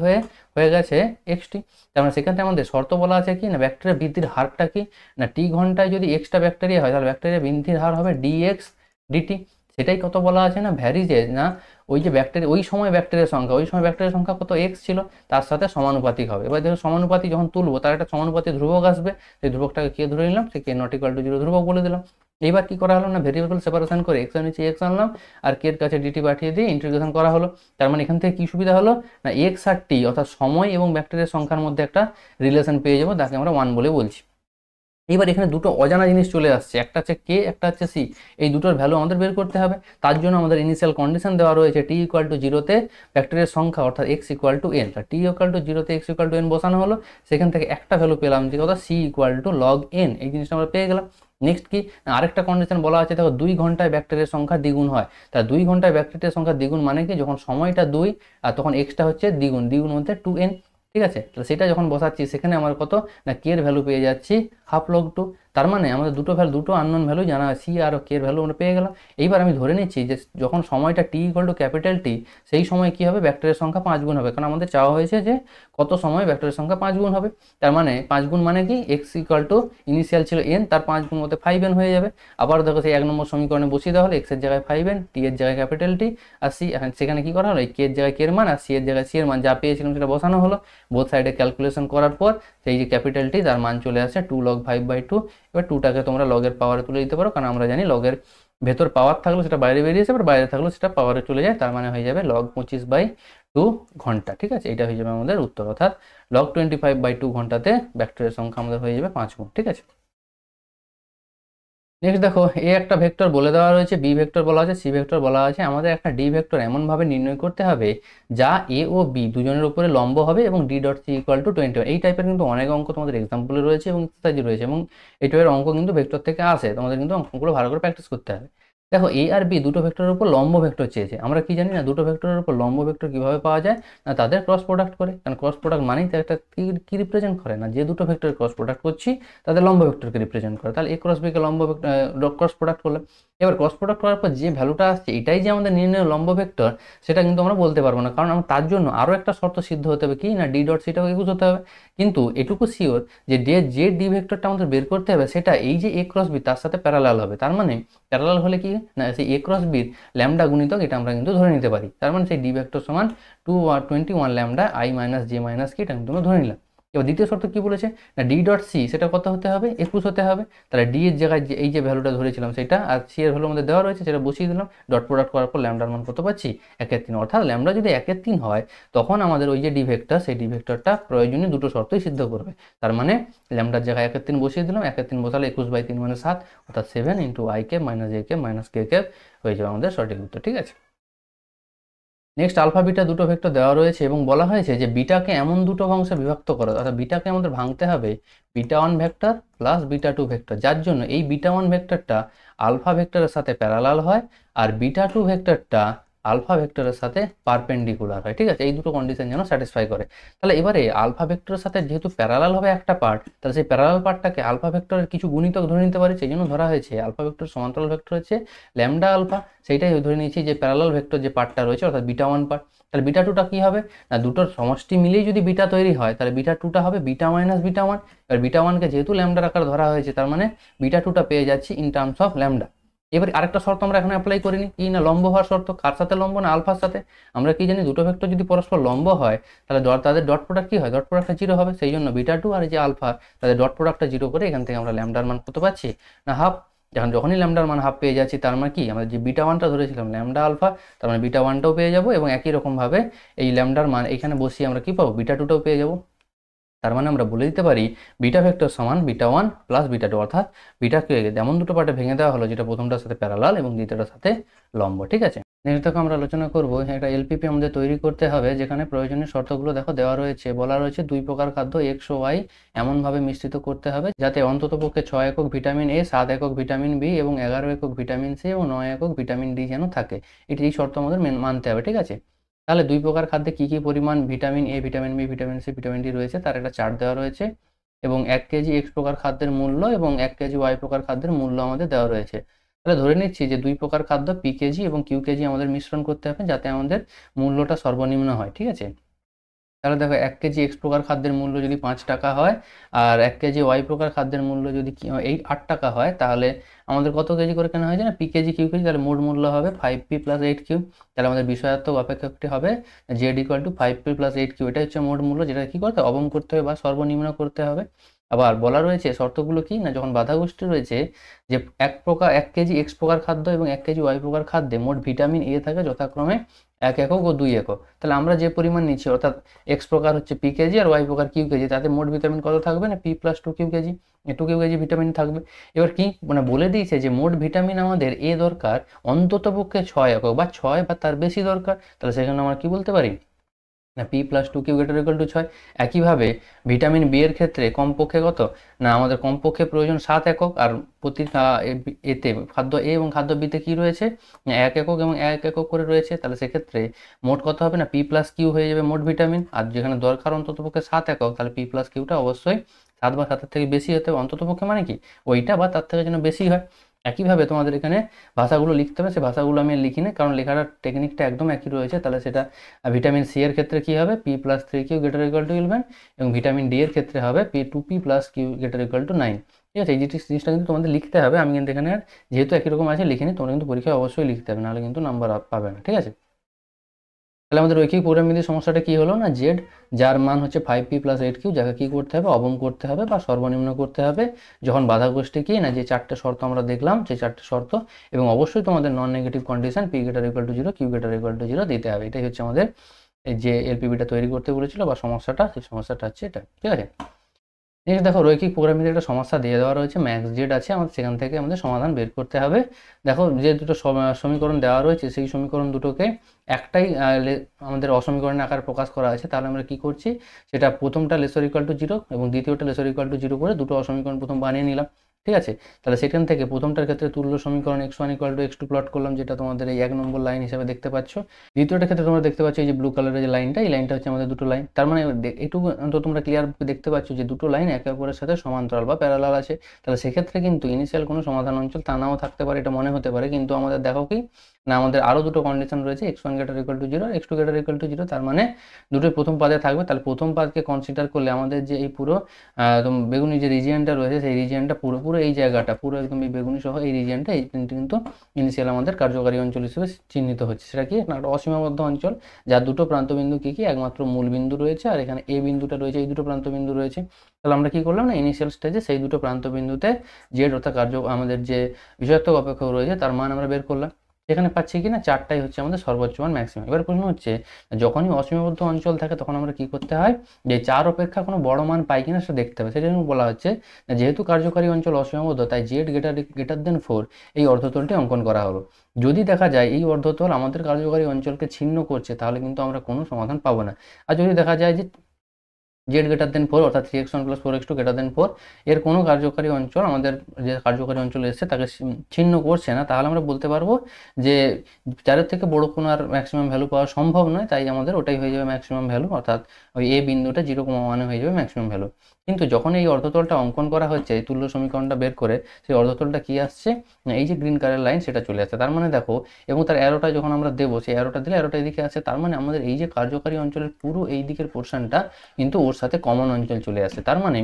হয়ে গেছে এক্সটি। তার মানে সেখানে আমাদের শর্ত বলা আছে কি না, ব্যাকটেরিয়া বৃদ্ধির হারটা কি না, টি ঘন্টায় যদি এক্সটা ব্যাকটেরিয়া হয় তাহলে ব্যাকটেরিয়া বৃদ্ধির হার হবে ডিএক্স ডিটি। সেটাই কত বলা আছে না, ভ্যারিজে না ওই যে ব্যাকটেরিয়া ওই সময় ব্যাকটেরিয়ার সংখ্যা কত এক্স ছিল তার সাথে সমানুপাতিক হবে। এবার দেখো সমানুপাতিক যখন তুলবো তার একটা সমানুপাতিক ধ্রুবক আসবে, সেই ধ্রুবকটাকে কে ধরে নিলাম, সে কে নট ইকুয়াল টু জিরো ধ্রুবক বলে দিলাম। এইবার কি করা হলো না, ভেরিয়েবল সেপারেশন করে এক্স এর নিচে এক্স আনলাম আর কে এর কাছে ডিটি পাঠিয়ে দিয়ে ইন্টিগ্রেশন করা হলো। তার মানে এখান থেকে কি সুবিধা হলো না, এক্স আর টি অর্থাৎ সময় এবং ব্যাকটেরিয়ার সংখ্যার মধ্যে একটা রিলেশন পেয়ে যাবো, তাকে আমরা ওয়ান বলে বলছি। এইবার এখানে দুটো অজানা জিনিস চলে আসছে, একটা হচ্ছে কে, একটা হচ্ছে সি। এই দুটোর ভ্যালু আমাদের বের করতে হবে। তার জন্য আমাদের ইনিশিয়াল কন্ডিশন দেওয়া রয়েছে টি ইকুয়াল টু জিরোতে ব্যাকটেরিয়ার সংখ্যা অর্থাৎ x equal to n. T equal to জিরোতে এক্স ইকুয়াল টু এন বসানো হলো, সেখান থেকে একটা ভ্যালু পেলাম যে কথা c equal to log n, এই জিনিসটা আমরা পেয়ে গেলাম। নেক্সট কি আরেকটা কন্ডিশন বলা আছে, দেখো 2 ঘন্টায় ব্যাকটেরিয়ার সংখ্যা দ্বিগুণ হয়। তা 2 ঘন্টায় ব্যাকটেরিয়ার সংখ্যা দ্বিগুণ মানে কি, যখন সময়টা 2 আর তখন এক্সটা হচ্ছে দ্বিগুণ, দ্বিগুণ মধ্যে 2n। ঠিক আছে, তাহলে সেটা যখন বসাচ্ছি সেখানে আমার কত না কে এর ভ্যালু পেয়ে যাচ্ছি হাফ লগ 2। তার মানে আমাদের দুটো আননোন ভ্যালু জানা আছে, সি আর কে এর ভ্যালু আমরা পেয়ে গেলাম। এইবার আমি ধরে নিচ্ছি যে যখন সময়টা টি ইকুয়াল টু ক্যাপিটাল টি, সেই সময় কী হবে, ভেক্টরের সংখ্যা 5 গুণ হবে, কারণ আমাদের চাওয়া হয়েছে যে কত সময় ভেক্টরের সংখ্যা 5 গুণ হবে। তার মানে 5 গুণ মানে কি, এক্স ইকুয়াল টু ইনিশিয়াল ছিল এন, তার 5 গুণ মধ্যে 5n হয়ে যাবে। আবার দেখো সেই 1 নম্বর সমীকরণে বসিয়ে দেওয়া হলো, এক্সের জায়গায় 5n, টি এর জায়গায় ক্যাপিটাল টি, আর সি সেখানে কী করা হলো, কে এর জায়গায় কে এর মান আর সি এর জায়গায় সি এর মান, যা পেয়েছিলাম সেটা বসানো হলো। বোথ সাইডে ক্যালকুলেশন করার পর সেই যে ক্যাপিটাল টি তার মান চলে আসে 2 log 5/2। এবার 2টাকে তোমরা লগের পাওয়ারে তুলে দিতে পারো, কারণ আমরা জানি লগের ভেতর পাওয়ার থাকলো সেটা বাইরে বেরিয়েছে, এবার বাইরে থাকলো সেটা পাওয়ারে চলে যায়, তার মানে হয়ে যাবে log 25/2 ঘন্টা। ঠিক আছে, এটা হয়ে যাবে আমাদের উত্তর, অর্থাৎ log 25/2 ঘন্টাতে ভেক্টরের সংখ্যা আমাদের হয়ে যাবে 5 গুণ। ঠিক আছে, নেক্সট দেখো, এ একটা ভেক্টর বলে দেওয়া রয়েছে, বি ভেক্টর বলা আছে, সি ভেক্টর বলা আছে। আমাদের একটা ডি ভেক্টর এমনভাবে নির্ণয় করতে হবে যা এ ও বি দুজনের উপরে লম্ব হবে এবং d dot c equal to 21। এই টাইপের কিন্তু অনেক অঙ্ক তোমাদের এক্সাম্পলে রয়েছে এবং এক্সারসাইজে রয়েছে, এবং এই টাইপের অঙ্ক কিন্তু ভেক্টর থেকে আসে, তোমাদের কিন্তু অঙ্কগুলো ভালো করে প্র্যাকটিস করতে হবে। দেখো, এ আর বি দুটো ভেক্টরের উপর লম্ব ভেক্টর চেয়েছে। আমরা কি জানি না দুটো ভেক্টরের উপর লম্ব ভেক্টর কিভাবে পাওয়া যায়, না তাদের ক্রস প্রোডাক্ট করে, কারণ ক্রস প্রোডাক্ট মানেই তো একটা কি রিপ্রেজেন্ট করে, না যে দুটো ভেক্টরের ক্রস প্রোডাক্ট করছি তাদের লম্ব ভেক্টরকে রিপ্রেজেন্ট করে। তাহলে এ ক্রস বি কে লম্ব ক্রস প্রোডাক্ট করলে, এবার ক্রস প্রোডাক্ট করার পর যে ভ্যালুটা আসছে এটাই যে আমাদের নির্ণয় লম্ব ভেক্টর, সেটা কিন্তু আমরা বলতে পারবো না, কারণ আমরা তার জন্য আরও একটা শর্ত সিদ্ধ হতে হবে, কি না ডি ডট সিটাও একুশ হতে হবে। কিন্তু এটুকু শিওর যে যে ডি ভেক্টরটা আমাদের বের করতে হবে সেটা এই যে এ ক্রস বি তার সাথে প্যারালাল হবে। তার মানে প্যারালাল হলে কি না, সেই এ ক্রস বির ল্যামডা গুণিতক এটা আমরা কিন্তু ধরে নিতে পারি। তার মানে সেই ডি ভেক্টর সমান 21 lambda I minus J minus কি, এটা কিন্তু আমরা ধরে নিলাম। এবার দ্বিতীয় শর্ত কি বলেছে, না ডি ডট সি সেটা কত হতে হবে, 21 হতে হবে। তাহলে ডি এর জায়গায় এই যে ভ্যালুটা ধরেছিলাম সেটা, আর সি এর ভ্যালু আমাদের দেওয়া রয়েছে সেটা বসিয়ে দিলাম, ডট প্রোডাক্ট করার পর ল্যামডার মান কত পাচ্ছি, 1/3। অর্থাৎ ল্যামডা যদি 1/3 হয় তখন আমাদের ওই যে ডি ভেক্টর, সেই ডি ভেক্টরটা প্রয়োজনীয় দুটো শর্তই সিদ্ধ করবে। তার মানে ল্যামডার জায়গায় 1/3 বসিয়ে দিলাম, 1/3 বসালে 21/3 মানে 7, অর্থাৎ 7 into i k minus a k minus k k হয়ে যাবে আমাদের সঠিক উত্তর। ঠিক আছে, নেক্সট আলফা বিটা দুটো ভেক্টর দেওয়া রয়েছে এবং বলা হয়েছে যে বিটাকে এমন দুটো অংশে বিভক্ত করো, অর্থাৎ বিটাকে আমাদের ভাঙতে হবে beta 1 vector plus beta 2 vector, যার জন্য এই বিটা 1 ভেক্টরটা আলফা ভেক্টরের সাথে প্যারালাল হয় আর বিটা 2 ভেক্টরটা আলফা ভেক্টরের সাথে পারপেন্ডিকুলার হয়। ঠিক আছে, এই দুটো কন্ডিশন যেন স্যাটিসফাই করে। তাহলে এবারে আলফা ভেক্টরের সাথে যেহেতু প্যারালাল হবে একটা পার্ট, তাহলে সেই প্যারালাল পার্টটাকে আলফা ভেক্টরের কিছু গুণিতক ধরে নিতে পারি, সেই জন্য ধরা হয়েছে আলফা ভেক্টর সমান্তরাল ভেক্টর হচ্ছে ল্যামডা আলফা। সেইটাই ধরে নিয়েছি যে প্যারালাল ভেক্টর যে পার্টটা রয়েছে অর্থাৎ বিটা 1 পার্ট। তাহলে বিটা 2টা কী হবে, না দুটোর সমষ্টি মিলিয়ে যদি বিটা তৈরি হয় তাহলে বিটা 2টা হবে বিটা মাইনাস বিটা 1। এবার বিটা 1কে যেহেতু ল্যামডার আকার ধরা হয়েছে তার মানে বিটা 2টা পেয়ে যাচ্ছি ইন টার্মস অফ ল্যামডা। এবার আরেকটা শর্ত আমরা এখানে অ্যাপ্লাই করিনি, কি না লম্ব হওয়ার শর্ত। কার সাথে লম্ব, না আলফার সাথে। আমরা কি জানি দুটো ভেক্টর যদি পরস্পর লম্ব হয় তাহলে তাদের ডট প্রোডাক্ট কী হয়, ডট প্রোডাক্টটা 0 হবে। সেই জন্য বিটা 2 আর যে আলফা তাদের ডট প্রোডাক্টটা 0 করে এখান থেকে আমরা ল্যামডার মান কত পাচ্ছি, না হাফ। যখনই ল্যামডার মান হাফ পেয়ে যাচ্ছি তার মানে কি, আমরা যে বিটা 1টা ধরেছিলাম ল্যামডা আলফা, তার মানে বিটা 1টাও পেয়ে যাবো এবং একই রকমভাবে এই ল্যামডার মান এখানে বসিয়ে আমরা কি পাবো, বিটা 2টাও পেয়ে যাবো। তার মানে আমরা বলে দিতে পারি বিটা ভেক্টর সমান বিটা 1 প্লাস বিটা 2, অর্থাৎ বিটাকে এমন দুটো পার্টে ভেঙে দেওয়া হলো যেটা প্রথমটার সাথে প্যারালাল এবং দ্বিতীয়টার সাথে লম্ব। ঠিক আছে, নেক্সট দেখো আমরা আলোচনা করবো একটা এলপিপি আমাদের তৈরি করতে হবে, যেখানে প্রয়োজনীয় শর্তগুলো দেখো দেওয়া রয়েছে। বলা রয়েছে 2 প্রকার খাদ্য এক্স ও ওয়াই এমনভাবে মিশ্রিত করতে হবে যাতে অন্ততপক্ষে 6 একক ভিটামিন এ, 7 একক ভিটামিন বি এবং 11 একক ভিটামিন সি এবং 9 একক ভিটামিন ডি যেন থাকে। এই শর্ত আমাদের মানতে হবে। ঠিক আছে, তাহলে 2 প্রকার খাদ্যে কী কী পরিমাণ vitamin A, vitamin B, vitamin C, vitamin D রয়েছে তার একটা চার্ট দেওয়া রয়েছে, এবং 1 কেজি এক্স প্রকার খাদ্যের মূল্য এবং 1 কেজি ওয়াই প্রকার খাদ্যের মূল্য আমাদের দেওয়া রয়েছে। তাহলে ধরে নিচ্ছি যে 2 প্রকার খাদ্য পি কেজি এবং কিউ কেজি আমাদের মিশ্রণ করতে হবে যাতে আমাদের মূল্যটা সর্বনিম্ন হয়। ঠিক আছে, তাহলে দেখো 1 কেজি এক্স প্রকার খাদ্যের মূল্য যদি 5 টাকা হয় আর 1 কেজি ওয়াই প্রকার খাদ্যের মূল্য যদি 8 টাকা হয়, তাহলে আমাদের কত কেজি করে কেনা হয়েছে না পি কেজি কিউ কেজি, তাহলে মোট মূল্য হবে 5p প্লাস 8q। তাহলে আমাদের বিষয়াত্মক অপেক্ষকটি হবে Z equal two 5p plus 8q। এটা হচ্ছে মোট মূল্য, যেটা কী করতে হবে, অবম করতে হবে বা সর্বনিম্ন করতে হবে। আবার বলা রয়েছে শর্তগুলো কি না, যখন বাধা গোষ্ঠী রয়েছে যে 1 কেজি এক্স প্রকার খাদ্য এবং 1 কেজি ওয়াই প্রকার খাদ্যে মোট ভিটামিন এ থাকে যথাক্রমে 1 একক ও 2 একক। তাহলে আমরা যে পরিমাণ নিচ্ছি অর্থাৎ এক্স প্রকার হচ্ছে পি কেজি আর ওয়াই প্রকার কিউ কেজি, তাতে মোট ভিটামিন কত থাকবে না P plus 2q KG, 2q KG vitamin থাকবে। এবার কি মানে বলে দিয়েছে যে মোট ভিটামিন আমাদের এ দরকার অন্ততপক্ষে 6 একক বা 6 বা তার বেশি দরকার। তাহলে সেখানে আমরা কি বলতে পারি, না p+2 Q greater equal to 6। একইভাবে ভিটামিন বি এর ক্ষেত্রে কমপক্ষে কত, না আমাদের কমপক্ষে প্রয়োজন 7 একক, আর প্রতি এতে খাদ্য এ এবং খাদ্য বিতে কি রয়েছে, 1 একক এবং 1 একক করে রয়েছে। তাহলে সেক্ষেত্রে মোট কত হবে, না p+q হয়ে যাবে মোট ভিটামিন। আর যেখানে দরকার অন্ততপক্ষে 7 একক, তাহলে p+qটা অবশ্যই 7 বা 7 থেকে বেশি হতে হবে। অন্ততপক্ষে মানে কি ওইটা বা তার থেকে যেন বেশি হয়। একইভাবে তোমাদের এখানে ভাষাগুলো লিখতে হবে, সেই ভাষাগুলো আমি লিখি না, কারণ লেখার টেকনিকটা একদম একই রয়েছে। তাহলে সেটা ভিটামিন সি এর ক্ষেত্রে কি হবে, p+3q গ্রেটার ইকুয়াল টু 11, এবং ভিটামিন ডি এর ক্ষেত্রে হবে p+q গ্রেটার ইকুয়াল টু 9। ঠিক আছে, এই জিনিসটা কিন্তু তোমাদের লিখতে হবে। আমি কিন্তু এখানে যেহেতু একই রকম আছে লিখিনি, তোমরা কিন্তু পরীক্ষায় অবশ্যই লিখতে হবে, নাহলে কিন্তু নাম্বার পাবে না। ঠিক আছে, তাহলে আমাদের রৈখিক প্রোগ্রামিংয়ের সমস্যাটা কি হলো, না জেড যার মান হচ্ছে 5p+8q, যাকে কি করতে হবে, অবম করতে হবে বা সর্বনিম্ন করতে হবে যখন বাধা গোষ্ঠী কি, না যে 4টে শর্ত আমরা দেখলাম, সেই 4টে শর্ত, এবং অবশ্যই তোমাদের non negative condition p greater equal to 0, q greater equal to 0 দিতে হবে। এটাই হচ্ছে আমাদের এই যে এলপিবিটা তৈরি করতে বলেছিল বা সমস্যাটা, সেই সমস্যাটা হচ্ছে এটা। ঠিক আছে, নেক্সট দেখো রৈখিক প্রোগ্রামিংয়ের একটা সমস্যা দিয়ে দেওয়া রয়েছে, ম্যাক্স জেড আছে আমাদের, সেখান থেকে আমাদের সমাধান বের করতে হবে। দেখো যে দুটো সমীকরণ দেওয়া রয়েছে, সেই সমীকরণ দুটোকে একটাই আমাদের অসমীকরণের আকারে প্রকাশ করা আছে। তাহলে আমরা কি করছি, সেটা প্রথমটা লেসার ইকুয়াল টু 0 এবং দ্বিতীয়টা লেসার ইকুয়াল টু 0 করে দুটো অসমীকরণ প্রথম বানিয়ে নিলাম। ঠিক আছে, তাহলে সেখান থেকে প্রথমটার ক্ষেত্রে তুল্য সমীকরণ x1 equal to x2 plot করলাম, যেটা তোমাদের এই 1 নম্বর লাইন হিসেবে দেখতে পাচ্ছ। দ্বিতীয়টার ক্ষেত্রে তোমরা দেখতে পাচ্ছ এই যে ব্লু কালারের যে লাইনটা, এই লাইনটা হচ্ছে আমাদের দুটো লাইন। তার মানে একটু তো তোমরা ক্লিয়ার দেখতে পাচ্ছ যে দুটো লাইন একে অপরের সাথে সমান্তরাল বা প্যারালাল আছে। তাহলে সেক্ষেত্রে কিন্তু ইনিশিয়াল কোনো সমাধান অঞ্চল তা নাও থাকতে পারে, এটা মনে হতে পারে, কিন্তু আমাদের দেখো কি, না আমাদের আরও দুটো কন্ডিশন রয়েছে, x1 greater equal to 0, x2 greater equal to 0। তার মানে দুটোই প্রথম পাদে থাকবে। তাহলে প্রথম পাদকে কনসিডার করলে আমাদের যে এই পুরো বেগুনি যে রিজিয়নটা রয়েছে, সেই রিজিয়নটা পুরো এই জায়গাটা পুরো একদম এই বেগুনি সহ এই রিজিয়নটা, এই কিন্তু ইনিশিয়াল আমাদের কার্যকারী অঞ্চল হিসেবে চিহ্নিত হচ্ছে। সেটা কি, একটা অসীমাবদ্ধ অঞ্চল, যার দুটো প্রান্তবিন্দু কি একমাত্র মূল বিন্দু রয়েছে, আর এখানে এ বিন্দুটা রয়েছে, এই দুটো প্রান্তবিন্দু রয়েছে। তাহলে আমরা কি করলাম, না ইনিশিয়াল স্টেজে সেই দুটো প্রান্তবিন্দুতে জেড অর্থাৎ আমাদের যে বিষয়াত্মক অপেক্ষক রয়েছে তার মান আমরা বের করলাম। এখানে পাচ্ছি কি না, 4টাই হচ্ছে আমাদের সর্বোচ্চ মান, ম্যাক্সিমাম। এবার প্রশ্ন হচ্ছে, যখনই অসীমাবদ্ধ অঞ্চল থাকে তখন আমরা কি করতে হয়, যে 4 অপেক্ষা কোনো বড় মান পাই কিনা সেটা দেখতে হবে। সেটা বলা হচ্ছে, যেহেতু কার্যকারী অঞ্চল অসীমাবদ্ধ, তাই জেড গ্রেটার দেন 4 এই অর্ধতলটি অঙ্কন করা হলো। যদি দেখা যায় এই অর্ধতল আমাদের কার্যকারী অঞ্চলকে ছিন্ন করছে, তাহলে কিন্তু আমরা কোনো সমাধান পাবো না। আর যদি দেখা যায় যে জেড গ্রেটার দেন 4 অর্থাৎ 3x1 + 4x2 গ্রেটার দেন 4 এর কোনো কার্যকারী অঞ্চল আমাদের যে কার্যকারী অঞ্চল এসছে তাকে ছিন্ন করছে না, তাহলে আমরা বলতে পারবো যে 4-এর থেকে বড় কোনো আর ম্যাক্সিমাম ভ্যালু পাওয়া সম্ভব নয়, তাই আমাদের ওটাই হয়ে যাবে ম্যাক্সিমাম ভ্যালু, অর্থাৎ ওই এ বিন্দুটা 0,1 হয়ে যাবে ম্যাক্সিমাম ভ্যালু। কিন্তু যখন এই অর্ধতলটা অঙ্কন করা হচ্ছে, এই তুল্য সমীকরণটা বের করে, সেই অর্ধতলটা কি আসছে, এই যে গ্রিন কালার লাইন সেটা চলে আসছে। তার মানে দেখো, এবং তার অ্যারোটা যখন আমরা দেবো, সেই অ্যারোটা দিলে অ্যারোটা এদিকে আসে, তার মানে আমাদের এই যে কার্যকারী অঞ্চলের পুরো এই দিকের পোর্শনটা কিন্তু ওর সাথে কমন অঞ্চল চলে আসে। তার মানে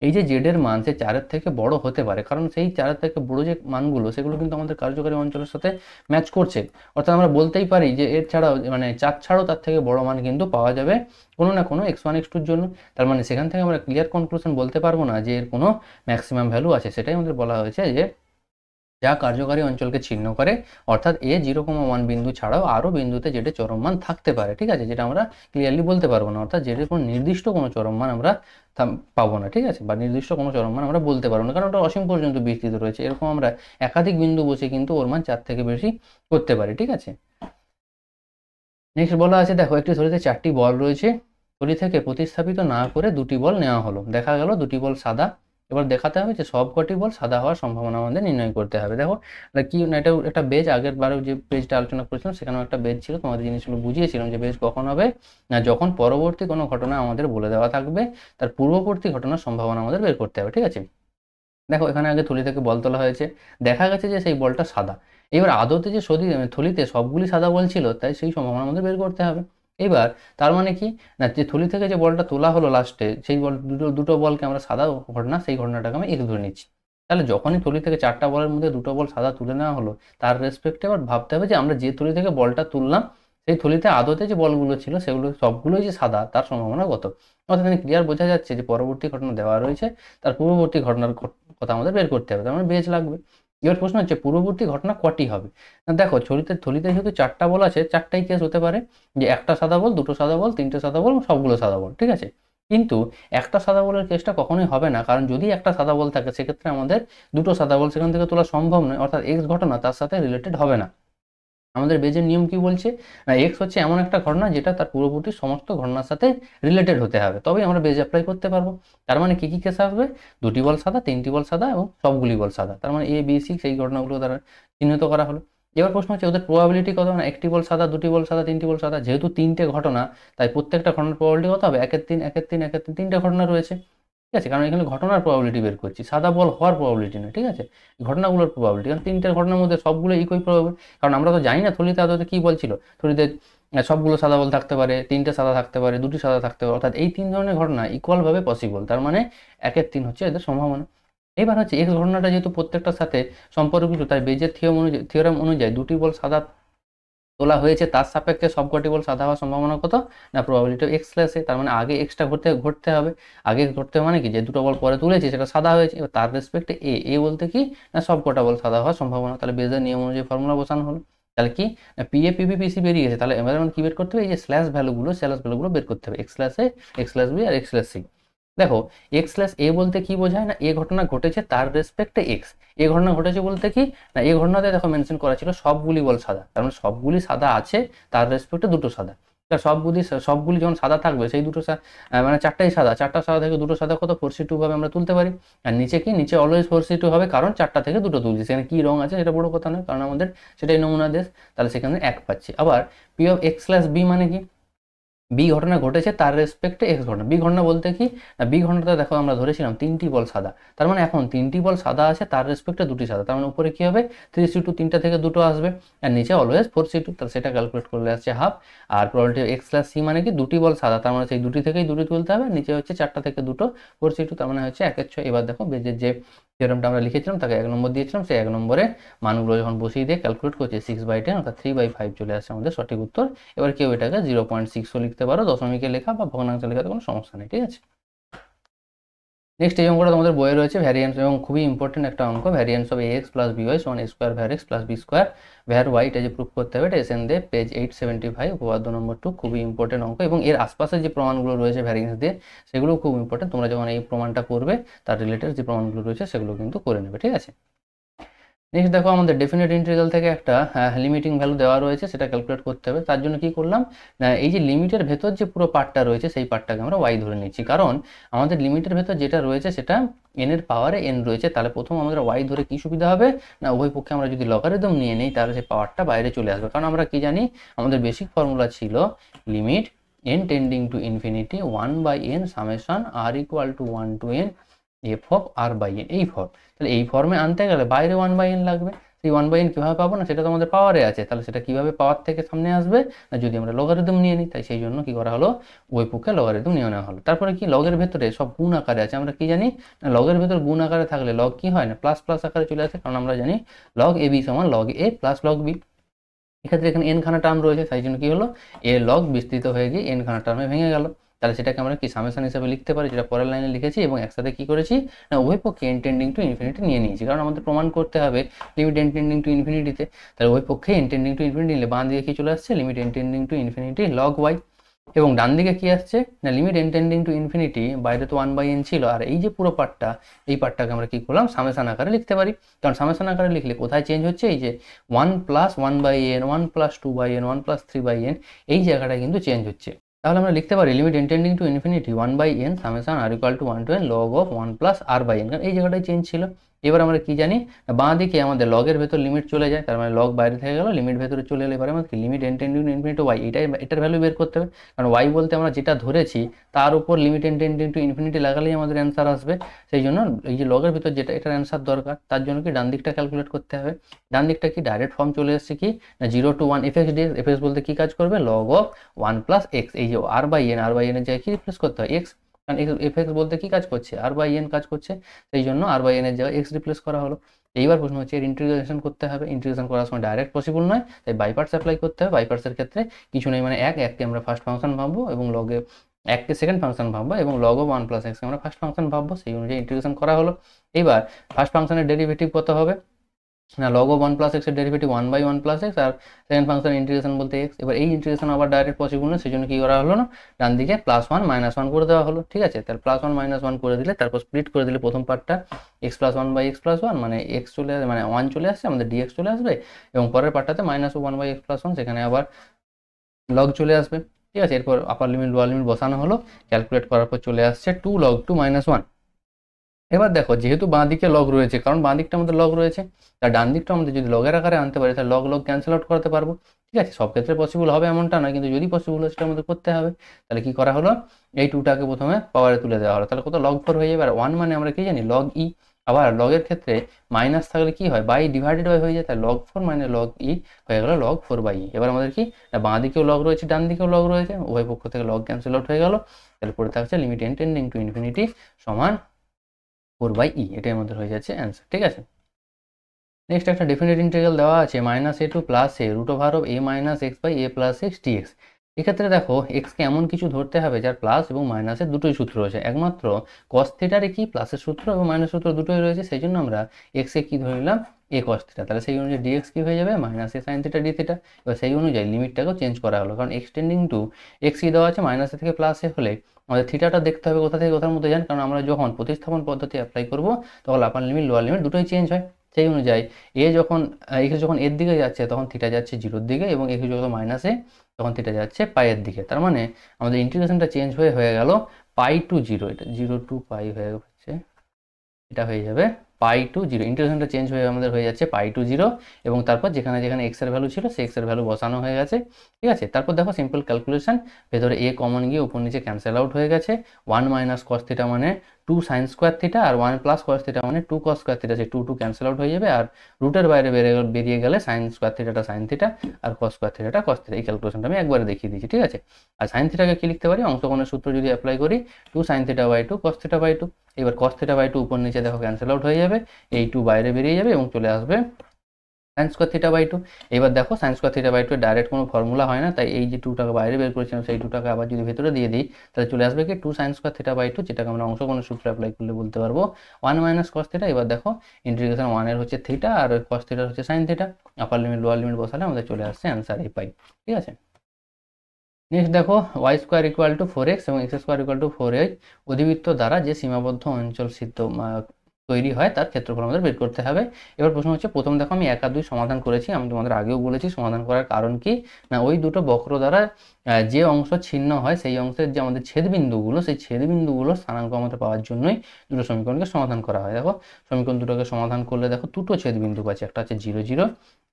এই যে জেডের মান সে 4-এর থেকে বড় হতে পারে, কারণ সেই 4-এর থেকে বড় যে মানগুলো সেগুলো কিন্তু আমাদের কার্যকারী অঞ্চলের সাথে ম্যাচ করছে। অর্থাৎ আমরা বলতেই পারি যে এর ছাড়াও, মানে 4 ছাড়াও তার থেকে বড় মান কিন্তু পাওয়া যাবে কোনো না কোনো x1 x2 এর জন্য। তার মানে সেখান থেকে আমরা ক্লিয়ার কনক্লুশন বলতে পারবো না যে এর কোনো ম্যাক্সিমাম ভ্যালু আছে। সেটাই আমাদের বলা হয়েছে যে যা কার্যকারী অঞ্চলকে ছিন্ন করে, অর্থাৎ এ 0,1 বিন্দু ছাড়াও আরও বিন্দুতে জেডের চরম মান থাকতে পারে। ঠিক আছে, যেটা আমরা ক্লিয়ারলি বলতে পারবো না, অর্থাৎ জেডের কোনো নির্দিষ্ট কোনো চরম মান আমরা পাবো না। ঠিক আছে, বা নির্দিষ্ট কোনো চরম মান আমরা বলতে পারবো না, কারণ ওটা অসীম পর্যন্ত বিস্তৃত রয়েছে। এরকম আমরা একাধিক বিন্দু বসে কিন্তু ওর মান 4 থেকে বেশি করতে পারি। ঠিক আছে, নেক্সট বলা আছে, দেখো একটি থলিতে 4টি বল রয়েছে, থলি থেকে প্রতিস্থাপিত না করে 2টি বল নেওয়া হলো। দেখা গেল 2টি বল সাদা। এবার দেখাতে হবে যে সবকটি বল সাদা হওয়ার সম্ভাবনা আমাদের নির্ণয় করতে হবে। দেখো কি না, এটা একটা বেজ, আগের বারেও যে পেজটা আলোচনা করেছিলাম সেখানেও একটা বেজ ছিল, তোমাদের জিনিসগুলো বুঝিয়েছিলাম যে বেজ কখন হবে, না যখন পরবর্তী কোনো ঘটনা আমাদের বলে দেওয়া থাকবে, তার পূর্ববর্তী ঘটনার সম্ভাবনা আমাদের বের করতে হবে। ঠিক আছে, দেখো এখানে আগে থলি থেকে বল তোলা হয়েছে, দেখা গেছে যে সেই বলটা সাদা। এবার আদতে যে থলিতে সবগুলি সাদা বল ছিল, তাই সেই সম্ভাবনা আমাদের বের করতে হবে। এবার তার মানে কি, না যে থলি থেকে যে বলটা তোলা হলো লাস্টে, সেই বল দুটো বলকে আমরা সাদা ঘটনা, সেই ঘটনাটাকে আমি ধরে নিচ্ছি। তাহলে যখনই থলি থেকে 4টা বলের মধ্যে 2টো বল সাদা তুলে নেওয়া হলো, তার রেসপেক্টে আবার ভাবতে হবে যে আমরা যে থলি থেকে বলটা তুললাম, সেই থলিতে আদতে যে বলগুলো ছিল সেগুলো সবগুলোই যে সাদা, তার সম্ভাবনা কত। অর্থাৎ এখানে ক্লিয়ার বোঝা যাচ্ছে যে পরবর্তী ঘটনা দেওয়া রয়েছে, তার পূর্ববর্তী ঘটনার কথা আমাদের বের করতে হবে, তার মানে বেজ লাগবে। এবার প্রশ্ন হচ্ছে পূর্ববর্তী ঘটনা কটি হবে। না দেখো থলিতে যেহেতু 4টা বল আছে, 4টাই কেস হতে পারে, যে একটা সাদা বল, 2টো সাদা বল, 3টে সাদা বল, সবগুলো সাদা বল। ঠিক আছে, কিন্তু একটা সাদা বলের কেসটা কখনোই হবে না, কারণ যদি একটা সাদা বল থাকে সেক্ষেত্রে আমাদের 2টো সাদা বল সেখান থেকে তোলা সম্ভব নয়, অর্থাৎ এক্স ঘটনা তার সাথে রিলেটেড হবে না। আমাদের বেজের নিয়ম কি বলছে না, এক্স হচ্ছে এমন একটা ঘটনা যেটা তার পূর্ববর্তী সমস্ত ঘটনার সাথে রিলেটেড হতে হবে, তবেই আমরা বেজ অ্যাপ্লাই করতে পারবো। তার মানে কি কি কেস আসবে, দুটি বল সাদা, তিনটি বল সাদা এবং সবগুলি বল সাদা, তার মানে এ বি সি সেই ঘটনাগুলো দ্বারা চিহ্নিত করা হলো। এবার প্রশ্ন হচ্ছে ওদের প্রবাবিলিটি কত, না একটি বল সাদা, দুটি বল সাদা, তিনটি বল সাদা, যেহেতু তিনটে ঘটনা তাই প্রত্যেকটা ঘটনার প্রবাবিলিটি কত হবে, একের তিন একের তিন একের তিন, তিনটে ঘটনা রয়েছে, ঠিক আছে, কারণ এখানে ঘটনার প্রবাবিলিটি বের করছি, সাদা বল হওয়ার প্রবাবিলিটি না, ঠিক আছে, ঘটনাগুলোর প্রবাবিলিটি, কারণ তিনটে ঘটনার মধ্যে সবগুলো ইকুই প্রবাবল, কারণ আমরা তো জানি না থলিতে আদতে কী বলছিল, থলিতে সবগুলো সাদা বল থাকতে পারে, তিনটে সাদা থাকতে পারে, দুটি সাদা থাকতে পারে, অর্থাৎ এই তিন ধরনের ঘটনা ইকুয়ালভাবে পসিবল, তার মানে একের তিন হচ্ছে এদের সম্ভাবনা। এবার হচ্ছে এক্স ঘটনাটা যেহেতু প্রত্যেকটার সাথে সম্পর্কিত, তাই বেজের থিওরাম অনুযায়ী দুটি বল সাদা তোলা হয়েছে তার সাপেক্ষে সবকটি বল সাদা হওয়ার সম্ভাবনা কত, না প্রবাবিলিটি এক্স প্লাস এ, তার মানে আগে এক্সটা ঘটতে হবে, আগে ঘটতে মানে কি যে দুটো বল পরে তুলেছি সেটা সাদা হয়েছে, এবার তার রেসপেক্টে এ বলতে কি না সবকটা বল সাদা হওয়ার সম্ভাবনা, তাহলে বেজের নিয়ম অনুযায়ী ফর্মুলা বসানো হলো, তাহলে কি না পিএ পিবি পিসি বেরিয়ে গেছে, তাহলে এবার কি বের করতে হবে, এই যে স্ল্যাশ ভ্যালুগুলো বের করতে হবে, এক্স স্ল্যাশ এ, এক্স স্ল্যাশ বি আর এক্স স্ল্যাশ সি। দেখো এক্স স্ল্যাশ এ বলতে কি বোঝায়, না এ ঘটনা ঘটেছে তার রেসপেক্টে এক্স, এ ঘটনা ঘটেছে বলতে কি না এ ঘটনাতে দেখো মেনশন করা ছিল সবগুলি বল সাদা, তার মানে সবগুলি সাদা আছে তার রেসপেক্টে দুটো সাদা, তার সবগুলি যখন সাদা থাকবে সেই দুটো মানে চারটাই সাদা, চারটা সাদা থেকে দুটো সাদা কত 4C2 ভাবে আমরা তুলতে পারি, আর নিচে কি নিচে অলওয়েজ 4C2 হবে, কারণ চারটা থেকে দুটো তুলছি, সেখানে কি রং আছে সেটা বড় কথা নয়, কারণ আমাদের সেটাই নমুনা দেশ, তাহলে সেখানে এক পাচ্ছি। আবার p of x slash b মানে কি, বি ঘটনা ঘটেছে তার রেসপেক্টে এক্স ঘটনা, বি ঘটনা বলতে কি না বি ঘটনাটা দেখো আমরা ধরেছিলাম তিনটি বল সাদা, তার মানে এখন তিনটি বল সাদা আছে তার রেসপেক্টে দুটি সাদা, তার মানে উপরে কি হবে 3C2, তিনটা থেকে দুটো আসবে, আর নিচে অলওয়েজ 4C2, তাহলে সেটা ক্যালকুলেট করলে আসছে হাফ। আর প্রবাবিলিটি এক্স প্লাস সি মানে কি দুটি বল সাদা, তার মানে সেই দুটি থেকেই দুটি তুলতে হবে, নিচে হচ্ছে চারটা থেকে দুটো 4C2, তার মানে হচ্ছে 1/6। এবার দেখো বেজের যে থিওরেমটা আমরা লিখেছিলাম তাকে 1 নম্বর দিয়েছিলাম, সেই 1 নম্বরে মানগুলো যখন বসিয়ে দিয়ে ক্যালকুলেট করছি 6/10 অর্থাৎ 3/5 চলে আসছে আমাদের সঠিক উত্তর। এবার কেউ এটাকে 0.6ও লিখতে পারো, দশমিকে লেখা বা ভগ্নাংশ লেখাতে কোনো সমস্যা নেই, ঠিক আছে। নেক্সট এই অঙ্কটা তোমাদের বইয়ে রয়েছে ভ্যারিয়েন্স, এবং খুবই ইম্পর্টেন্ট একটা অঙ্ক, variance of ax plus by সমান a square var x plus b square var y, এটা যে প্রুফ করতে হবে, এটা এসএন দে পেজ 875 উপপাদ্য নম্বর 2, খুবই ইম্পর্টেন্ট অঙ্ক, এবং এর আশপাশের যে প্রমাণগুলো রয়েছে ভ্যারিয়েন্স দিয়ে সেগুলো খুব ইম্পর্টেন্ট, তোমরা যখন এই প্রমাণটা করবে তার রিলেটেড যে প্রমাণগুলো রয়েছে সেগুলো কিন্তু করে নেবে, ঠিক আছে। নেক্সট দেখো আমাদের ডেফিনেট ইন্টিগ্রাল থেকে একটা লিমিটিং ভ্যালু দেওয়া রয়েছে, সেটা ক্যালকুলেট করতে হবে, তার জন্য কি করলাম না এই যে লিমিটের ভেতর যে পুরো পার্টটা রয়েছে সেই পার্টটাকে আমরা ওয়াই ধরে নিচ্ছি, কারণ আমাদের লিমিটের ভেতর যেটা রয়েছে সেটা এন এর পাওয়ারে এন রয়েছে, তাহলে প্রথম আমাদের ওয়াই ধরে কি সুবিধা হবে না উভয় পক্ষে আমরা যদি লগারিদম নিয়ে নিই তাহলে সেই পাওয়ারটা বাইরে চলে আসবে, কারণ আমরা কি জানি আমাদের বেসিক ফর্মুলা ছিল limit n tending to infinity 1/n summation r equal to 1 to n f of r by n, এই ফর্ম, তাহলে এই ফর্মে আনতে গেলে বাইরে 1/n লাগবে, সেই 1/n কীভাবে পাবো না সেটা তো আমাদের পাওয়ারে আছে, তাহলে সেটা কীভাবে পাওয়ার থেকে সামনে আসবে না যদি আমরা লগারিদম নিয়ে নিই, তাই সেই জন্য কী করা হলো ওই পক্ষে লগারিদম নিয়ে নেওয়া হলো। তারপরে কি লগের ভেতরে সব গুণ আকারে আছে, আমরা কি জানি না লগের ভেতর গুণ আকারে থাকলে লগ কি হয় না প্লাস প্লাস আকারে চলে আসে, কারণ আমরা জানি লগ এ বি সমান লগ এ প্লাস লগ বি, এক্ষেত্রে এখানে এন খানা টার্ম রয়েছে, তাই জন্য কি হলো এ লগ বিস্তৃত হয়ে গিয়ে এন খানা টার্মে ভেঙে গেল, তাহলে সেটাকে আমরা কি সামেশন হিসেবে লিখতে পারি, যেটা পরের লাইনে লিখেছি, এবং একসাথে কি করেছি না উভয় পক্ষে এন টেন্ডিং টু ইনফিনিটি নিয়ে নিয়েছি, কারণ আমাদের প্রমাণ করতে হবে লিমিট এন টেন্ডিং টু ইনফিনিটিতে, তাহলে উভয় পক্ষে এন টেন্ডিং টু ইনফিনিটি নিলে বাঁ দিকে কি চলে আসছে limit n tending to infinity log y, এবং ডান দিকে কি আসছে না limit n tending to infinity, বাইরে তো 1/n ছিল, আর এই যে পুরো পার্টটা এই পার্টটাকে আমরা কি করলাম সামেশন আকারে লিখতে পারি, কারণ সামেশন আকারে লিখলে কোথায় চেঞ্জ হচ্ছে এই যে 1 plus 1/n 1 plus 2/n 1 plus 3/n এই জায়গাটা কিন্তু চেঞ্জ হচ্ছে, তাহলে আমরা লিখতে পারি limit n tending to infinity 1/n summation r equal to 1 to n log of 1 plus r/n, কারণ এই জায়গাটায় চেঞ্জ ছিল। এবার আমরা কি জানি বাঁ দিকে আমাদের লগের ভেতর লিমিট চলে যায়, তার মানে লগ বাইরে থেকে গেল, লিমিট ভেতরে চলে এলে এবার আমাদের limit n tending to infinity y, এটার ভ্যালু বের করতে হবে, কারণ ওয়াই বলতে আমরা যেটা ধরেছি তার উপর limit n tending to infinity লাগালেই আমাদের অ্যান্সার আসবে, সেই জন্য এই যে লগের ভেতর যেটা এটার অ্যান্সার দরকার, তার জন্য কি ডান দিকটা ক্যালকুলেট করতে হবে, ডান দিকটা কি ডাইরেক্ট ফর্ম চলে এসছে কি না 0 to 1 f x dx, f x বলতে কি কাজ করবে লগ অফ 1 প্লাস এক্স, এই যে r/n এর জায়গায় কি রিপ্লেস করতে হয় এক্স, কারণ এফ এক্স বলতে কি কাজ করছে r/n কাজ করছে, সেই জন্য r/n এর জায়গায় এক্স রিপ্লেস করা হলো। এইবার প্রশ্ন হচ্ছে এর ইন্টিগ্রেশন করতে হবে, ইন্টিগ্রেশন করার সময় ডাইরেক্ট পসিবল নয়, তাই বাই পার্টস অ্যাপ্লাই করতে হবে, বাই পার্টসের ক্ষেত্রে কিছু নেই, মানে এককে আমরা ফার্স্ট ফাংশন ভাববো এবং লগে এককে সেকেন্ড ফাংশন ভাববো এবং লগ অফ 1 প্লাস এক্সকে আমরা ফার্স্ট ফাংশন ভাববো, সেই অনুযায়ী ইন্টিগ্রেশন করা হলো। এইবার ফার্স্ট ফাংশনের ডেরিভেটিভ কত হবে না লগ অফ 1 প্লাস এক্স এর ডেরিভেটিভ 1/1 প্লাস এক্স, আর সেকেন্ড ফাংশন ইন্টিগ্রেশন বলতে এক্স। এবার এই ইন্টিগ্রেশন আবার ডাইরেক্ট পসিবল না, সেই জন্য কি করা হলো না, ডান দিকে +1 -1 করে দেওয়া হলো। ঠিক আছে, তাহলে +1 -1 করে দিলে, তারপর স্প্লিট করে দিলে প্রথম পার্টটা এক্স প্লাস 1/x+1, মানে এক্স চলে আসবে, মানে 1 চলে আসছে, আমাদের ডিএক্স চলে আসবে, এবং পরের পার্টটাতে -1/x+1, সেখানে আবার লগ চলে আসবে। ঠিক আছে, এরপর আপার লিমিট লোয়ার লিমিট বসানো হলো, ক্যালকুলেট করার পর চলে আসছে 2 log 2 -1। এবার দেখো যেহেতু বাঁ দিকে লগ রয়েছে, কারণ বাঁ দিকটা আমাদের লগ রয়েছে, তার ডান দিকটা আমাদের যদি লগের আকারে আনতে পারি, তাহলে লগ লগ ক্যান্সেল আউট করতে পারবো। ঠিক আছে, সব ক্ষেত্রে পসিবল হবে এমনটা নয়, কিন্তু যদি পসিবল হয় সেটা আমাদের করতে হবে। তাহলে কি করা হলো, এই 2টাকে প্রথমে পাওয়ারে তুলে দেওয়া হলো, তাহলে কত লগ 4 হয়ে যাবে। আর 1 মানে আমরা কি জানি, লগ ই। আবার লগের ক্ষেত্রে মাইনাস থাকলে কি হয়, বাই ডিভাইডেড বাই হয়ে যায়, তাই লগ 4 মানে লগ ই হয়ে গেল লগ 4/e। এবার আমাদের কি, বাঁ দিকেও লগ রয়েছে, ডান দিকেও লগ রয়েছে, উভয় পক্ষ থেকে লগ ক্যান্সেল আউট হয়ে গেল। তাহলে পড়ে থাকছে limit n tending to infinity সমান 4/e, এটাই আমাদের হয়ে যাচ্ছে অ্যান্সার। ঠিক আছে, নেক্সট একটা ডেফিনেট ইন্টিগ্রাল দেওয়া আছে -a2 + a √a - x/a + x dx। এক্ষেত্রে দেখো এক্সকে এমন কিছু ধরতে হবে যার প্লাস এবং মাইনাসের দুটোই সূত্র রয়েছে, একমাত্র cos থিটারে কি প্লাসের সূত্র এবং মাইনাস সূত্র দুটোই রয়েছে, সেই জন্য আমরা এক্সকে কি ধরে নিলাম, a cos থিটা। তাহলে সেই অনুযায়ী ডিএক্স কি হয়ে যাবে, -a sin theta d theta. এবার সেই অনুযায়ী লিমিটটাকেও চেঞ্জ করা হলো, কারণ এক্স টেন্ডিং টু এক্স কি দেওয়া আছে, মাইনাসে থেকে প্লাসে হলে আমাদের থিটাটা দেখতে হবে কোথা থেকে কোথার মধ্যে যান, কারণ আমরা যখন প্রতিস্থাপন পদ্ধতি অ্যাপ্লাই করব তখন আপার লিমিট লোয়ার লিমিট দুটোই চেঞ্জ হয়। সেই অনুযায়ী এক্স যখন এর দিকে যাচ্ছে তখন থিটা যাচ্ছে 0-র দিকে, এবং এক্স যখন মাইনাসে তখন থিটা যাচ্ছে পাইয়ের দিকে। তার মানে আমাদের ইন্টিগ্রেশনটা চেঞ্জ হয়ে গেল π to 0, এটা 0 to π হয়ে যাচ্ছে, এটা হয়ে যাবে π to 0। ইন্টিগ্রেশনটা চেঞ্জ হয়ে আমাদের হয়ে যাচ্ছে π to 0, এবং তারপর যেখানে যেখানে এক্স এর ভ্যালু ছিল সেই এক্স এর ভ্যালু বসানো হয়ে গেছে। ঠিক আছে, তারপর দেখো সিম্পল ক্যালকুলেশন, ভেতরে এ কমন গিয়ে উপর নিচে ক্যান্সেল আউট হয়ে গেছে। 1 - cos থিটা মানে 2 sin স্কোয়ার থিটা, আর 1 + cos থিটা মানে 2 cos স্কোয়ার থিটা, সেই 2 ক্যান্সেল আউট হয়ে যাবে, আর রুটের বাইরে বেরিয়ে গেলে sin স্কোয়ার থিটাটা sin থিটা, আর cos স্কোয়ার থিটাটা cos থিটা। এই ক্যালকুলেশনটা আমি একবারে দেখিয়ে দিয়েছি। ঠিক আছে, আর sin থিটাকে কি লিখতে পারি, অংশকোণের সূত্র যদি অ্যাপ্লাই করি, 2 sin θ/2 cos θ/2। এবার cos θ/2 উপর নিচে দেখো ক্যান্সেল আউট হয়ে যাবে, এই 2 বাইরে বেরিয়ে যাবে এবং চলে আসবে sin স্কোয়ার θ/2। এবার দেখো sin স্কোয়ার θ/2 এর ডাইরেক্ট কোনো ফর্মুলা হয় না, তাই এই যে 2টাকে বাইরে বের করেছিলাম সেই 2টাকে আবার যদি ভেতরে দিয়ে দিই, তাহলে চলে আসবে কি 2 sin স্কোয়ার θ/2, যেটাকে আমরা অংশকোণের সূত্র অ্যাপ্লাই করলে বলতে পারবো 1 - cos θ। এবার দেখো ইন্টিগ্রেশন 1 এর হচ্ছে থিটা আর cos θ হচ্ছে sin θ, upper limit lower limit বসালে আমাদের চলে আসছে অ্যান্সার এই পাই। ঠিক আছে, নেক্সট দেখো y² = 4x এবং x² = 4y অধিবৃত্ত দ্বারা যে সীমাবদ্ধ অঞ্চল সিদ্ধ তৈরি হয় তার ক্ষেত্রফল আমাদের বের করতে হবে। এবার প্রশ্ন হচ্ছে, প্রথম দেখো আমি 1 আর 2 সমাধান করেছি, আমি তোমাদের আগেও বলেছি সমাধান করার কারণ কি, না ওই দুটো বক্র দ্বারা যে অংশ ছিন্ন হয় সেই অংশের যে আমাদের ছেদবিন্দুগুলো, সেই ছেদবিন্দুগুলোর স্থানাঙ্ক আমাদের পাওয়ার জন্যই দুটো সমীকরণকে সমাধান করা হয়। দেখো সমীকরণ দুটোকে সমাধান করলে দেখো দুটো ছেদবিন্দু পাচ্ছি, একটা হচ্ছে 0 0,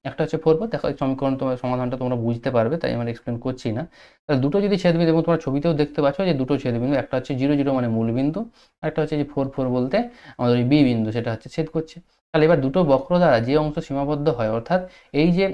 একটা হচ্ছে 4 4। দেখো এই সমীকরণ তোমার সমাধানটা তোমরা বুঝতে পারবে, তাই আমরা এক্সপ্লেন করছি না। তাহলে দুটো যদি ছেদবিন্দু, এবং তোমরা ছবিতেও দেখতে পাচ্ছ যে দুটো ছেদবিন্দু, একটা হচ্ছে 0 0 মানে মূল বিন্দু, আর একটা হচ্ছে যে 4 4 বলতে আমাদের ওই বি বিন্দু, সেটা হচ্ছে ছেদ করছে। তাহলে এবার দুটো বক্র দ্বারা যে অংশ সীমাবদ্ধ হয়, অর্থাৎ এই যে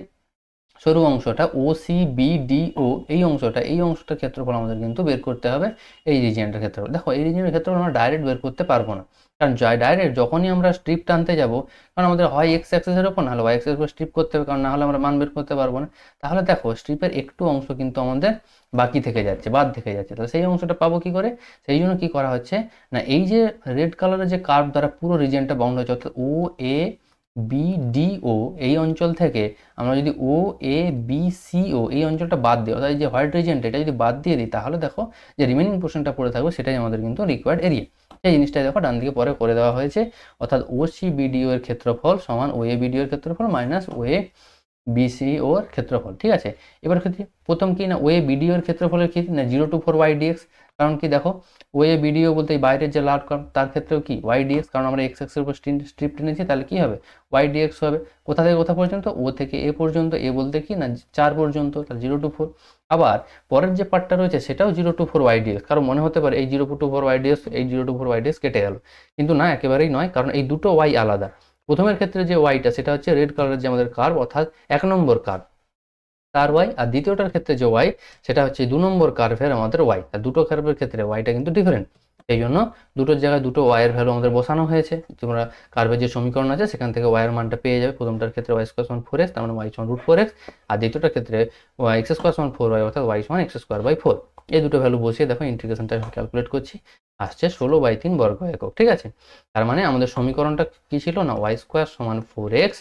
সরু অংশটা OCBDO, এই অংশটার ক্ষেত্রফল আমাদের কিন্তু বের করতে হবে, এই রিজিয়নটার ক্ষেত্রফল। দেখো এই রিজিয়নের ক্ষেত্রফল আমরা ডাইরেক্ট বের করতে পারবো না, কারণ ডাইরেক্ট যখনই আমরা স্ট্রিপ টানতে যাব, কারণ আমাদের হয় এক্স অ্যাক্সিসের ওপর, নাহলে ওয়াই অ্যাক্সিসের উপর স্ট্রিপ করতে হবে, কারণ নাহলে আমরা মান বের করতে পারবো না। তাহলে দেখো স্ট্রিপের একটু অংশ কিন্তু আমাদের বাকি থেকে যাচ্ছে, বাদ থেকে যাচ্ছে, তাহলে সেই অংশটা পাবো কি করে, সেই জন্য কি করা হচ্ছে না, এই যে রেড কালারের যে কার্ভ দ্বারা পুরো রিজিয়নটা বাউন্ড হচ্ছে, অর্থাৎ OABDO এই অঞ্চল থেকে আমরা যদি OABCO এই অঞ্চলটা বাদ দিই, অর্থাৎ এই যে হোয়াইট রিজিয়নটা এটা যদি বাদ দিয়ে দিই, তাহলে দেখো যে রিমেনিং পোর্শনটা পড়ে থাকবে, সেটাই আমাদের কিন্তু রিকোয়ার্ড এরিয়া। এই জিনিসটাই দেখো ডান দিকে পরে করে দেওয়া হয়েছে, অর্থাৎ OCBDO এর ক্ষেত্রফল সমান OABDO এর ক্ষেত্রফল মাইনাস OABCO এর ক্ষেত্রফল। ঠিক আছে, এবার ক্ষেত্রে প্রথম কি না OABDO এর ক্ষেত্রফলের কি না 0 to 4 ydx, কারণ কি দেখো OABDO বলতে এই বাইরের যে লাল কার্ভ তার ক্ষেত্রেও কি ydx, কারণ আমরা x অ্যাক্সিসের উপর স্ট্রিপ টেনেছি, তাহলে কি হবে ydx হবে। কোথা থেকে কোথা পর্যন্ত, ও থেকে এ পর্যন্ত, এ বলতে কি না 4 পর্যন্ত, তাহলে 0 to 4। আবার পরের যে পার্টটা রয়েছে সেটাও 0 to 4 ydx, কারণ মনে হতে পারে এই 0 to 4 ydx, এই 0 to 4 ydx কেটে গেল, কিন্তু না, একেবারেই নয়, কারণ এই দুটো y আলাদা। প্রথমের ক্ষেত্রে যে ওয়াইটা সেটা হচ্ছে রেড কালারের যে আমাদের কার্ভ, অর্থাৎ 1 নম্বর কার্ভ তার ওয়াই, আর দ্বিতীয়টার ক্ষেত্রে যে ওয়াই সেটা হচ্ছে 2 নম্বর কার্ভের আমাদের ওয়াই। আর দুটো কার্ভের ক্ষেত্রে ওয়াইটা কিন্তু ডিফারেন্ট, এই জন্য দুটোর জায়গায় দুটো ওয়াইয়ের ভ্যালু আমাদের বসানো হয়েছে। তোমরা কার্ভের যে সমীকরণ আছে সেখান থেকে ওয়াইয়ের মানটা পেয়ে যাবে। প্রথমটার ক্ষেত্রে y² = 4x, তার মানে y = √4x, আর দ্বিতীয়টার ক্ষেত্রে x² = 4y, অর্থাৎ y = x²/4। এই দুটো ভ্যালু বসিয়ে দেখো ইন্টিগ্রেশনটা ক্যালকুলেট করছি, আসছে 16/3 বর্গ একক। ঠিক আছে, তার মানে আমাদের সমীকরণটা কি ছিল না y² = 4x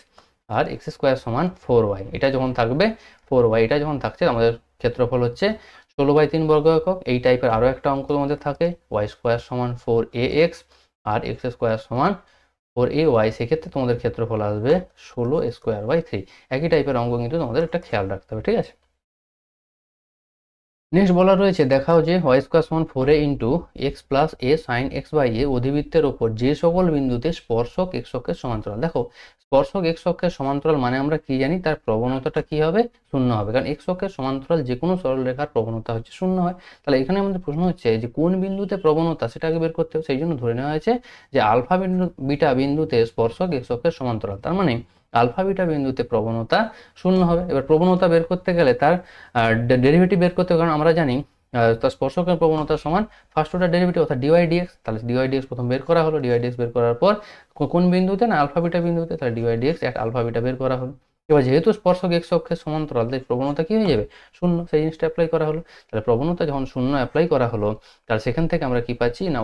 আর এক্স স্কোয়ার সমান 4y, এটা যখন থাকবে 4y, এটা যখন থাকছে আমাদের ক্ষেত্রফল হচ্ছে 16/3 বর্গ একক। এই টাইপের আরও একটা অঙ্ক আমাদের থাকে ওয়াই স্কোয়ার সমান 4ax আর এক্স স্কোয়ার সমান 4ay, সেক্ষেত্রে তোমাদের ক্ষেত্রফল আসবে 16²/3। একই টাইপের অঙ্ক কিন্তু তোমাদের একটা খেয়াল রাখতে হবে, ঠিক আছে। নেক্সট বলা রয়েছে দেখাও যে ওয়াই স্কোয়ার সমান 4a into x plus a sine x by a অধিবৃত্তের ওপর যে সকল বিন্দুতে স্পর্শক এক্স অক্ষের সমান্তরাল। দেখো স্পর্শক এক্স অক্ষের সমান্তরাল মানে আমরা কি জানি, তার প্রবণতাটা কি হবে, শূন্য হবে, কারণ এক্স অক্ষের সমান্তরাল যে কোনো সরলরেখার প্রবণতা হচ্ছে শূন্য হয়। তাহলে এখানে আমাদের প্রশ্ন হচ্ছে যে কোন বিন্দুতে প্রবণতা সেটাকে বের করতে হবে, সেই জন্য ধরে নেওয়া হয়েছে যে আলফা বিন্দু বিটা বিন্দুতে স্পর্শক এক্স অক্ষের সমান্তরাল, তার মানে আলফা বিটা বিন্দুতে প্রবণতা শূন্য হবে। এবার প্রবণতা বের করতে গেলে তার ডেরিভেটিভ বের করতে হবে, কারণ আমরা জানি তার স্পর্শকের প্রবণতা সমান ফার্স্ট অর্ডার ডেরিভেটিভ অর্থাৎ ডিওয়াই ডিএক্স। তাহলে ডিওয়াই ডিএক্স প্রথম বের করা হলো, ডিওয়াই ডিএক্স বের করার পর কোন বিন্দুতে না আলফা বিটা বিন্দুতে, তাহলে dy dx at alpha beta বের করা হলো। এবার যেহেতু স্পর্শক এক্স অক্ষের সমান্তরাল তাই প্রবণতা কি হয়ে যাবে, শূন্য, সেই জিনিসটা অ্যাপ্লাই করা হলো। তাহলে প্রবণতা যখন শূন্য অ্যাপ্লাই করা হলো তাহলে সেখান থেকে আমরা কি পাচ্ছি না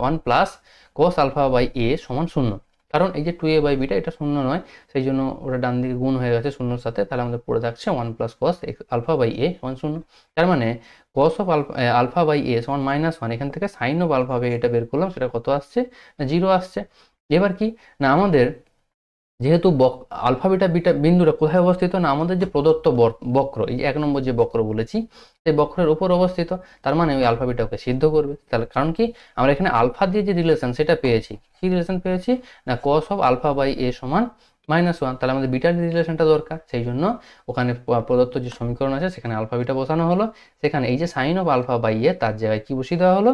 1 প্লাস cos আলফা বাই এ সমান শূন্য, কারণ এই যে 2a/β এটা শূন্য নয়, সেই জন্য ওটা ডান দিকে গুণ হয়ে গেছে শূন্যর সাথে। তাহলে আমাদের পড়ে থাকছে 1 প্লাস cos আলফা বাই এ সমান শূন্য। তার মানে cos অফ আলফা বাই এ সমান -1, এখান থেকে সাইন অফ আলফা বাই এটা বের করলাম, সেটা কত আসছে না 0 আসছে। এবার কি না আমাদের যেহেতু আলফা বিটা বিটা বিন্দুটা কোথায় অবস্থিত না আমাদের যে প্রদত্ত বক্র, এই যে 1 নম্বর যে বক্র বলেছি সেই বক্রের উপর অবস্থিত, তার মানে ওই আলফা বিটাকে সিদ্ধ করবে। তাহলে কারণ কি আমরা এখানে আলফা দিয়ে যে রিলেশন সেটা পেয়েছি, কি রিলেশন পেয়েছি না cos অফ আলফা বাই এ সমান -1, তাহলে আমাদের বিটার রিলেশনটা দরকার, সেই জন্য ওখানে প্রদত্ত যে সমীকরণ আছে সেখানে আলফা বিটা বসানো হলো, সেখানে এই যে সাইন অফ আলফা বাই এ তার জায়গায় কি বসিয়ে দেওয়া হলো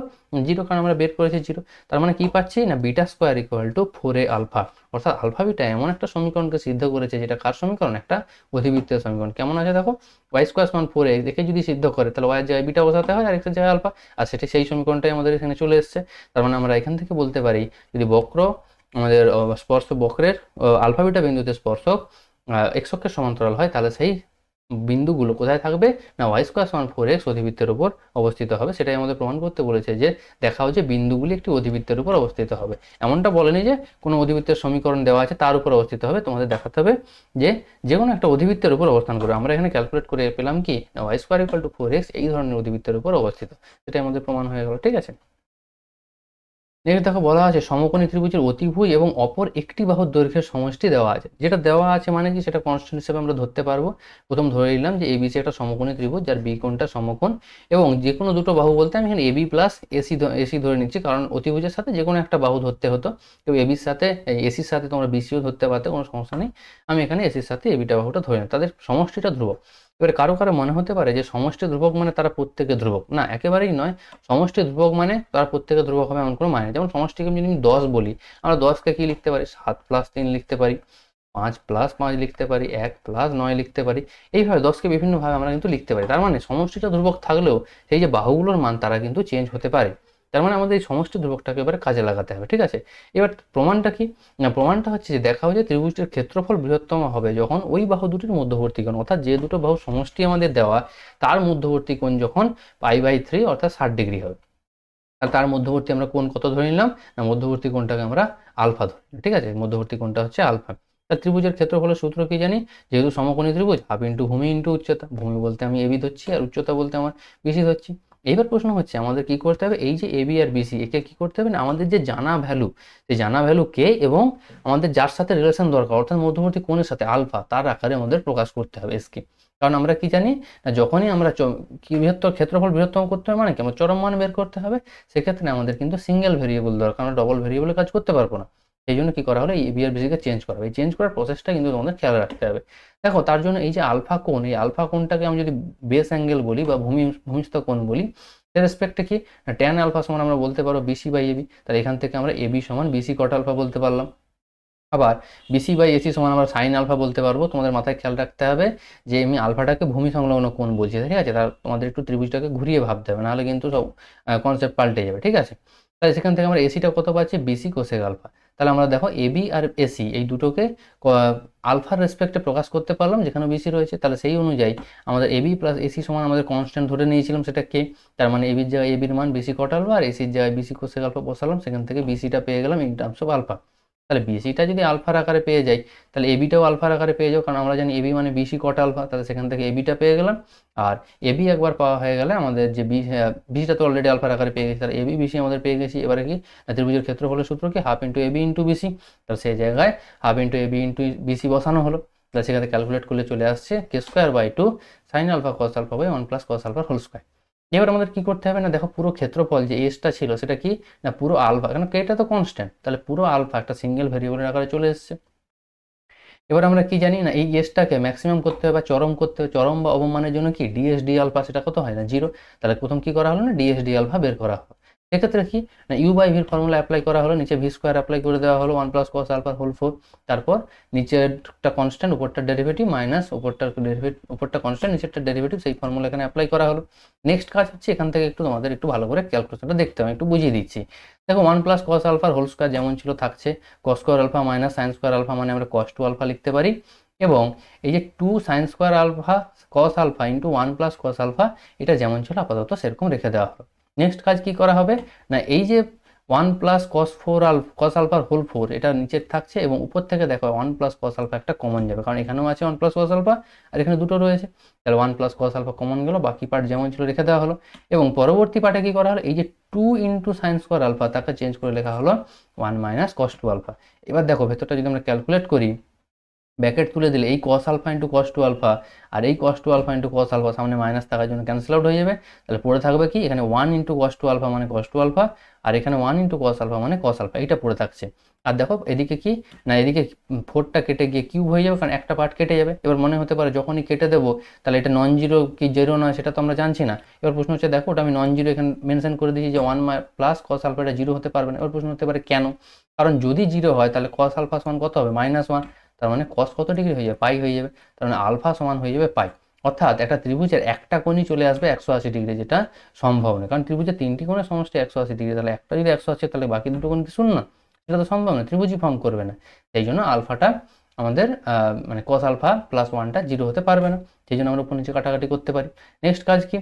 0, কারণ আমরা বের করেছি 0। তার মানে কি পাচ্ছি না beta square equal to 4a alpha, অর্থাৎ আলফা বিটা এমন একটা সমীকরণকে সিদ্ধ করেছে যেটা কার সমীকরণ, একটা অধিবৃত্তীয় সমীকরণ। কেমন আছে দেখো, ওয়াই স্কোয়ার সমান 4a দেখে যদি সিদ্ধ করে তাহলে ওয়াই এর জায়গায় বিটা বসাতে হয় আর এক্সের জায়গায় আলফা, আর সেটা সেই সমীকরণটাই আমাদের এখানে চলে এসছে। তার মানে আমরা এখান থেকে বলতে পারি যদি বক্র আমাদের স্পর্শ বক্রের আলফা বিটা বিন্দুতে স্পর্শক এক্স অক্ষের সমান্তরাল হয় তাহলে সেই বিন্দুগুলো কোথায় থাকবে না ওয়াই স্কোয়ার সমান 4x অধিবৃত্তের উপর অবস্থিত হবে। সেটাই আমাদের প্রমাণ করতে বলেছে যে দেখাও যে বিন্দুগুলি একটি অধিবৃত্তের উপর অবস্থিত হবে। এমনটা বলেনি যে কোনো অধিবৃত্তের সমীকরণ দেওয়া আছে তার উপর অবস্থিত হবে, তোমাদের দেখাতে হবে যে যে কোনো একটা অধিবৃত্তের উপর অবস্থান করবে। আমরা এখানে ক্যালকুলেট করে পেলাম কি না Y square equal two 4x এই ধরনের অধিবৃত্তের উপর অবস্থিত, সেটাই আমাদের প্রমাণ হয়ে গেল, ঠিক আছে। নেক্সট দেখো বলা আছে সমকোণী ত্রিভুজের অতিভুজ এবং অপর একটি বাহুর দৈর্ঘ্যের সমষ্টি দেওয়া আছে। যেটা দেওয়া আছে মানে কি সেটা কনস্ট্যান্ট হিসেবে আমরা ধরতে পারবো। প্রথম ধরে নিলাম যে এবিসি একটা সমকোণী ত্রিভুজ যার বি কোণটা সমকোণ, এবং যে কোনো দুটো বাহু বলতে আমি এখানে এবি প্লাস এসি ধরে নিচ্ছি, কারণ অতিভুজের সাথে যে কোনো একটা বাহু ধরতে হতো, কেউ এবির সাথে এসির সাথে তোমরা বিসিও ধরতে পারতে, কোনো সমস্যা নেই। আমি এখানে এসির সাথে এবিটা বাহুটা ধরে নিই, তাদের সমষ্টিটা ধ্রুবক। এবারে কারো কারো মনে হতে পারে যে সমষ্টি ধ্রুবক মানে তারা প্রত্যেকে ধ্রুবক, না একেবারেই নয়। সমষ্টি ধ্রুবক মানে তারা প্রত্যেকে ধ্রুবক হবে এমন কোনো মানে, যেমন সমষ্টিকে যদি আমি 10 বলি আমরা 10কে কি লিখতে পারি 7 প্লাস 3 লিখতে পারি, 5 প্লাস 5 লিখতে পারি, 1 প্লাস 9 লিখতে পারি, এইভাবে 10কে বিভিন্নভাবে আমরা কিন্তু লিখতে পারি। তার মানে সমষ্টিটা ধ্রুবক থাকলেও সেই যে বাহুগুলোর মান তারা কিন্তু চেঞ্জ হতে পারে। তার মানে আমাদের এই সমষ্টি ধ্রুবকটাকে এবারে কাজে লাগাতে হবে, ঠিক আছে। এবার প্রমাণটা কি না প্রমাণটা হচ্ছে যে দেখা হয় যে ত্রিভুজটির ক্ষেত্রফল বৃহত্তম হবে যখন ওই বাহু দুটির মধ্যবর্তী কোণ, অর্থাৎ যে দুটো বাহু সমষ্টি আমাদের দেওয়া তার মধ্যবর্তী কোণ যখন π/3 অর্থাৎ 60 ডিগ্রি হবে। আর তার মধ্যবর্তী আমরা কোণ কত ধরে নিলাম না মধ্যবর্তী কোণটাকে আমরা আলফা ধরি, ঠিক আছে, মধ্যবর্তী কোণটা হচ্ছে আলফা। তার ত্রিভুজের ক্ষেত্রফলের সূত্র কি জানি, যেহেতু সমকোণী ত্রিভুজ হাফ ইন্টু ভূমি ইন্টু উচ্চতা, ভূমি বলতে আমি এবি ধরছি আর উচ্চতা বলতে আমার বিসি ধরছি। এইবার প্রশ্ন হচ্ছে আমাদের কি করতে হবে, এই যে এবি আর বিসি একে কি করতে হবে না আমাদের যে জানা ভ্যালু, সেই জানা ভ্যালু কে এবং আমাদের যার সাথে রিলেশন দরকার অর্থাৎ মধ্যবর্তী কোণের সাথে আলফা, তার আকারে আমাদের প্রকাশ করতে হবে এসকে। কারণ আমরা কি জানি না যখনই আমরা কি বৃহত্তর ক্ষেত্রফল বৃহত্তম করতে হবে মানে কি আমার চরম মান বের করতে হবে, সেক্ষেত্রে আমাদের কিন্তু সিঙ্গেল ভেরিয়েবল দরকার, আমরা ডবল ভেরিয়েবলে কাজ করতে পারবো না। সেই জন্য কি করা হলো এবি আর বিসিকে চেঞ্জ করা হবে। এই চেঞ্জ করার প্রসেসটা কিন্তু তোমাদের খেয়াল রাখতে হবে। দেখো তার জন্য এই যে আলফা কোণ, এই আলফা কোণটাকে আমি যদি বেস অ্যাঙ্গেল বলি বা ভূমিস্থ কোণ বলি, এর রেসপেক্টে কি ট্যান আলফা সমান আমরা বলতে পারবো বিসি বাই এবি। তাহলে এখান থেকে আমরা এবি সমান বিসি কট আলফা বলতে পারলাম। আবার বিসি বাই এসি সমান আমরা সাইন আলফা বলতে পারবো। তোমাদের মাথায় খেয়াল রাখতে হবে যে আমি আলফাটাকে ভূমি সংলগ্ন কোণ বলছি, ঠিক আছে, তার তোমাদের একটু ত্রিভুজটাকে ঘুরিয়ে ভাবতে হবে, নাহলে কিন্তু সব কনসেপ্ট পাল্টে যাবে, ঠিক আছে। তাহলে সেখান থেকে আমরা এসিটা কত পাচ্ছি বিসি কোসেক আলফা। তাহলে আমরা দেখো এবি আর এসি এই দুটোকে আলফার রেসপেক্টে প্রকাশ করতে পারলাম যেখানে বিসি রয়েছে। তাহলে সেই অনুযায়ী আমাদের এবি প্লাস এসি সমান আমাদের কনস্ট্যান্ট ধরে নিয়েছিলাম সেটা কে, তার মানে এবির জায়গায় এবির মান বিসি কট আলফা আর এসির জায়গায় বিসি কোসেক আলফা বসালাম, সেখান থেকে বিসিটা পেয়ে গেলাম ইন টার্মস অফ আলফা। তাহলে বিসিটা যদি আলফার আকারে পেয়ে যাই, তাহলে এবিটাও আলফার আকারে পেয়ে যাও, কারণ আমরা জানি এবি মানে বিসি কট আলফা, তাহলে সেখান থেকে এবিটা পেয়ে গেলাম। আর এবি একবার পাওয়া হয়ে গেলে আমাদের যে বিসিটা তো অলরেডি আলফার আকারে পেয়ে গেছি, তাহলে এবি বিসি আমাদের পেয়ে গেছি। এবারে কি ত্রিভুজের ক্ষেত্রফলের সূত্র কি half into AB into BC, তাহলে সেই জায়গায় half into AB into BC বসানো হলো। তাহলে সেখানে ক্যালকুলেট করলে চলে আসছে k²/2 sin alpha cos alpha by 1 + cos alpha whole square. এবার আমাদের কি করতে হবে না, দেখো পুরো ক্ষেত্রফল যে এসটা ছিল সেটা কি না পুরো আলফা, কারণ কেটা তো কনস্ট্যান্ট, তাহলে পুরো আলফা একটা সিঙ্গেল ভেরিয়েবলের আকারে চলে এসেছে। এবার আমরা কি জানি না এই এসটাকে ম্যাক্সিমাম করতে হবে বা চরম করতে হবে, চরম বা অবমানের জন্য কি ডিএস ডি আলফা সেটা কত হয় না 0, তাহলে প্রথম কি করা হলো না ডিএস ডি আলফা বের করা হলো। সেক্ষেত্রে কি না ইউ/ভির ফর্মুলা অ্যাপ্লাই করা হলো, নিচে ভি স্কোয়ার অ্যাপ্লাই করে দেওয়া হলো 1 + cos আলফা হোল 4, তারপর নিচেরটা কনস্ট্যান্ট উপরটা ডেরিভেটিভ মাইনাস উপরটা কনস্ট্যান্ট নিচেরটা ডেরিভেটিভ, সেই ফর্মুলা এখানে অ্যাপ্লাই করা হলো। নেক্সট কাজ হচ্ছে এখান থেকে একটু তোমাদের একটু ভালো করে ক্যালকুলেশনটা দেখতে হবে, একটু বুঝিয়ে দিচ্ছি। দেখো 1 + cos আলফার হোল স্কোয়ার যেমন ছিল থাকছে, cos² alpha minus sin² alpha মানে আমরা cos2 আলফা লিখতে পারি, এবং এই যে 2 sin² alpha cos alpha into 1 + cos alpha এটা যেমন ছিল আপাতত সেরকম রেখে দেওয়া হলো। নেক্সট কাজ কি করা হবে না এই যে 1 + cos আলফার হোল 4 এটা নিচে থাকছে এবং উপর থেকে দেখো 1 + cos আলফা একটা কমন যাবে, কারণ এখানেও আছে 1 + cos আলফা আর এখানে দুটো রয়েছে, তাহলে 1 + cos আলফা কমন গেল, বাকি পার্ট যেমন ছিল রেখে দেওয়া হলো। এবং পরবর্তী পার্টে কি করা হলো এই যে 2 × sin² আলফা তাকে চেঞ্জ করে লেখা হলো 1 - cos2 আলফা। এবার দেখো ভেতরটা যদি আমরা ক্যালকুলেট করি, ব্র্যাকেট তুলে দিলে এই cos alpha into cos2 alpha আর এই cos2 alpha into cos alpha সামনে মাইনাস থাকার জন্য ক্যান্সেল আউট হয়ে যাবে, তাহলে পড়ে থাকবে কি এখানে 1 × cos2 আলফা মানে cos2 আলফা আর এখানে 1 × cos আলফা মানে cos আলফা, এটা পড়ে থাকছে। আর দেখো এদিকে কি না এদিকে 4টা কেটে গিয়ে কিউব হয়ে যাবে, কারণ একটা পার্ট কেটে যাবে। এবার মনে হতে পারে যখনই কেটে দেবো তাহলে এটা নন জিরো কি জিরো নয় সেটা তো আমরা জানছি না। এবার প্রশ্ন হচ্ছে দেখো ওটা আমি নন জিরো এখানে মেনশন করে দিয়েছি যে 1 + cos আলফা এটা জিরো হতে পারবে না। এবার প্রশ্ন হতে পারে কেন, কারণ যদি জিরো হয় তাহলে cos আলফা সমান কত হবে -1, তার মানে cos কত ডিগ্রি হয়ে যাবে পাই হয়ে যাবে, তার মানে আলফা সমান হয়ে যাবে পাই। অর্থাৎ একটা ত্রিভুজের একটা কোণই চলে আসবে 180 ডিগ্রি, যেটা সম্ভব নয়, কারণ ত্রিভুজের 3টি কোণের সমষ্টি 180 ডিগ্রি, তাহলে একটা যদি 180 তাহলে বাকি দুটো কোণ কি শূন্য, সেটা তো সম্ভব না, ত্রিভুজই ফর্ম করবে না। সেই জন্য আলফাটা আমাদের মানে cos আলফা +1টা জিরো হতে পারবে না, সেই জন্য আমরা উপর নিচে কাটাকাটি করতে পারি। নেক্সট কাজ কি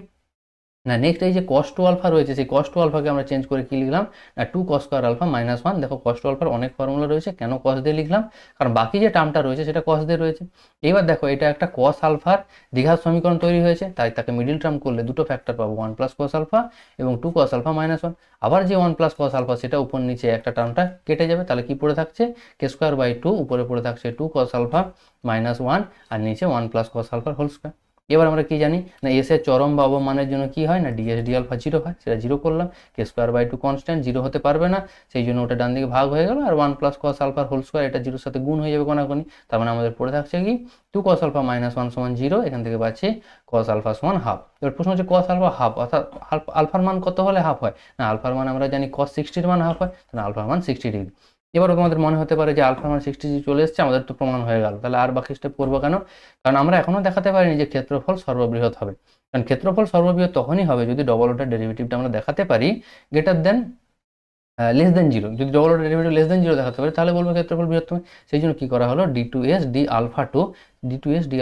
না নেক্সট এই যে cos2 আলফা রয়েছে সেই cos2 আলফাকে আমরা চেঞ্জ করে কি লিখলাম না 2 cos² আলফা -1। দেখো cos2 আলফার অনেক ফর্মুলা রয়েছে, কেন cos দিয়ে লিখলাম কারণ বাকি যে টার্মটা রয়েছে সেটা cos দিয়ে রয়েছে। এবার দেখো এটা একটা cos আলফার দ্বিঘাত সমীকরণ তৈরি হয়েছে, তাই তাকে মিডিল টার্ম করলে দুটো ফ্যাক্টর পাবো 1 + cos আলফা এবং 2 cos আলফা -1। আবার যে 1 + cos আলফা সেটা উপর নিচে একটা টার্মটা কেটে যাবে, তাহলে কি পড়ে থাকছে k²/2 উপরে পড়ে থাকছে 2 cos আলফা -1 আর নিচে 1 + cos আলফার হোল স্কয়ার। এবার আমরা কি জানি না এস এর চরম বা অবমানের জন্য কি হয় না ডিএস ডি আলফা 0 হয়, সেটা 0 করলাম, k²/2 কনস্ট্যান্ট 0 হতে পারবে না, সেই জন্য ওটা ডান দিকে ভাগ হয়ে গেল, আর 1 + cos আলফার হোল স্কয়ার এটা 0-র সাথে গুণ হয়ে যাবে কোনাকুনি, তার মানে আমাদের পড়ে থাকছে কি 2 cos আলফা -1 সমান 0, এখান থেকে পাচ্ছি cos আলফা সমান হাফ। এবার প্রশ্ন হচ্ছে cos আলফা হাফ অর্থাৎ আলফার মান কত হলে হাফ হয় না আলফার মান আমরা জানি cos 60 মান হাফ হয়, তাহলে আলফার মান 60 ডিগ্রি। এবারও তোমাদের মনে হতে পারে যে আলফা মান 60 ডিগ্রি চলে এসেছে, আমাদের তো প্রমাণ হয়ে গেল, তাহলে আর বাকি স্টেপ করবো কেন, কারণ আমরা এখনো দেখাতে পারিনি যে ক্ষেত্রফল সর্ববৃহৎ হবে, কারণ ক্ষেত্রফল সর্ববৃহৎ তখনই হবে যদি ডবল অর্ডার ডেরিভেটিভটা আমরা দেখাতে পারি গ্রেটার দেন লেস দেন 0, যদি double order derivative less than 0 দেখাতে পারি তাহলে বলবো ক্ষেত্রফল বৃহত্তম। সেই জন্য কি করা হলো d2s d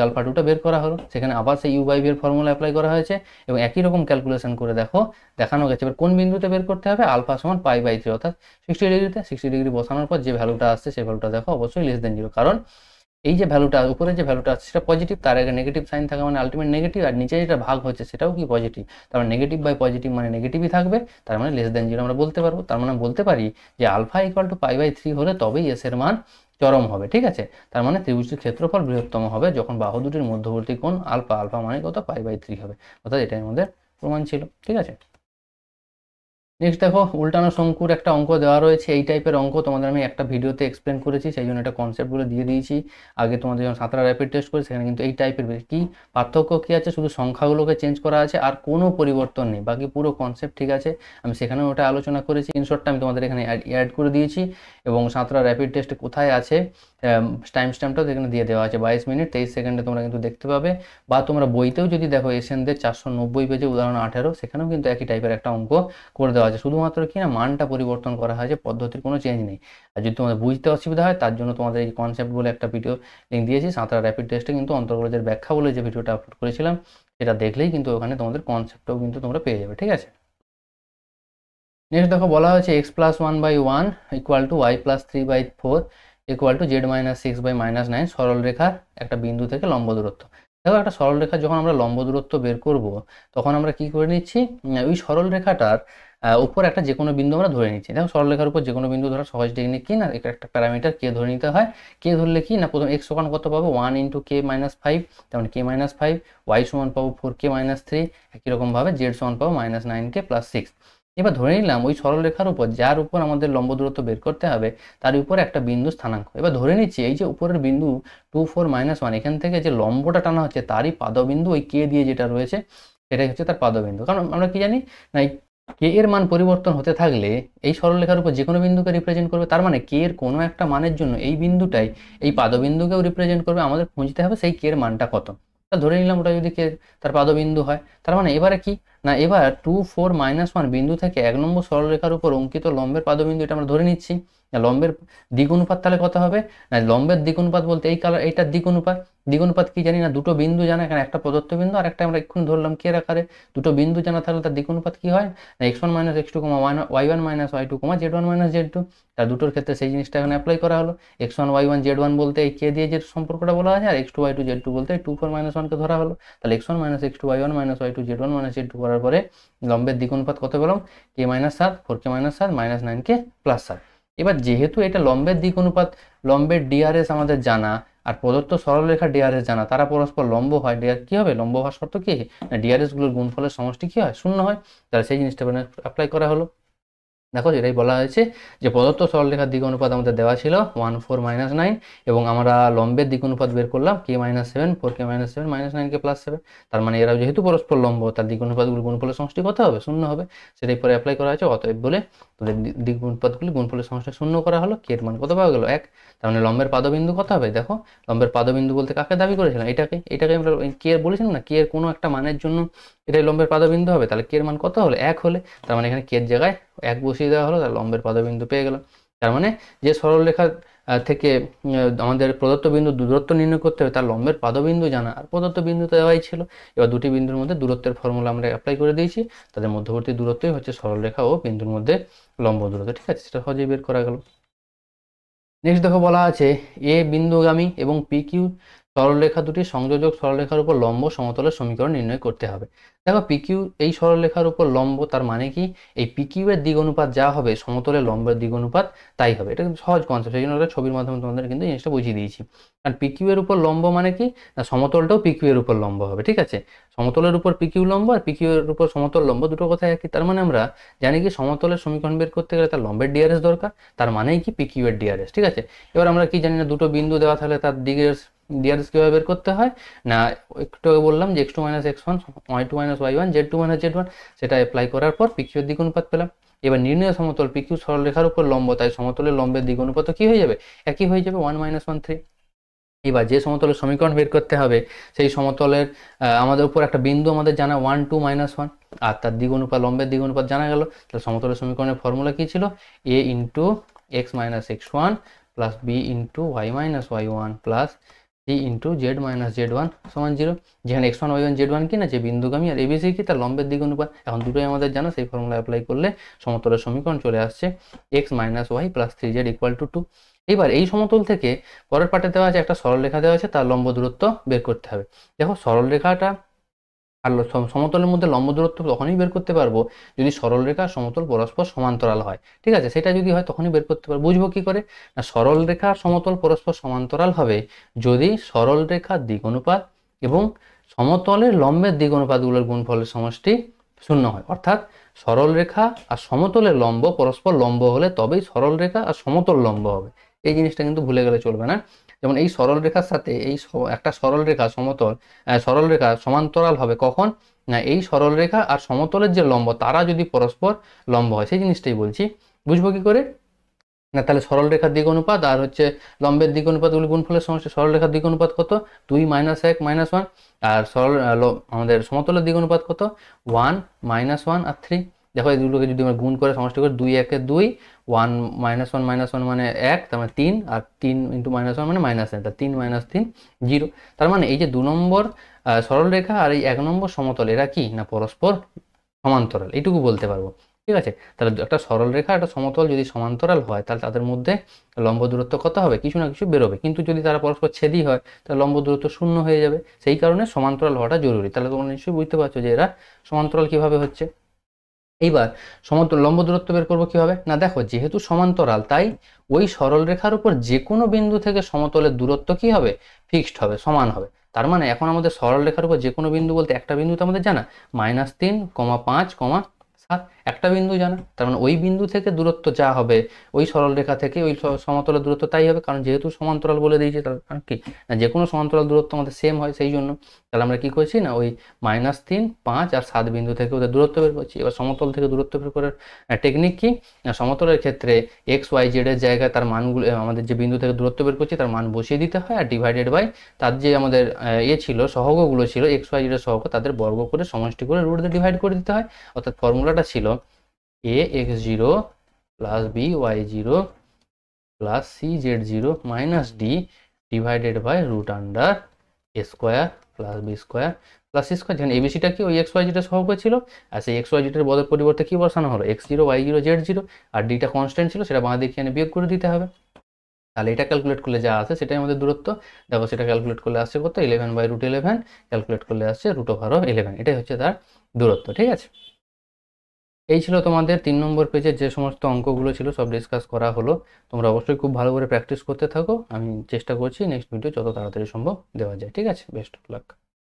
আলফা 2টা বের করা হলো, সেখানে আবার সেই u/v এর ফর্মুলা অ্যাপ্লাই করা হয়েছে এবং একই রকম ক্যালকুলেশন করে দেখো দেখানো গেছে। এবার কোন বিন্দুতে বের করতে হবে আলফা সমান π/3 অর্থাৎ 60 ডিগ্রিতে, 60 ডিগ্রি বসানোর পর যে ভ্যালুটা আসছে সেই ভ্যালুটা দেখো অবশ্যই লেস দেন 0, কারণ এই যে ভ্যালুটা উপরে যে ভ্যালুটা আছে সেটা পজিটিভ, তার আগে নেগেটিভ সাইন থাকা মানে আলটিমেট নেগেটিভ, আর নিচে যেটা ভাগ হচ্ছে সেটাও কি পজিটিভ, তার মানে নেগেটিভ বাই পজিটিভ মানে নেগেটিভই থাকবে, তার মানে লেস দেন 0 আমরা বলতে পারবো। তার মানে বলতে পারি যে আলফা = π/3 হলে তবেই এস এর মান চরম হবে, ঠিক আছে। তার মানে ত্রিভুজটির ক্ষেত্রফল বৃহত্তম হবে যখন বাহু দুটির মধ্যবর্তী কোণ আলফা মানে কত π/3 হবে, অর্থাৎ এটাই আমাদের প্রমাণ ছিল, ঠিক আছে। নেক্সট দেখো উল্টানো শঙ্কুর একটা অঙ্ক দেওয়া রয়েছে, এই টাইপের অঙ্ক তোমাদের আমি একটা ভিডিওতে এক্সপ্লেন করেছি, সেই জন্য এটা কনসেপ্টগুলো দিয়ে দিয়েছি আগে তোমাদের যখন সাঁতরা র্যাপিড টেস্ট করে সেখানে কিন্তু এই টাইপের কি পার্থক্য কী আছে শুধু সংখ্যাগুলোকে চেঞ্জ করা আছে আর কোনো পরিবর্তন নেই, বাকি পুরো কনসেপ্ট ঠিক আছে, আমি সেখানেও ওটা আলোচনা করেছি, ইনশর্টটা আমি তোমাদের এখানে অ্যাড করে দিয়েছি এবং সাঁতরা র্যাপিড টেস্টে কোথায় আছে টাইম স্ট্যাম্পটাও এখানে দিয়ে দেওয়া আছে 22 মিনিট 23 সেকেন্ডে তোমরা কিন্তু দেখতে পাবে, বা তোমরা বইতেও যদি দেখো এসএনদের 490 পেজে উদাহরণ 18 সেখানেও কিন্তু একই টাইপের একটা অঙ্ক করে দেওয়া আছে, শুধুমাত্র কি না মানটা পরিবর্তন করা হয়েছে, পদ্ধতির কোনো চেঞ্জ নেই। আর যদি তোমাদের বুঝতে অসুবিধা হয় তার জন্য তোমাদের এই কনসেপ্ট বলে একটা ভিডিও লিঙ্ক দিয়েছি, সাঁতরা র্যাপিড টেস্টে কিন্তু অন্তর্গোলকের ব্যাখ্যা বলে যে ভিডিওটা আপলোড করেছিলাম সেটা দেখলেই কিন্তু ওখানে তোমাদের কনসেপ্টটাও কিন্তু তোমরা পেয়ে যাবে, ঠিক আছে। নেক্সট দেখো বলা হয়েছে x+1/1 equal to y+3/4 equal to z-6/-9 সরল রেখার একটা বিন্দু থেকে লম্ব দূরত্ব। দেখো একটা সরল রেখা যখন আমরা লম্ব দূরত্ব বের করব তখন আমরা কি করে নিচ্ছি, ওই সরল রেখাটার উপর একটা যে কোনো বিন্দু আমরা ধরে নিচ্ছি। দেখো সরল রেখার উপর যে কোনো বিন্দু ধরা সহজ টেকনিক কি না, একটা প্যারামিটার কে ধরে নিতে হয়। কে ধরলে কি না, প্রথম x সমান কত পাবো 1 × k-5, তার মানে k-5, y সমান পাবো 4k-3, একই রকমভাবে z সমান পাবো -9k + 6। এবার ধরে নিলাম ওই সরল রেখার উপর যার উপর আমাদের লম্ব দূরত্ব বের করতে হবে তার উপরে একটা বিন্দু স্থানাঙ্ক। এবার ধরে নিচ্ছি এই যে উপরের বিন্দু 2 4 -1 এখান থেকে যে লম্বটা টানা হচ্ছে তারই পাদবিন্দু ওই কে দিয়ে যেটা রয়েছে সেটাই হচ্ছে তার পাদবিন্দু। কারণ আমরা কি জানি না, কে এর মান পরিবর্তন হতে থাকলে এই সরলরেখার উপর যে কোনো বিন্দুকে রিপ্রেজেন্ট করবে, তার মানে কে এর কোনো একটা মানের জন্য এই বিন্দুটাই এই পাদবিন্দুকেও রিপ্রেজেন্ট করবে। আমাদের খুঁজতে হবে সেই কে এর মানটা কত। তা ধরে নিলাম ওটা যদি কে তার পাদবিন্দু হয়, তার মানে এবারে কি না, এবার 2 4 -1 বিন্দু থেকে 1 নম্বর সরলরেখার উপর অঙ্কিত লম্বের পাদবিন্দু এটা আমরা ধরে নিচ্ছি। লম্বের দিক অনুপাত তাহলে কত হবে না, লম্বের দিক অনুপাত বলতে এই কালার এইটার দিক অনুপাত। দিক অনুপাত কি জানি না, দুটো বিন্দু জানা, এখানে একটা প্রদত্ত বিন্দু আর একটা আমরা এক্ষুনি ধরলাম কে আকারে। দুটো বিন্দু জানা থাকলে তার দিক অনুপাত কি হয় না, x1 - x2, y1 - y2, z1 - z2। তার দুটোর ক্ষেত্রে সেই জিনিসটা এখানে অ্যাপ্লাই করা হলো। x1 y1 z1 বলতে এই কে দিয়ে যে সম্পর্কটা বলা আছে, আর x2 y2 z2 বলতে এই 2 4 -1 কে ধরা হলো। তাহলে x1 - x2 y1 - y2 z1 - z2 করার পরে লম্বের দিক অনুপাত কত পেলাম, k-7, 4k - 7, -9k + 7। এবার যেহেতু এটা লম্বের দিক অনুপাত, লম্বের ডিআরএস আমাদের জানা আর প্রদত্ত সরলরেখা ডিআরএস জানা, তারা পরস্পর লম্ব হয়, ডিআর কি হবে, লম্ব হওয়ার শর্ত কি না, ডিআরএস গুলোর গুণফলের সমষ্টি কি হয়, 0 হয়। তাহলে সেই জিনিসটা অ্যাপ্লাই করা হলো। দেখো এটাই বলা হয়েছে যে প্রদত্ত সরলরেখার দিক অনুপাত আমাদের দেওয়া ছিল 1 4 -9 এবং আমরা লম্বের দিক অনুপাত বের করলাম k-7, 4k - 7, -9k + 7। তার মানে এরা যেহেতু পরস্পর লম্ব তার দিক অনুপাতগুলো গুণফলের সমষ্টি কত হবে, 0 হবে। সেটাই পরে অ্যাপ্লাই করা হয়েছে, অতএব বলে তাদের দিক অনুপাতগুলি গুণফলের সমষ্টি 0 করা হলো। কে এর মান কত পাওয়া গেল 1। তার মানে লম্বের পাদবিন্দু কত হবে, দেখো লম্বের পাদবিন্দু বলতে কাকে দাবি করেছিলাম, এটাকে আমরা কে এর বলেছিলাম না, কে এর কোনো একটা মানের জন্য এটাই লম্বের পাদবিন্দু হবে। তাহলে কে এর মান কত হলো 1 হলে, তার মানে এখানে কে এর জায়গায় 1 বসিয়ে দেওয়া হলো, তার লম্বের পাদবিন্দু পেয়ে গেলাম। তার মানে যে সরলরেখা থেকে আমাদের প্রদত্ত বিন্দু দূরত্ব নির্ণয় করতে হবে তার লম্বের পাদবিন্দু জানা আর প্রদত্ত বিন্দু তো দেওয়াই ছিল। এবার দুটি বিন্দুর মধ্যে দূরত্বের ফর্মুলা আমরা অ্যাপ্লাই করে দিয়েছি, তাদের মধ্যবর্তী দূরত্বই হচ্ছে সরলরেখা ও বিন্দুর মধ্যে লম্ব দূরত্ব। ঠিক আছে, সেটা সহজেই বের করা গেল। নেক্সট দেখো বলা আছে এ বিন্দুগামী এবং পি কিউ সরলরেখা দুটি সংযোজক সরলরেখার উপর লম্ব সমতলের সমীকরণ নির্ণয় করতে হবে। দেখো পি কিউ এই সরলরেখার উপর লম্ব, তার মানে কি এই পি কিউ এর দিক অনুপাত যা হবে সমতলের লম্বের দিক অনুপাত তাই হবে। এটা কিন্তু সহজ কনসেপ্ট, সেই জন্য ছবির মাধ্যমে তোমাদের কিন্তু জিনিসটা বুঝিয়ে দিয়েছি। কারণ পি কিউ এর উপর লম্ব মানে কি না, সমতলটাও পি কিউ এর উপর লম্ব হবে। ঠিক আছে, সমতলের উপর পি কিউ লম্ব আর পি কিউ এর উপর সমতল লম্ব, দুটো কথা একই। তার মানে আমরা জানি কি সমতলের সমীকরণ বের করতে গেলে তার লম্বের ডিআরএস দরকার, তার মানেই কি পি কিউ এর ডিআরএস। ঠিক আছে, এবার আমরা কি জানি না, দুটো বিন্দু দেওয়া থাকলে তার ডিআরএস কিভাবে বের করতে হয় না, একটু আগে বললাম যে x2 - x1, y2 - y1, z2 - z1, সেটা অ্যাপ্লাই করার পর পিকিউ এর দিক অনুপাত পেলাম। এবার নির্ণয় সমতল পিকিউ সরলরেখার উপর লম্ব, তাই সমতলের লম্বের দিক অনুপাত কি হয়ে যাবে, একই হয়ে যাবে 1 - 1 3। এবার যে সমতলের সমীকরণ বের করতে হবে সেই সমতলের আমাদের উপর একটা বিন্দু আমাদের জানা 1 2 - 1 আর তার দিক অনুপাত লম্বের দিক অনুপাত জানা গেল। তাহলে সমতলের সমীকরণের ফর্মুলা কি ছিল, a × x - x1 plus b × y - y1 plus c × z - z1 সমান 0। যেখানে x1 y1 z1 কি না, যে বিন্দুগামী আর abc কি তার লম্বের দিক অনুপাত, এখন দুটোই আমাদের জানা, সেই ফর্মুলা অ্যাপ্লাই করলে সমতলের সমীকরণ চলে আসছে x - y প্লাস 3z = 2। এবার এই সমতল থেকে পরের পাটে দেওয়া আছে একটা সরলরেখা দেওয়া আছে, তার লম্ব দূরত্ব বের করতে হবে। দেখো সরলরেখাটা আর সমতলের মধ্যে লম্ব দূরত্ব তখনই বের করতে পারবো যদি সরলরেখা আর সমতল পরস্পর সমান্তরাল হয়। ঠিক আছে, সেটা যদি হয় তখনই বের করতে পারবো। বুঝবো কি করে না, সরলরেখা আর সমতল পরস্পর সমান্তরাল হবে যদি সরলরেখার দিক অনুপাত এবং সমতলের লম্বের দিক অনুপাতগুলোর গুণফলের সমষ্টি 0 হয়। অর্থাৎ সরলরেখা আর সমতলের লম্ব পরস্পর লম্ব হলে তবেই সরলরেখা আর সমতল লম্ব হবে। এই জিনিসটা কিন্তু ভুলে গেলে চলবে না। যেমন এই সরলরেখার সাথে এই একটা সরলরেখা সমতল সরলরেখা সমান্তরাল হবে কখন না, এই সরলরেখা আর সমতলের যে লম্ব তারা যদি পরস্পর লম্ব হয়, সেই জিনিসটাই বলছি। বুঝবো কি করে না, তাহলে সরলরেখার দিক অনুপাত আর হচ্ছে লম্বের দিক অনুপাতগুলি গুণফলের সমষ্টি। সরলরেখার দিক অনুপাত কত 2 - 1 - 1 আর আমাদের সমতলের দিক অনুপাত কত 1 - 1 আর 3। দেখো এই দুটোকে যদি আমরা গুণ করে সমষ্টি করি 2 1 এ 2, 1 - 1 - 1 মানে 1, তার মানে 3 আর 3 × -1 মানে -1, তার 3 - 3 0। তার মানে এই যে 2 নম্বর সরলরেখা আর এই 1 নম্বর সমতল এরা কি না পরস্পর সমান্তরাল, এইটুকু বলতে পারবো। ঠিক আছে, তাহলে একটা সরল রেখা একটা সমতল যদি সমান্তরাল হয় তাহলে তাদের মধ্যে লম্ব দূরত্ব কত হবে, কিছু না কিছু বেরোবে। কিন্তু যদি তারা পরস্পর ছেদই হয় তাহলে লম্ব দূরত্ব শূন্য হয়ে যাবে। সেই কারণে সমান্তরাল হওয়াটা জরুরি। তাহলে তোমরা নিশ্চয়ই বুঝতে পারছো যে এরা সমান্তরাল কিভাবে হচ্ছে। এইবার লম্ব দূরত্ব বের করবো কিভাবে, না দেখো যেহেতু সমান্তরাল তাই ওই সরল রেখার উপর যে কোনো বিন্দু থেকে সমতলের দূরত্ব কি হবে, ফিক্সড হবে, সমান হবে। তার মানে এখন আমাদের সরল রেখার উপর যে কোনো বিন্দু বলতে একটা বিন্দু তো আমাদের জানা, -3, 5, 7, একটা বিন্দু জানা। তার মানে ওই বিন্দু থেকে দূরত্ব যা হবে ওই সরল রেখা থেকে ওই সমতলের দূরত্ব তাই হবে, কারণ যেহেতু সমান্তরাল বলে দিয়েছে তার কি না যে কোনো সমান্তরাল দূরত্ব আমাদের সেম হয়, সেই জন্য তাহলে আমরা কি করছি না ওই -3, 5 আর 7 বিন্দু থেকে ওদের দূরত্ব বের করছি। এবার সমতল থেকে দূরত্ব বের করার টেকনিক কি, সমতলের ক্ষেত্রে এক্স ওয়াই জেড এর জায়গায় তার মানগুলো আমাদের যে বিন্দু থেকে দূরত্ব বের করছি তার মান বসিয়ে দিতে হয়, আর ডিভাইডেড বাই তার যে আমাদের ছিল সহগগুলো ছিল এক্স ওয়াই জেড এর সহগ তাদের বর্গ করে সমষ্টি করে রুট দিয়ে ডিভাইড করে দিতে হয়। অর্থাৎ ফর্মুলাটা ছিল a x0 plus b y0 plus c z0 minus d divided by root under a square plus b square plus c square. যেখানে এবিসিটা কি ওই এক্স ওয়াই জেড এর সহগ ছিল, আর সেই এক্স ওয়াই জেড এর বদের পরিবর্তে কি বসানো হলো x0 y0 z0, আর ডিটা কনস্ট্যান্ট ছিল সেটা বাঁ দিকে এনে বিয়োগ করে দিতে হবে। তাহলে এটা ক্যালকুলেট করলে যা আসে সেটাই আমাদের দূরত্ব। দেখো সেটা ক্যালকুলেট করলে আসছে কত, 11/√11, ক্যালকুলেট করলে আসছে √11। এটাই হচ্ছে তার দূরত্ব। ঠিক আছে, এই ছিল তোমাদের 3 নম্বর পেজের যে সমস্ত অঙ্কগুলো ছিল সব ডিসকাস করা হলো। তোমরা অবশ্যই খুব ভালো করে প্র্যাকটিস করতে থাকো। আমি চেষ্টা করছি নেক্সট ভিডিও যত তাড়াতাড়ি সম্ভব দেওয়া যায়। ঠিক আছে, বেস্ট অফ লাক।